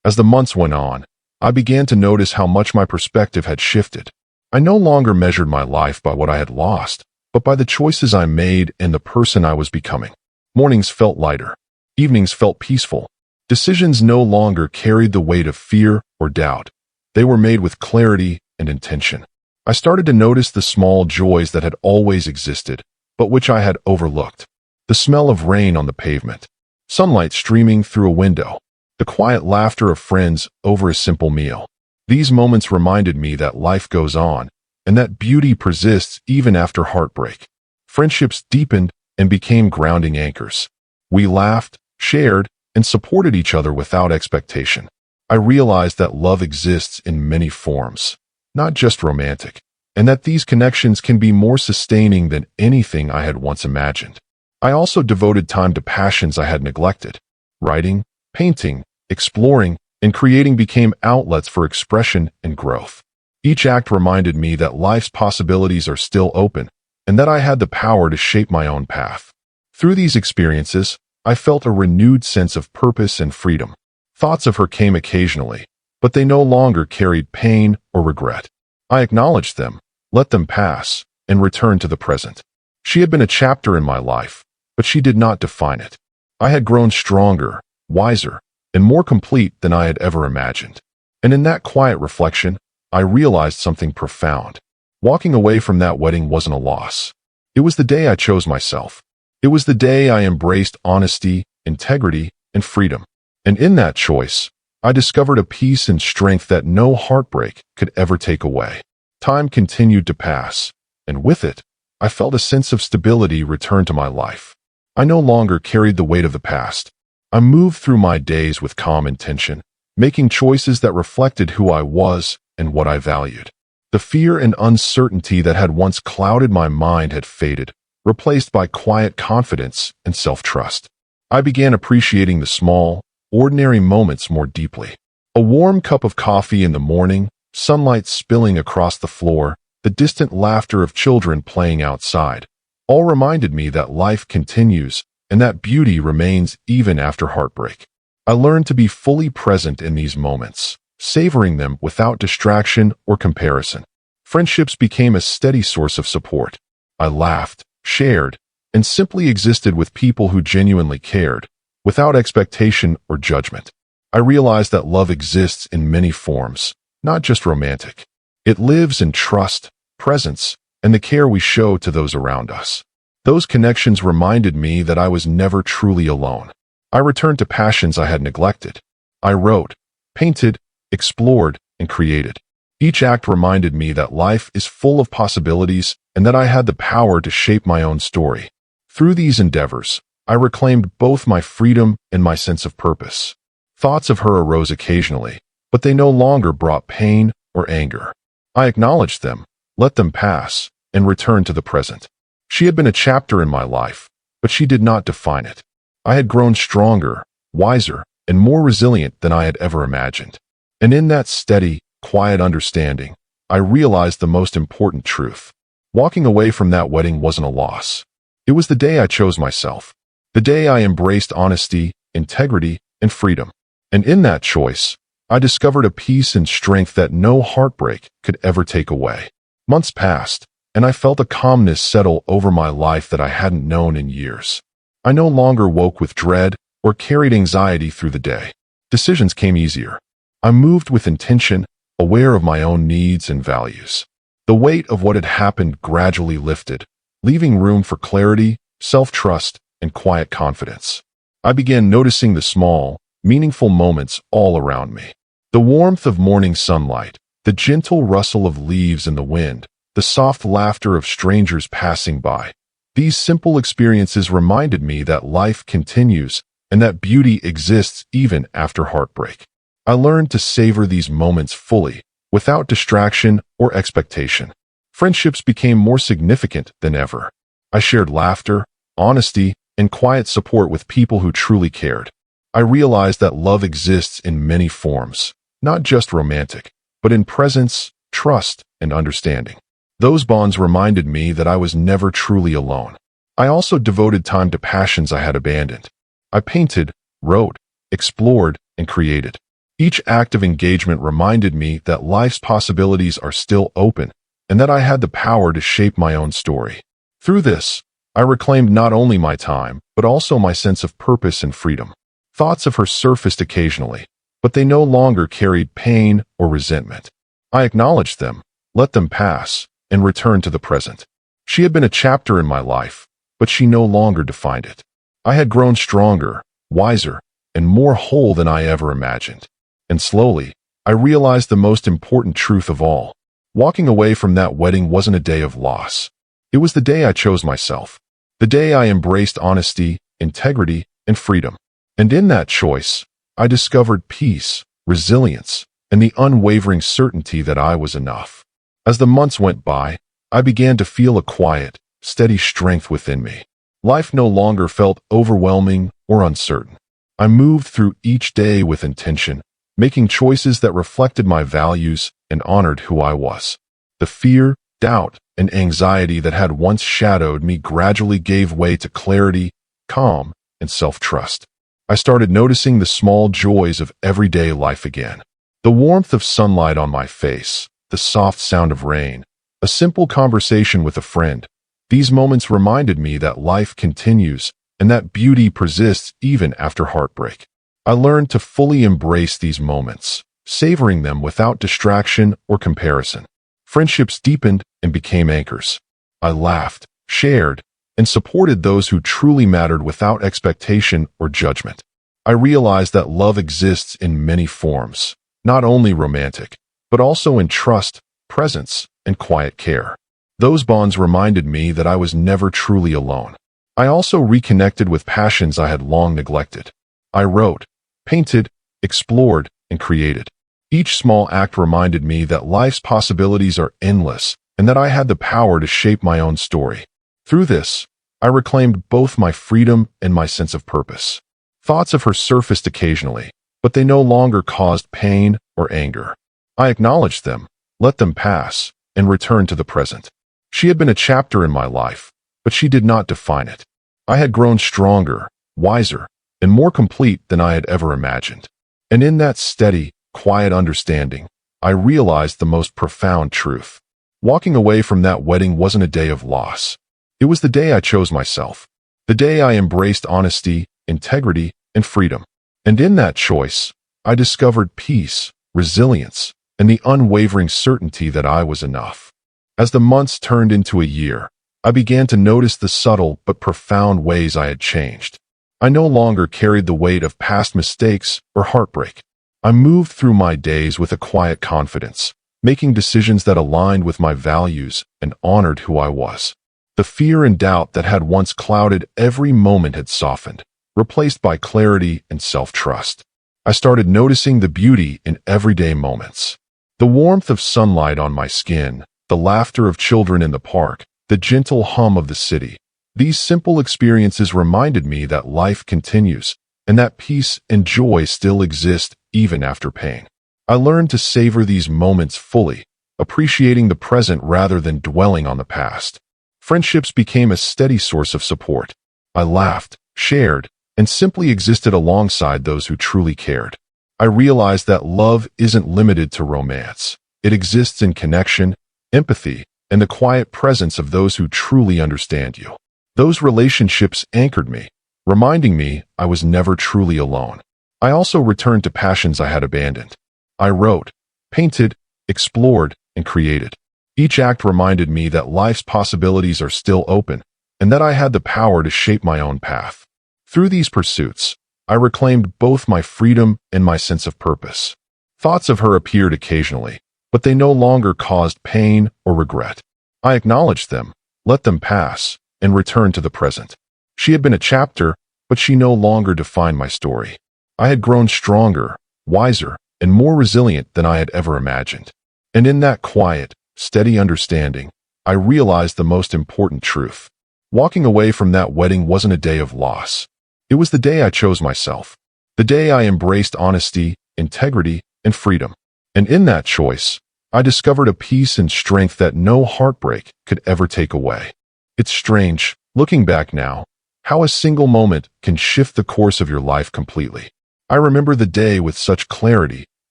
As the months went on, I began to notice how much my perspective had shifted. I no longer measured my life by what I had lost, but by the choices I made and the person I was becoming. Mornings felt lighter. Evenings felt peaceful. Decisions no longer carried the weight of fear or doubt. They were made with clarity and intention. I started to notice the small joys that had always existed, but which I had overlooked. The smell of rain on the pavement, sunlight streaming through a window, the quiet laughter of friends over a simple meal. These moments reminded me that life goes on and that beauty persists even after heartbreak. Friendships deepened and became grounding anchors. We laughed, shared, and supported each other without expectation. I realized that love exists in many forms, not just romantic, and that these connections can be more sustaining than anything I had once imagined. I also devoted time to passions I had neglected. Writing, painting, exploring, and creating became outlets for expression and growth. Each act reminded me that life's possibilities are still open, and that I had the power to shape my own path. Through these experiences, I felt a renewed sense of purpose and freedom. Thoughts of her came occasionally, but they no longer carried pain or regret. I acknowledged them, let them pass, and returned to the present. She had been a chapter in my life, but she did not define it. I had grown stronger, wiser, and more complete than I had ever imagined. And in that quiet reflection, I realized something profound. Walking away from that wedding wasn't a loss. It was the day I chose myself. It was the day I embraced honesty, integrity, and freedom. And in that choice, I discovered a peace and strength that no heartbreak could ever take away. Time continued to pass, and with it, I felt a sense of stability return to my life. I no longer carried the weight of the past. I moved through my days with calm intention, making choices that reflected who I was and what I valued. The fear and uncertainty that had once clouded my mind had faded, replaced by quiet confidence and self-trust. I began appreciating the small, ordinary moments more deeply. A warm cup of coffee in the morning, sunlight spilling across the floor, the distant laughter of children playing outside, all reminded me that life continues and that beauty remains even after heartbreak. I learned to be fully present in these moments, savoring them without distraction or comparison. Friendships became a steady source of support. I laughed, shared, and simply existed with people who genuinely cared, without expectation or judgment. I realized that love exists in many forms, not just romantic. It lives in trust, presence, and the care we show to those around us. Those connections reminded me that I was never truly alone. I returned to passions I had neglected. I wrote, painted, explored, and created. Each act reminded me that life is full of possibilities and that I had the power to shape my own story. Through these endeavors, I reclaimed both my freedom and my sense of purpose. Thoughts of her arose occasionally, but they no longer brought pain or anger. I acknowledged them, let them pass, and returned to the present. She had been a chapter in my life, but she did not define it. I had grown stronger, wiser, and more resilient than I had ever imagined. And in that steady, quiet understanding, I realized the most important truth. Walking away from that wedding wasn't a loss. It was the day I chose myself. The day I embraced honesty, integrity, and freedom. And in that choice, I discovered a peace and strength that no heartbreak could ever take away. Months passed, and I felt a calmness settle over my life that I hadn't known in years. I no longer woke with dread or carried anxiety through the day. Decisions came easier. I moved with intention, aware of my own needs and values. The weight of what had happened gradually lifted, leaving room for clarity, self-trust, and quiet confidence. I began noticing the small, meaningful moments all around me. The warmth of morning sunlight, the gentle rustle of leaves in the wind, the soft laughter of strangers passing by. These simple experiences reminded me that life continues and that beauty exists even after heartbreak. I learned to savor these moments fully, without distraction or expectation. Friendships became more significant than ever. I shared laughter, honesty, and quiet support with people who truly cared. I realized that love exists in many forms, not just romantic, but in presence, trust, and understanding. Those bonds reminded me that I was never truly alone. I also devoted time to passions I had abandoned. I painted, wrote, explored, and created. Each act of engagement reminded me that life's possibilities are still open and that I had the power to shape my own story. Through this, I reclaimed not only my time, but also my sense of purpose and freedom. Thoughts of her surfaced occasionally, but they no longer carried pain or resentment. I acknowledged them, let them pass, and returned to the present. She had been a chapter in my life, but she no longer defined it. I had grown stronger, wiser, and more whole than I ever imagined. And slowly, I realized the most important truth of all. Walking away from that wedding wasn't a day of loss. It was the day I chose myself. The day I embraced honesty, integrity, and freedom. And in that choice, I discovered peace, resilience, and the unwavering certainty that I was enough. As the months went by, I began to feel a quiet, steady strength within me. Life no longer felt overwhelming or uncertain. I moved through each day with intention, making choices that reflected my values and honored who I was. The fear, doubt, and anxiety that had once shadowed me gradually gave way to clarity, calm, and self-trust. I started noticing the small joys of everyday life again. The warmth of sunlight on my face, the soft sound of rain, a simple conversation with a friend. These moments reminded me that life continues and that beauty persists even after heartbreak. I learned to fully embrace these moments, savoring them without distraction or comparison. Friendships deepened and became anchors. I laughed, shared, and supported those who truly mattered without expectation or judgment. I realized that love exists in many forms, not only romantic, but also in trust, presence, and quiet care. Those bonds reminded me that I was never truly alone. I also reconnected with passions I had long neglected. I wrote, painted, explored, and created. Each small act reminded me that life's possibilities are endless and that I had the power to shape my own story. Through this, I reclaimed both my freedom and my sense of purpose. Thoughts of her surfaced occasionally, but they no longer caused pain or anger. I acknowledged them, let them pass, and returned to the present. She had been a chapter in my life, but she did not define it. I had grown stronger, wiser, and more complete than I had ever imagined. And in that steady, quiet understanding, I realized the most profound truth. Walking away from that wedding wasn't a day of loss. It was the day I chose myself. The day I embraced honesty, integrity, and freedom. And in that choice, I discovered peace, resilience, and the unwavering certainty that I was enough. As the months turned into a year, I began to notice the subtle but profound ways I had changed. I no longer carried the weight of past mistakes or heartbreak. I moved through my days with a quiet confidence, making decisions that aligned with my values and honored who I was. The fear and doubt that had once clouded every moment had softened, replaced by clarity and self-trust. I started noticing the beauty in everyday moments. The warmth of sunlight on my skin, the laughter of children in the park, the gentle hum of the city. These simple experiences reminded me that life continues, and that peace and joy still exist even after pain. I learned to savor these moments fully, appreciating the present rather than dwelling on the past. Friendships became a steady source of support. I laughed, shared, and simply existed alongside those who truly cared. I realized that love isn't limited to romance. It exists in connection, empathy, and the quiet presence of those who truly understand you. Those relationships anchored me, reminding me I was never truly alone. I also returned to passions I had abandoned. I wrote, painted, explored, and created. Each act reminded me that life's possibilities are still open, and that I had the power to shape my own path. Through these pursuits, I reclaimed both my freedom and my sense of purpose. Thoughts of her appeared occasionally, but they no longer caused pain or regret. I acknowledged them, let them pass, and returned to the present. She had been a chapter, but she no longer defined my story. I had grown stronger, wiser, and more resilient than I had ever imagined. And in that quiet, steady understanding, I realized the most important truth. Walking away from that wedding wasn't a day of loss. It was the day I chose myself. The day I embraced honesty, integrity, and freedom. And in that choice, I discovered a peace and strength that no heartbreak could ever take away. It's strange, looking back now, how a single moment can shift the course of your life completely. I remember the day with such clarity,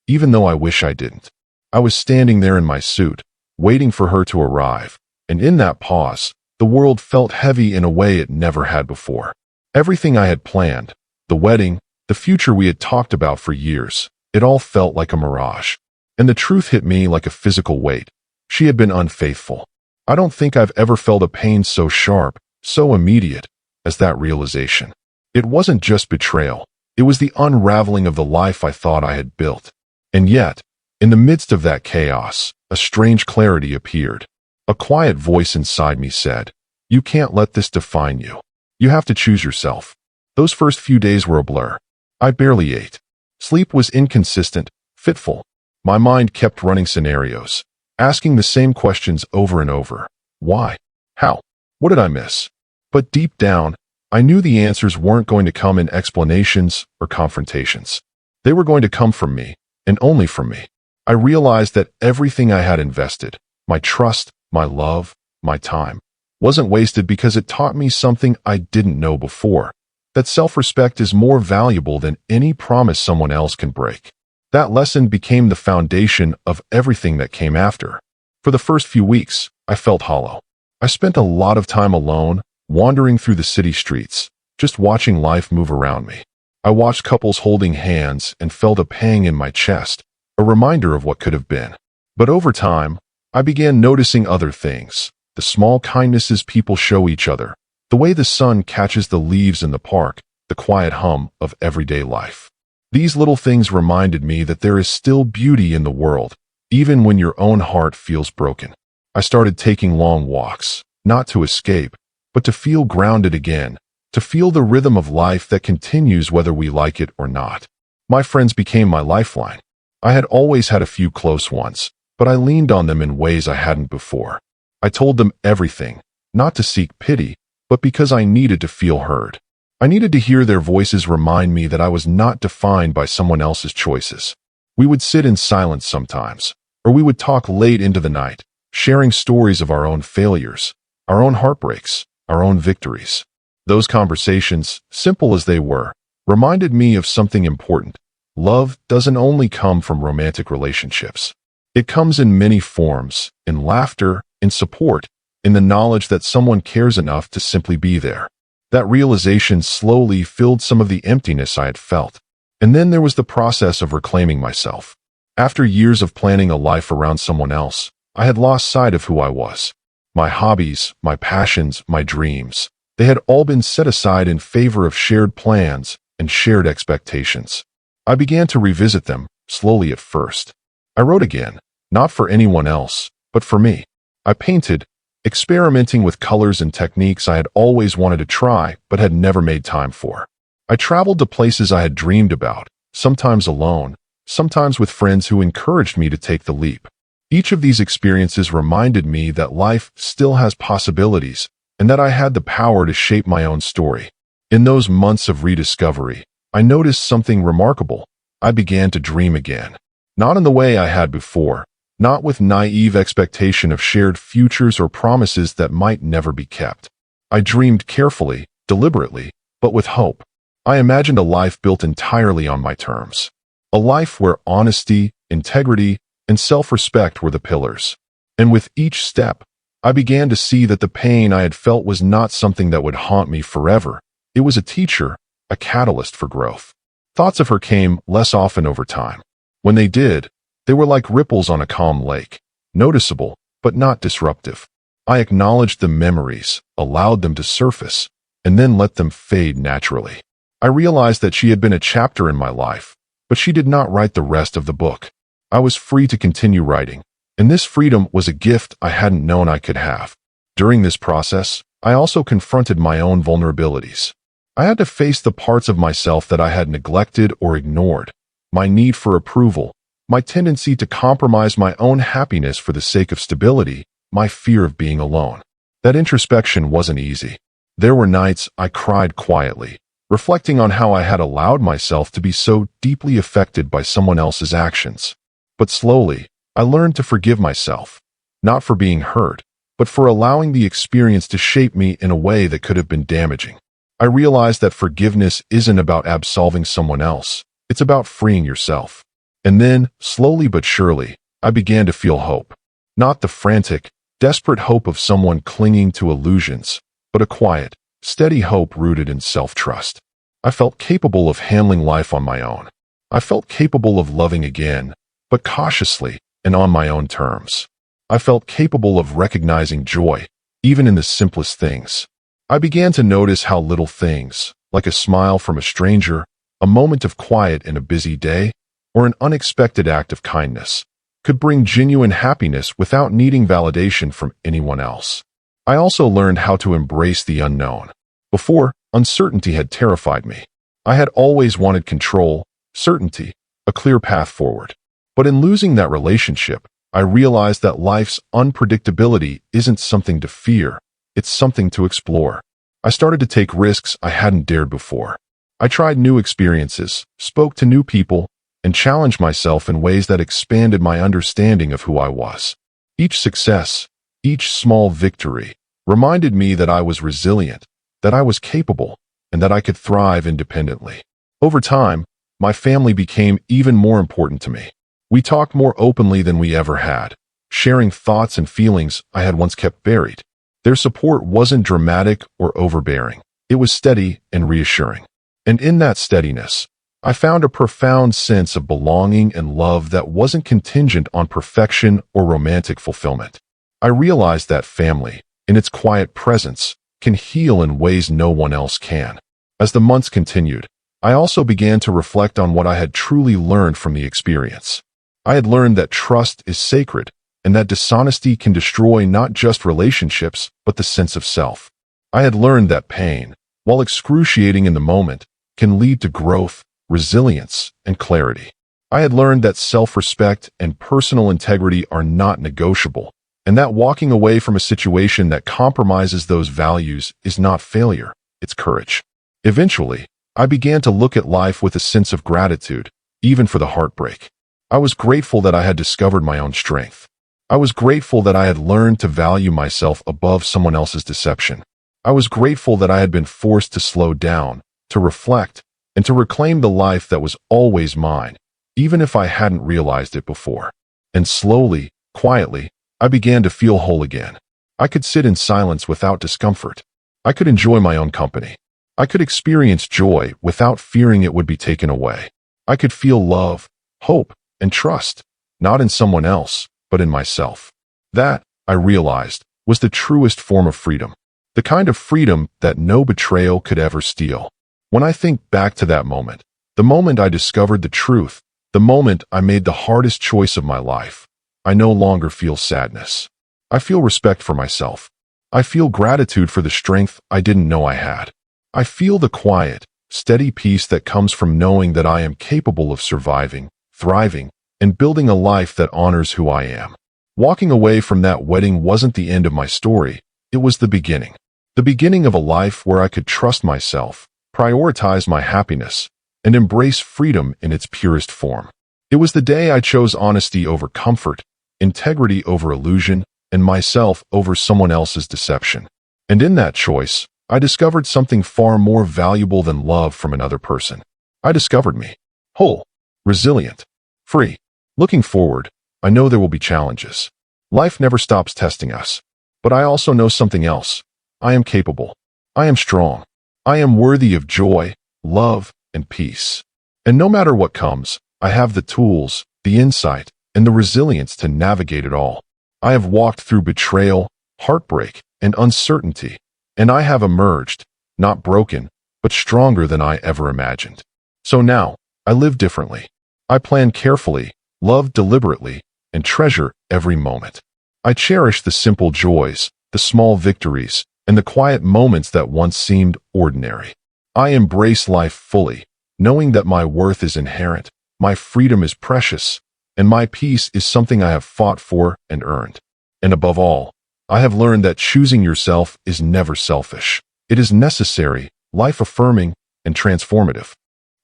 even though I wish I didn't. I was standing there in my suit, waiting for her to arrive, and in that pause, the world felt heavy in a way it never had before. Everything I had planned, the wedding, the future we had talked about for years, it all felt like a mirage. And the truth hit me like a physical weight. She had been unfaithful. I don't think I've ever felt a pain so sharp, so immediate, as that realization. It wasn't just betrayal. It was the unraveling of the life I thought I had built. And yet, in the midst of that chaos, a strange clarity appeared. A quiet voice inside me said, "You can't let this define you. You have to choose yourself." Those first few days were a blur. I barely ate. Sleep was inconsistent, fitful. My mind kept running scenarios, asking the same questions over and over. Why? How? What did I miss? But deep down, I knew the answers weren't going to come in explanations or confrontations. They were going to come from me, and only from me. I realized that everything I had invested, my trust, my love, my time, wasn't wasted because it taught me something I didn't know before, that self-respect is more valuable than any promise someone else can break. That lesson became the foundation of everything that came after. For the first few weeks, I felt hollow. I spent a lot of time alone, wandering through the city streets, just watching life move around me. I watched couples holding hands and felt a pang in my chest, a reminder of what could have been. But over time, I began noticing other things, the small kindnesses people show each other, the way the sun catches the leaves in the park, the quiet hum of everyday life. These little things reminded me that there is still beauty in the world, even when your own heart feels broken. I started taking long walks, not to escape, but to feel grounded again, to feel the rhythm of life that continues whether we like it or not. My friends became my lifeline. I had always had a few close ones, but I leaned on them in ways I hadn't before. I told them everything, not to seek pity, but because I needed to feel heard. I needed to hear their voices remind me that I was not defined by someone else's choices. We would sit in silence sometimes, or we would talk late into the night, sharing stories of our own failures, our own heartbreaks, our own victories. Those conversations, simple as they were, reminded me of something important. Love doesn't only come from romantic relationships. It comes in many forms, in laughter, in support, in the knowledge that someone cares enough to simply be there. That realization slowly filled some of the emptiness I had felt. And then there was the process of reclaiming myself. After years of planning a life around someone else, I had lost sight of who I was. My hobbies, my passions, my dreams, they had all been set aside in favor of shared plans and shared expectations. I began to revisit them, slowly at first. I wrote again, not for anyone else, but for me. I painted, experimenting with colors and techniques I had always wanted to try but had never made time for. I traveled to places I had dreamed about, sometimes alone, sometimes with friends who encouraged me to take the leap. Each of these experiences reminded me that life still has possibilities and that I had the power to shape my own story. In those months of rediscovery, I noticed something remarkable. I began to dream again. Not in the way I had before, not with naive expectation of shared futures or promises that might never be kept. I dreamed carefully, deliberately, but with hope. I imagined a life built entirely on my terms. A life where honesty, integrity, and self-respect were the pillars. And with each step, I began to see that the pain I had felt was not something that would haunt me forever. It was a teacher, a catalyst for growth. Thoughts of her came less often over time. When they did, they were like ripples on a calm lake, noticeable, but not disruptive. I acknowledged the memories, allowed them to surface, and then let them fade naturally. I realized that she had been a chapter in my life, but she did not write the rest of the book. I was free to continue writing, and this freedom was a gift I hadn't known I could have. During this process, I also confronted my own vulnerabilities. I had to face the parts of myself that I had neglected or ignored, my need for approval, my tendency to compromise my own happiness for the sake of stability, my fear of being alone. That introspection wasn't easy. There were nights I cried quietly, reflecting on how I had allowed myself to be so deeply affected by someone else's actions. But slowly, I learned to forgive myself, not for being hurt, but for allowing the experience to shape me in a way that could have been damaging. I realized that forgiveness isn't about absolving someone else. It's about freeing yourself. And then, slowly but surely, I began to feel hope. Not the frantic, desperate hope of someone clinging to illusions, but a quiet, steady hope rooted in self-trust. I felt capable of handling life on my own. I felt capable of loving again, but cautiously and on my own terms. I felt capable of recognizing joy, even in the simplest things. I began to notice how little things, like a smile from a stranger, a moment of quiet in a busy day, or an unexpected act of kindness, could bring genuine happiness without needing validation from anyone else. I also learned how to embrace the unknown. Before, uncertainty had terrified me. I had always wanted control, certainty, a clear path forward. But in losing that relationship, I realized that life's unpredictability isn't something to fear, it's something to explore. I started to take risks I hadn't dared before. I tried new experiences, spoke to new people, and challenged myself in ways that expanded my understanding of who I was. Each success, each small victory, reminded me that I was resilient, that I was capable, and that I could thrive independently. Over time, my family became even more important to me. We talked more openly than we ever had, sharing thoughts and feelings I had once kept buried. Their support wasn't dramatic or overbearing. It was steady and reassuring. And in that steadiness, I found a profound sense of belonging and love that wasn't contingent on perfection or romantic fulfillment. I realized that family, in its quiet presence, can heal in ways no one else can. As the months continued, I also began to reflect on what I had truly learned from the experience. I had learned that trust is sacred, and that dishonesty can destroy not just relationships, but the sense of self. I had learned that pain, while excruciating in the moment, can lead to growth, resilience, and clarity. I had learned that self-respect and personal integrity are not negotiable, and that walking away from a situation that compromises those values is not failure, it's courage. Eventually, I began to look at life with a sense of gratitude, even for the heartbreak. I was grateful that I had discovered my own strength. I was grateful that I had learned to value myself above someone else's deception. I was grateful that I had been forced to slow down, to reflect, and to reclaim the life that was always mine, even if I hadn't realized it before. And slowly, quietly, I began to feel whole again. I could sit in silence without discomfort. I could enjoy my own company. I could experience joy without fearing it would be taken away. I could feel love, hope, and trust, not in someone else, but in myself. That, I realized, was the truest form of freedom. The kind of freedom that no betrayal could ever steal. When I think back to that moment, the moment I discovered the truth, the moment I made the hardest choice of my life, I no longer feel sadness. I feel respect for myself. I feel gratitude for the strength I didn't know I had. I feel the quiet, steady peace that comes from knowing that I am capable of surviving, thriving, and building a life that honors who I am. Walking away from that wedding wasn't the end of my story, it was the beginning. The beginning of a life where I could trust myself, prioritize my happiness, and embrace freedom in its purest form. It was the day I chose honesty over comfort, integrity over illusion, and myself over someone else's deception. And in that choice, I discovered something far more valuable than love from another person. I discovered me. Whole. Resilient. Free. Looking forward, I know there will be challenges. Life never stops testing us. But I also know something else. I am capable. I am strong. I am worthy of joy, love, and peace. And no matter what comes, I have the tools, the insight, and the resilience to navigate it all. I have walked through betrayal, heartbreak, and uncertainty, and I have emerged, not broken, but stronger than I ever imagined. So now, I live differently. I plan carefully, love deliberately, and treasure every moment. I cherish the simple joys, the small victories, and the quiet moments that once seemed ordinary. I embrace life fully, knowing that my worth is inherent, my freedom is precious, and my peace is something I have fought for and earned. And above all, I have learned that choosing yourself is never selfish. It is necessary, life-affirming, and transformative.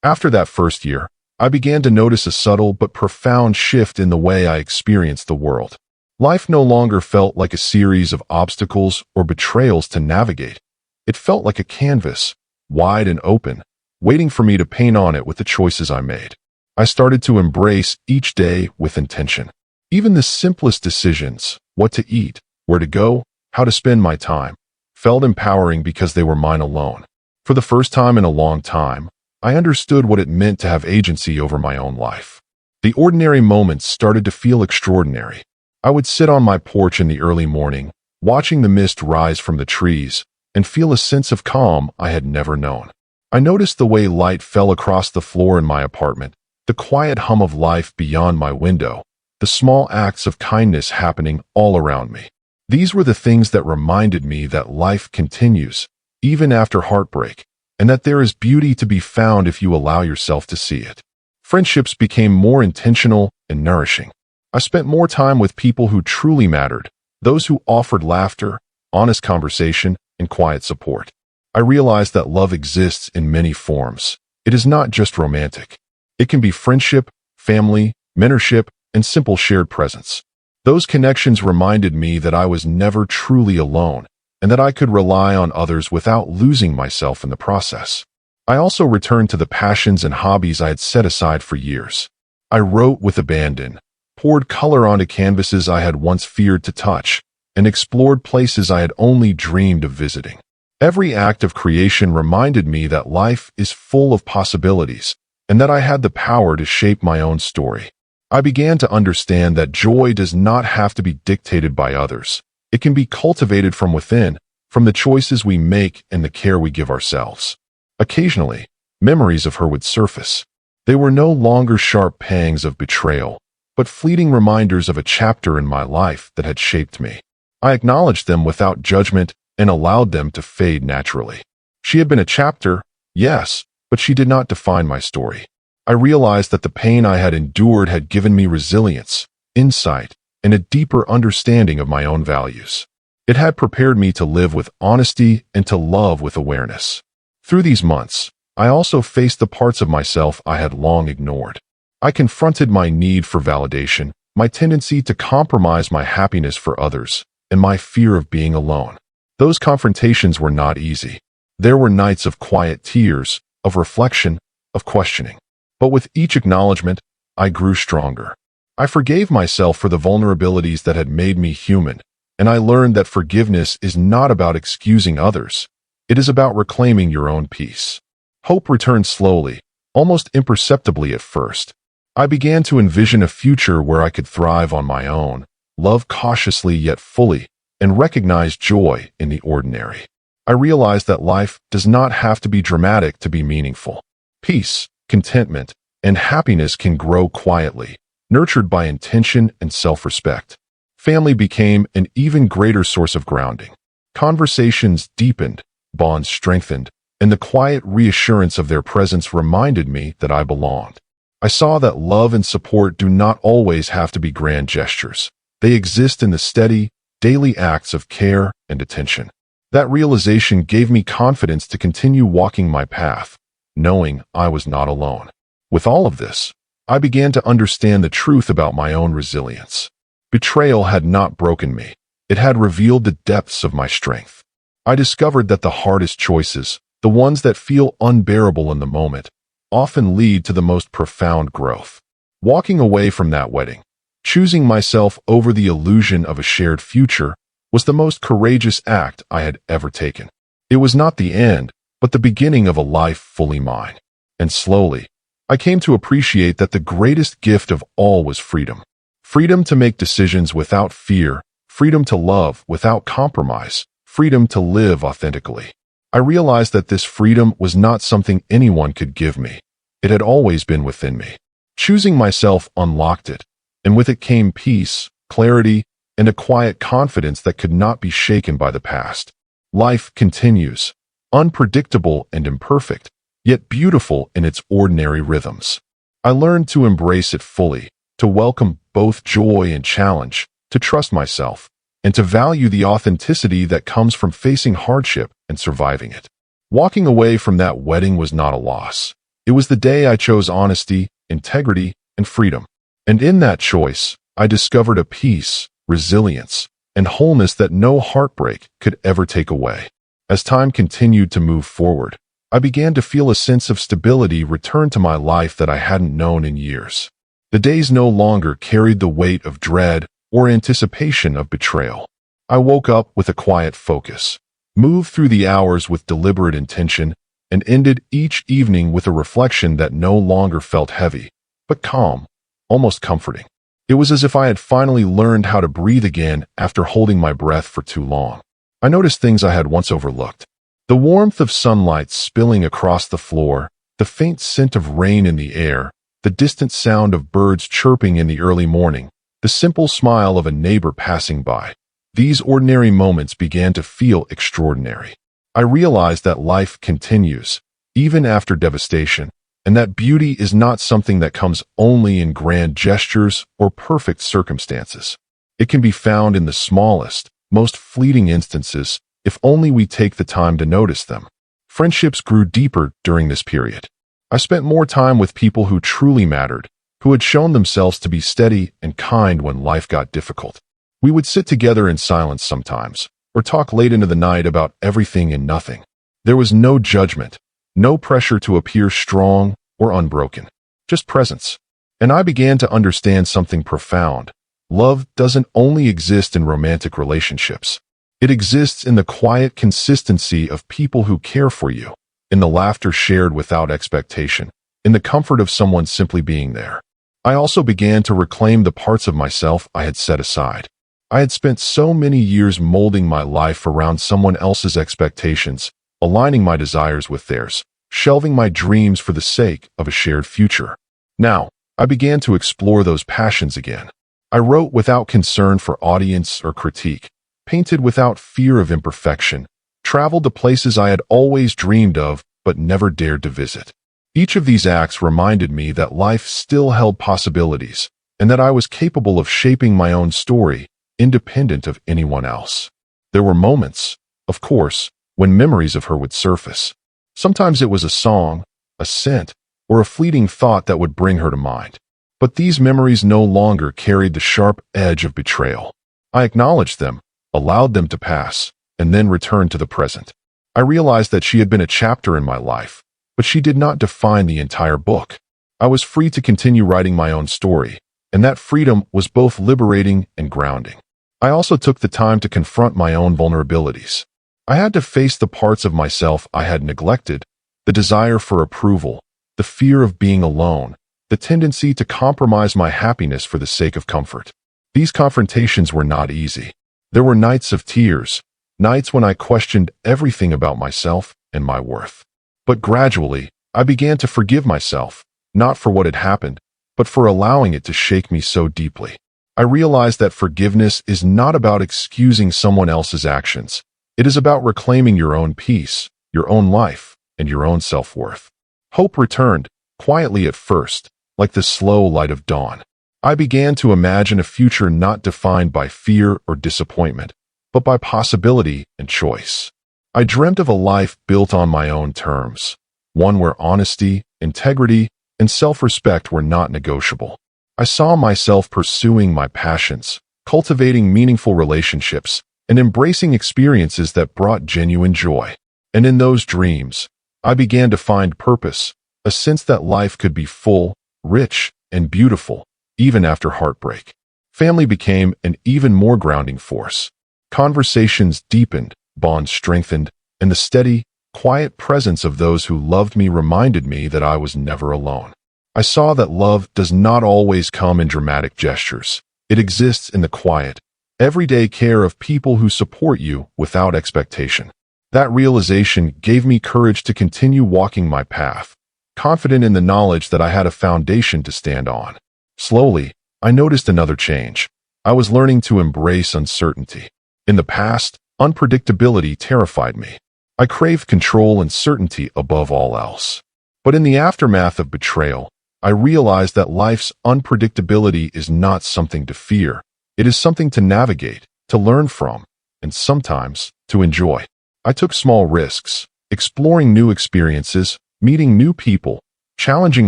After that first year, I began to notice a subtle but profound shift in the way I experienced the world. Life no longer felt like a series of obstacles or betrayals to navigate. It felt like a canvas, wide and open, waiting for me to paint on it with the choices I made. I started to embrace each day with intention. Even the simplest decisions, what to eat, where to go, how to spend my time, felt empowering because they were mine alone. For the first time in a long time, I understood what it meant to have agency over my own life. The ordinary moments started to feel extraordinary. I would sit on my porch in the early morning, watching the mist rise from the trees, and feel a sense of calm I had never known. I noticed the way light fell across the floor in my apartment, the quiet hum of life beyond my window, the small acts of kindness happening all around me. These were the things that reminded me that life continues, even after heartbreak, and that there is beauty to be found if you allow yourself to see it. Friendships became more intentional and nourishing. I spent more time with people who truly mattered, those who offered laughter, honest conversation, and quiet support. I realized that love exists in many forms. It is not just romantic. It can be friendship, family, mentorship, and simple shared presence. Those connections reminded me that I was never truly alone, and that I could rely on others without losing myself in the process. I also returned to the passions and hobbies I had set aside for years. I wrote with abandon, poured color onto canvases I had once feared to touch, and explored places I had only dreamed of visiting. Every act of creation reminded me that life is full of possibilities and that I had the power to shape my own story. I began to understand that joy does not have to be dictated by others. It can be cultivated from within, from the choices we make and the care we give ourselves. Occasionally, memories of her would surface. They were no longer sharp pangs of betrayal, but fleeting reminders of a chapter in my life that had shaped me. I acknowledged them without judgment and allowed them to fade naturally. She had been a chapter, yes, but she did not define my story. I realized that the pain I had endured had given me resilience, insight, and a deeper understanding of my own values. It had prepared me to live with honesty and to love with awareness. Through these months, I also faced the parts of myself I had long ignored. I confronted my need for validation, my tendency to compromise my happiness for others, and my fear of being alone. Those confrontations were not easy. There were nights of quiet tears, of reflection, of questioning. But with each acknowledgement, I grew stronger. I forgave myself for the vulnerabilities that had made me human, and I learned that forgiveness is not about excusing others. It is about reclaiming your own peace. Hope returned slowly, almost imperceptibly at first. I began to envision a future where I could thrive on my own, love cautiously yet fully, and recognize joy in the ordinary. I realized that life does not have to be dramatic to be meaningful. Peace, contentment, and happiness can grow quietly, nurtured by intention and self-respect. Family became an even greater source of grounding. Conversations deepened, bonds strengthened, and the quiet reassurance of their presence reminded me that I belonged. I saw that love and support do not always have to be grand gestures. They exist in the steady, daily acts of care and attention. That realization gave me confidence to continue walking my path, knowing I was not alone. With all of this, I began to understand the truth about my own resilience. Betrayal had not broken me. It had revealed the depths of my strength. I discovered that the hardest choices, the ones that feel unbearable in the moment, often lead to the most profound growth. Walking away from that wedding, choosing myself over the illusion of a shared future, was the most courageous act I had ever taken. It was not the end, but the beginning of a life fully mine. And slowly, I came to appreciate that the greatest gift of all was freedom. Freedom to make decisions without fear, freedom to love without compromise, freedom to live authentically. I realized that this freedom was not something anyone could give me. It had always been within me. Choosing myself unlocked it, and with it came peace, clarity, and a quiet confidence that could not be shaken by the past. Life continues, unpredictable and imperfect, yet beautiful in its ordinary rhythms. I learned to embrace it fully, to welcome both joy and challenge, to trust myself, and to value the authenticity that comes from facing hardship and surviving it. Walking away from that wedding was not a loss. It was the day I chose honesty, integrity, and freedom. And in that choice, I discovered a peace, resilience, and wholeness that no heartbreak could ever take away. As time continued to move forward, I began to feel a sense of stability return to my life that I hadn't known in years. The days no longer carried the weight of dread or anticipation of betrayal. I woke up with a quiet focus, moved through the hours with deliberate intention, and ended each evening with a reflection that no longer felt heavy, but calm, almost comforting. It was as if I had finally learned how to breathe again after holding my breath for too long. I noticed things I had once overlooked. The warmth of sunlight spilling across the floor, the faint scent of rain in the air, the distant sound of birds chirping in the early morning, the simple smile of a neighbor passing by. These ordinary moments began to feel extraordinary. I realized that life continues, even after devastation, and that beauty is not something that comes only in grand gestures or perfect circumstances. It can be found in the smallest, most fleeting instances, if only we take the time to notice them. Friendships grew deeper during this period. I spent more time with people who truly mattered, who had shown themselves to be steady and kind when life got difficult. We would sit together in silence sometimes, or talk late into the night about everything and nothing. There was no judgment, no pressure to appear strong or unbroken, just presence. And I began to understand something profound. Love doesn't only exist in romantic relationships. It exists in the quiet consistency of people who care for you, in the laughter shared without expectation, in the comfort of someone simply being there. I also began to reclaim the parts of myself I had set aside. I had spent so many years molding my life around someone else's expectations, aligning my desires with theirs, shelving my dreams for the sake of a shared future. Now, I began to explore those passions again. I wrote without concern for audience or critique, painted without fear of imperfection, traveled to places I had always dreamed of but never dared to visit. Each of these acts reminded me that life still held possibilities, and that I was capable of shaping my own story, independent of anyone else. There were moments, of course, when memories of her would surface. Sometimes it was a song, a scent, or a fleeting thought that would bring her to mind. But these memories no longer carried the sharp edge of betrayal. I acknowledged them, allowed them to pass, and then returned to the present. I realized that she had been a chapter in my life, but she did not define the entire book. I was free to continue writing my own story, and that freedom was both liberating and grounding. I also took the time to confront my own vulnerabilities. I had to face the parts of myself I had neglected, the desire for approval, the fear of being alone, the tendency to compromise my happiness for the sake of comfort. These confrontations were not easy. There were nights of tears, nights when I questioned everything about myself and my worth. But gradually, I began to forgive myself, not for what had happened, but for allowing it to shake me so deeply. I realized that forgiveness is not about excusing someone else's actions. It is about reclaiming your own peace, your own life, and your own self-worth. Hope returned, quietly at first, like the slow light of dawn. I began to imagine a future not defined by fear or disappointment, but by possibility and choice. I dreamt of a life built on my own terms, one where honesty, integrity, and self-respect were not negotiable. I saw myself pursuing my passions, cultivating meaningful relationships, and embracing experiences that brought genuine joy. And in those dreams, I began to find purpose, a sense that life could be full, rich, and beautiful, even after heartbreak. Family became an even more grounding force. Conversations deepened, bonds strengthened, and the steady, quiet presence of those who loved me reminded me that I was never alone. I saw that love does not always come in dramatic gestures. It exists in the quiet, everyday care of people who support you without expectation. That realization gave me courage to continue walking my path, confident in the knowledge that I had a foundation to stand on. Slowly, I noticed another change. I was learning to embrace uncertainty. In the past, unpredictability terrified me. I craved control and certainty above all else. But in the aftermath of betrayal, I realized that life's unpredictability is not something to fear. It is something to navigate, to learn from, and sometimes to enjoy. I took small risks, exploring new experiences, meeting new people, challenging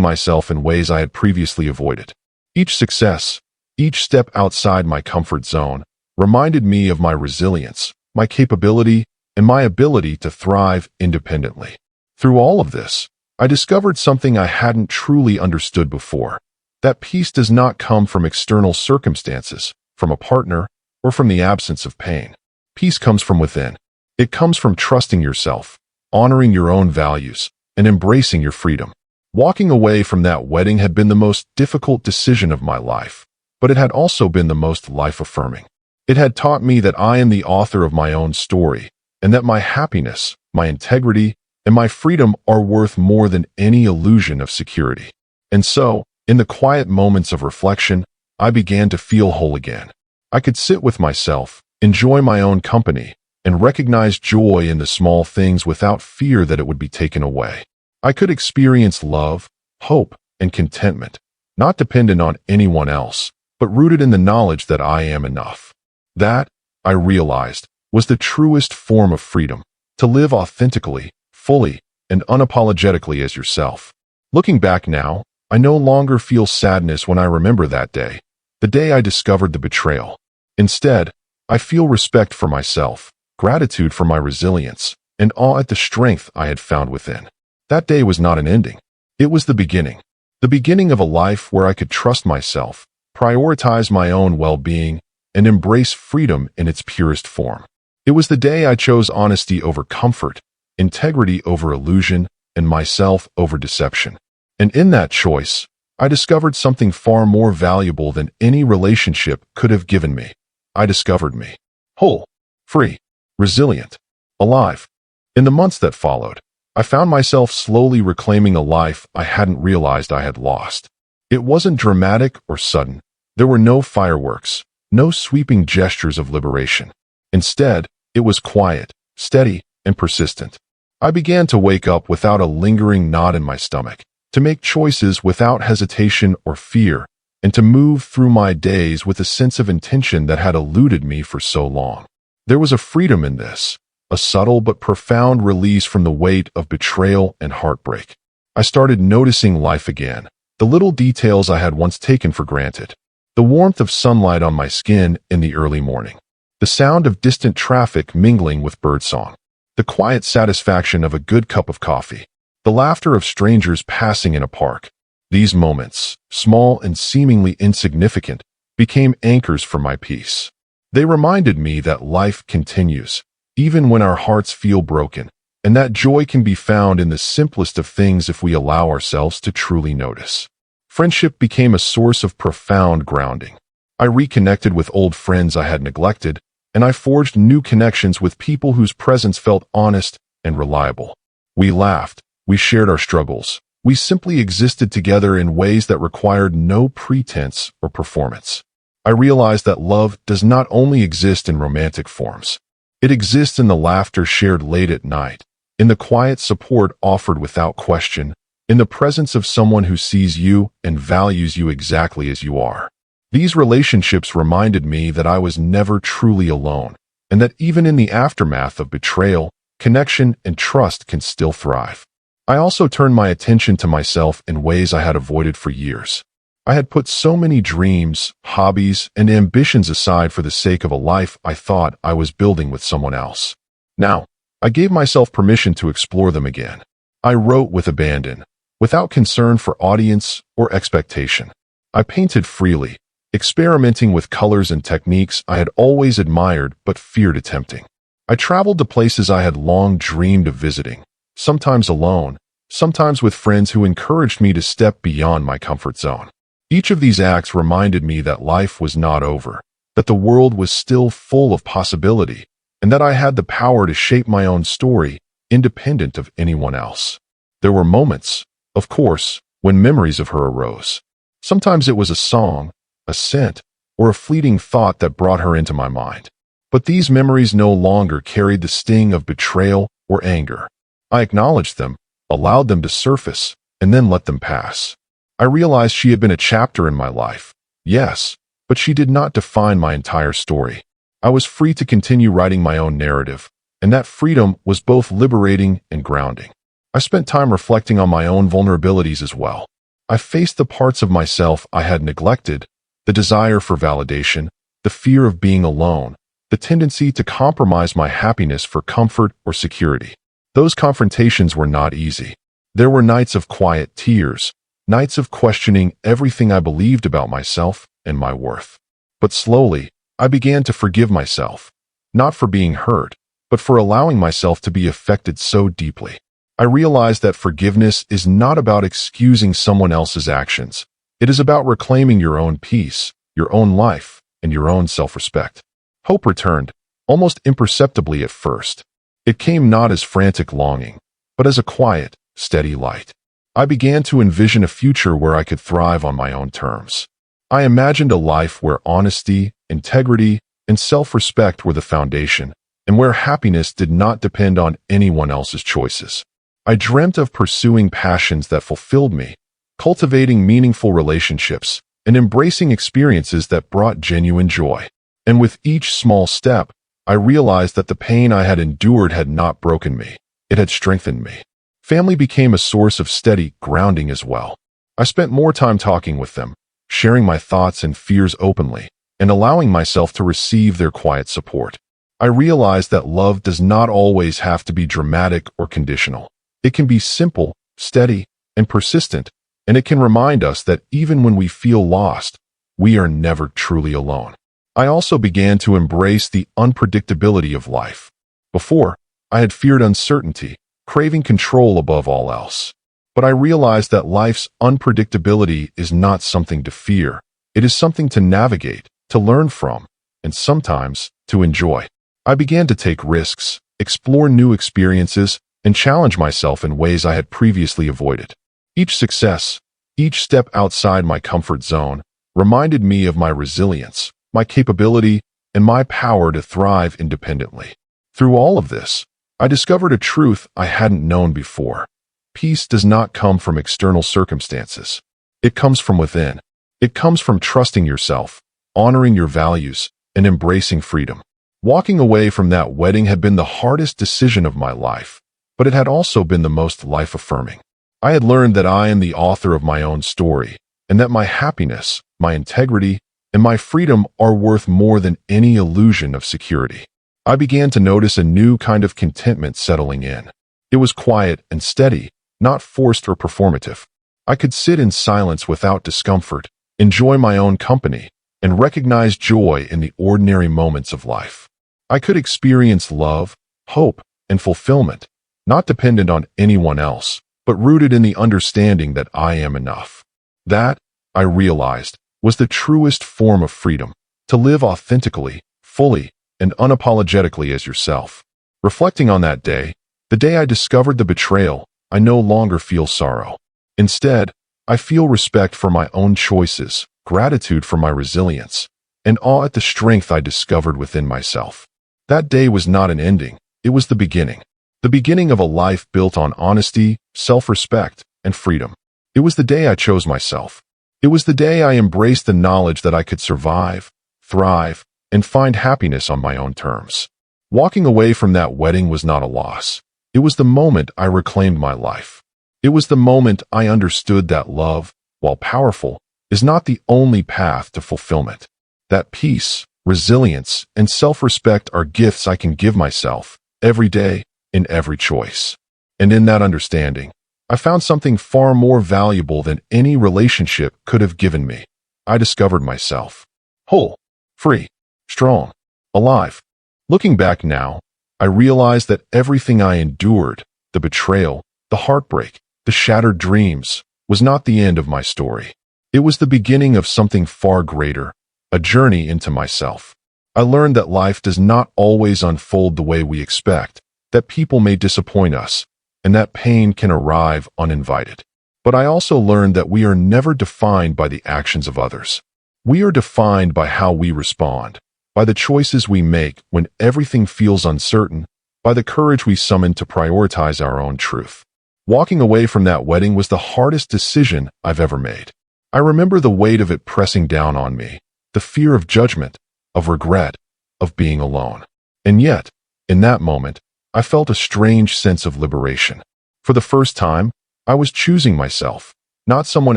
myself in ways I had previously avoided. Each success, each step outside my comfort zone, reminded me of my resilience, my capability, and my ability to thrive independently. Through all of this, I discovered something I hadn't truly understood before. That peace does not come from external circumstances, from a partner, or from the absence of pain. Peace comes from within. It comes from trusting yourself, honoring your own values, and embracing your freedom. Walking away from that wedding had been the most difficult decision of my life, but it had also been the most life-affirming. It had taught me that I am the author of my own story, and that my happiness, my integrity, and my freedom are worth more than any illusion of security. And so, in the quiet moments of reflection, I began to feel whole again. I could sit with myself, enjoy my own company, and recognize joy in the small things without fear that it would be taken away. I could experience love, hope, and contentment, not dependent on anyone else, but rooted in the knowledge that I am enough. That, I realized, was the truest form of freedom, to live authentically, fully, and unapologetically as yourself. Looking back now, I no longer feel sadness when I remember that day, the day I discovered the betrayal. Instead, I feel respect for myself, gratitude for my resilience, and awe at the strength I had found within. That day was not an ending. It was the beginning of a life where I could trust myself, prioritize my own well-being, and embrace freedom in its purest form. It was the day I chose honesty over comfort, integrity over illusion, and myself over deception. And in that choice, I discovered something far more valuable than any relationship could have given me. I discovered me. Whole, free, resilient, alive. In the months that followed, I found myself slowly reclaiming a life I hadn't realized I had lost. It wasn't dramatic or sudden. There were no fireworks, no sweeping gestures of liberation. Instead, it was quiet, steady, and persistent. I began to wake up without a lingering knot in my stomach, to make choices without hesitation or fear, and to move through my days with a sense of intention that had eluded me for so long. There was a freedom in this, a subtle but profound release from the weight of betrayal and heartbreak. I started noticing life again, the little details I had once taken for granted. The warmth of sunlight on my skin in the early morning. The sound of distant traffic mingling with birdsong. The quiet satisfaction of a good cup of coffee. The laughter of strangers passing in a park. These moments, small and seemingly insignificant, became anchors for my peace. They reminded me that life continues, even when our hearts feel broken, and that joy can be found in the simplest of things if we allow ourselves to truly notice. Friendship became a source of profound grounding. I reconnected with old friends I had neglected, and I forged new connections with people whose presence felt honest and reliable. We laughed, we shared our struggles, we simply existed together in ways that required no pretense or performance. I realized that love does not only exist in romantic forms. It exists in the laughter shared late at night, in the quiet support offered without question, in the presence of someone who sees you and values you exactly as you are. These relationships reminded me that I was never truly alone, and that even in the aftermath of betrayal, connection and trust can still thrive. I also turned my attention to myself in ways I had avoided for years. I had put so many dreams, hobbies, and ambitions aside for the sake of a life I thought I was building with someone else. Now, I gave myself permission to explore them again. I wrote with abandon, without concern for audience or expectation. I painted freely, experimenting with colors and techniques I had always admired but feared attempting. I traveled to places I had long dreamed of visiting, sometimes alone, sometimes with friends who encouraged me to step beyond my comfort zone. Each of these acts reminded me that life was not over, that the world was still full of possibility, and that I had the power to shape my own story, independent of anyone else. There were moments, of course, when memories of her arose. Sometimes it was a song, a scent, or a fleeting thought that brought her into my mind. But these memories no longer carried the sting of betrayal or anger. I acknowledged them, allowed them to surface, and then let them pass. I realized she had been a chapter in my life, yes, but she did not define my entire story. I was free to continue writing my own narrative, and that freedom was both liberating and grounding. I spent time reflecting on my own vulnerabilities as well. I faced the parts of myself I had neglected, the desire for validation, the fear of being alone, the tendency to compromise my happiness for comfort or security. Those confrontations were not easy. There were nights of quiet tears, nights of questioning everything I believed about myself and my worth. But slowly, I began to forgive myself, not for being hurt, but for allowing myself to be affected so deeply. I realized that forgiveness is not about excusing someone else's actions. It is about reclaiming your own peace, your own life, and your own self-respect. Hope returned, almost imperceptibly at first. It came not as frantic longing, but as a quiet, steady light. I began to envision a future where I could thrive on my own terms. I imagined a life where honesty, integrity, and self-respect were the foundation, and where happiness did not depend on anyone else's choices. I dreamt of pursuing passions that fulfilled me, cultivating meaningful relationships, and embracing experiences that brought genuine joy. And with each small step, I realized that the pain I had endured had not broken me. It had strengthened me. Family became a source of steady grounding as well. I spent more time talking with them, sharing my thoughts and fears openly, and allowing myself to receive their quiet support. I realized that love does not always have to be dramatic or conditional. It can be simple, steady, and persistent, and it can remind us that even when we feel lost, we are never truly alone. I also began to embrace the unpredictability of life. Before, I had feared uncertainty, craving control above all else. But I realized that life's unpredictability is not something to fear. It is something to navigate, to learn from, and sometimes to enjoy. I began to take risks, explore new experiences, and challenge myself in ways I had previously avoided. Each success, each step outside my comfort zone, reminded me of my resilience, my capability, and my power to thrive independently. Through all of this, I discovered a truth I hadn't known before. Peace does not come from external circumstances. It comes from within. It comes from trusting yourself, honoring your values, and embracing freedom. Walking away from that wedding had been the hardest decision of my life, but it had also been the most life-affirming. I had learned that I am the author of my own story, and that my happiness, my integrity, and my freedom are worth more than any illusion of security. I began to notice a new kind of contentment settling in. It was quiet and steady, not forced or performative. I could sit in silence without discomfort, enjoy my own company, and recognize joy in the ordinary moments of life. I could experience love, hope, and fulfillment, not dependent on anyone else, but rooted in the understanding that I am enough. That, I realized, was the truest form of freedom, to live authentically, fully, and unapologetically as yourself. Reflecting on that day, the day I discovered the betrayal, I no longer feel sorrow. Instead, I feel respect for my own choices, gratitude for my resilience, and awe at the strength I discovered within myself. That day was not an ending, it was the beginning. The beginning of a life built on honesty, self-respect, and freedom. It was the day I chose myself. It was the day I embraced the knowledge that I could survive, thrive, and find happiness on my own terms. Walking away from that wedding was not a loss. It was the moment I reclaimed my life. It was the moment I understood that love, while powerful, is not the only path to fulfillment. That peace, resilience, and self-respect are gifts I can give myself, every day, in every choice. And in that understanding, I found something far more valuable than any relationship could have given me. I discovered myself. Whole, free, strong, alive. Looking back now, I realize that everything I endured, the betrayal, the heartbreak, the shattered dreams, was not the end of my story. It was the beginning of something far greater, a journey into myself. I learned that life does not always unfold the way we expect, that people may disappoint us, and that pain can arrive uninvited. But I also learned that we are never defined by the actions of others. We are defined by how we respond, by the choices we make when everything feels uncertain, by the courage we summon to prioritize our own truth. Walking away from that wedding was the hardest decision I've ever made. I remember the weight of it pressing down on me, the fear of judgment, of regret, of being alone. And yet, in that moment, I felt a strange sense of liberation. For the first time, I was choosing myself, not someone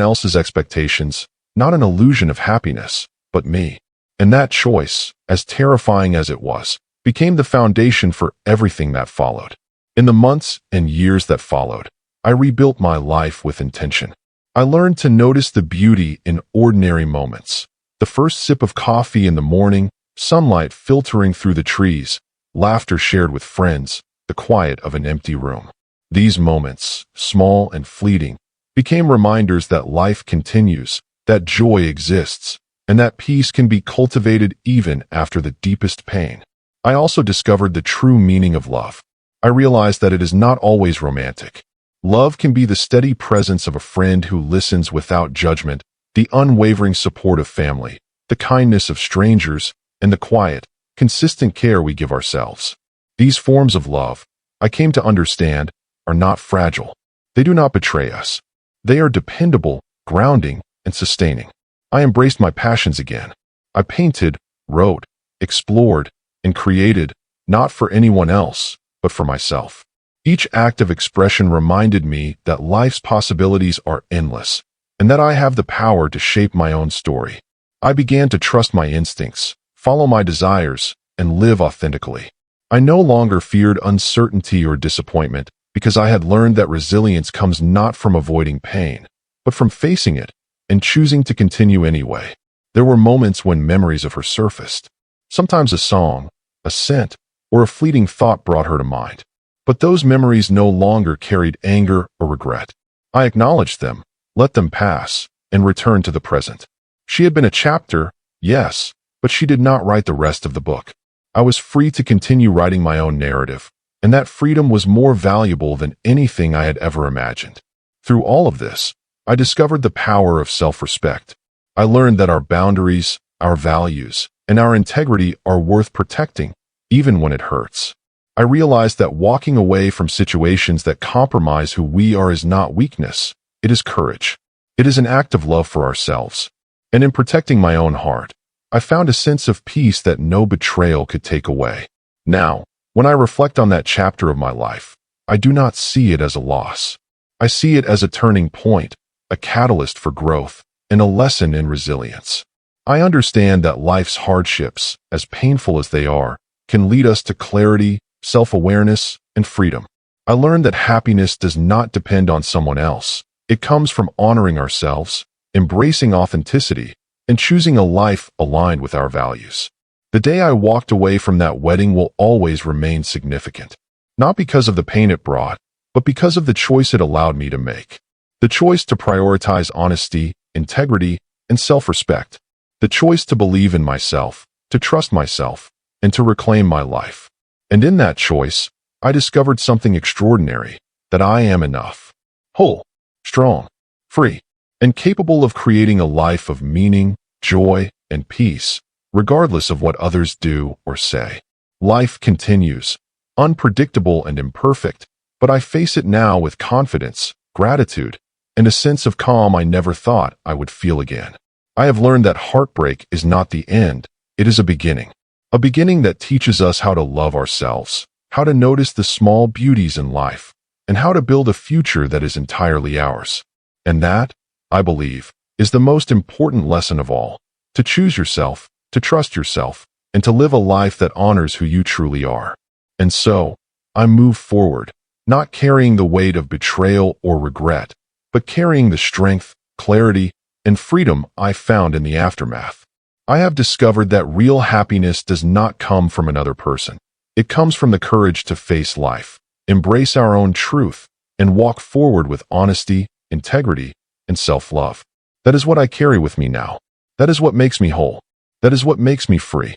else's expectations, not an illusion of happiness, but me. And that choice, as terrifying as it was, became the foundation for everything that followed. In the months and years that followed, I rebuilt my life with intention. I learned to notice the beauty in ordinary moments. The first sip of coffee in the morning, sunlight filtering through the trees, laughter shared with friends, the quiet of an empty room. These moments, small and fleeting, became reminders that life continues, that joy exists, and that peace can be cultivated even after the deepest pain. I also discovered the true meaning of love. I realized that it is not always romantic. Love can be the steady presence of a friend who listens without judgment, the unwavering support of family, the kindness of strangers, and the quiet, consistent care we give ourselves. These forms of love, I came to understand, are not fragile. They do not betray us. They are dependable, grounding, and sustaining. I embraced my passions again. I painted, wrote, explored, and created, not for anyone else, but for myself. Each act of expression reminded me that life's possibilities are endless, and that I have the power to shape my own story. I began to trust my instincts, follow my desires, and live authentically. I no longer feared uncertainty or disappointment because I had learned that resilience comes not from avoiding pain, but from facing it and choosing to continue anyway. There were moments when memories of her surfaced. Sometimes a song, a scent, or a fleeting thought brought her to mind. But those memories no longer carried anger or regret. I acknowledged them, let them pass, and returned to the present. She had been a chapter, yes, but she did not write the rest of the book. I was free to continue writing my own narrative, and that freedom was more valuable than anything I had ever imagined. Through all of this, I discovered the power of self-respect. I learned that our boundaries, our values, and our integrity are worth protecting, even when it hurts. I realized that walking away from situations that compromise who we are is not weakness, it is courage. It is an act of love for ourselves. And in protecting my own heart, I found a sense of peace that no betrayal could take away. Now, when I reflect on that chapter of my life, I do not see it as a loss. I see it as a turning point, a catalyst for growth, and a lesson in resilience. I understand that life's hardships, as painful as they are, can lead us to clarity, self-awareness, and freedom. I learned that happiness does not depend on someone else. It comes from honoring ourselves, embracing authenticity, and choosing a life aligned with our values. The day I walked away from that wedding will always remain significant. Not because of the pain it brought, but because of the choice it allowed me to make. The choice to prioritize honesty, integrity, and self-respect. The choice to believe in myself, to trust myself, and to reclaim my life. And in that choice, I discovered something extraordinary, that I am enough. Whole, strong, free, and capable of creating a life of meaning, joy, and peace, regardless of what others do or say. Life continues, unpredictable and imperfect, but I face it now with confidence, gratitude, and a sense of calm I never thought I would feel again. I have learned that heartbreak is not the end, it is a beginning. A beginning that teaches us how to love ourselves, how to notice the small beauties in life, and how to build a future that is entirely ours. And that, I believe, is the most important lesson of all. To choose yourself, to trust yourself, and to live a life that honors who you truly are. And so, I move forward, not carrying the weight of betrayal or regret, but carrying the strength, clarity, and freedom I found in the aftermath. I have discovered that real happiness does not come from another person. It comes from the courage to face life, embrace our own truth, and walk forward with honesty, integrity, and self-love. That is what I carry with me now. That is what makes me whole. That is what makes me free.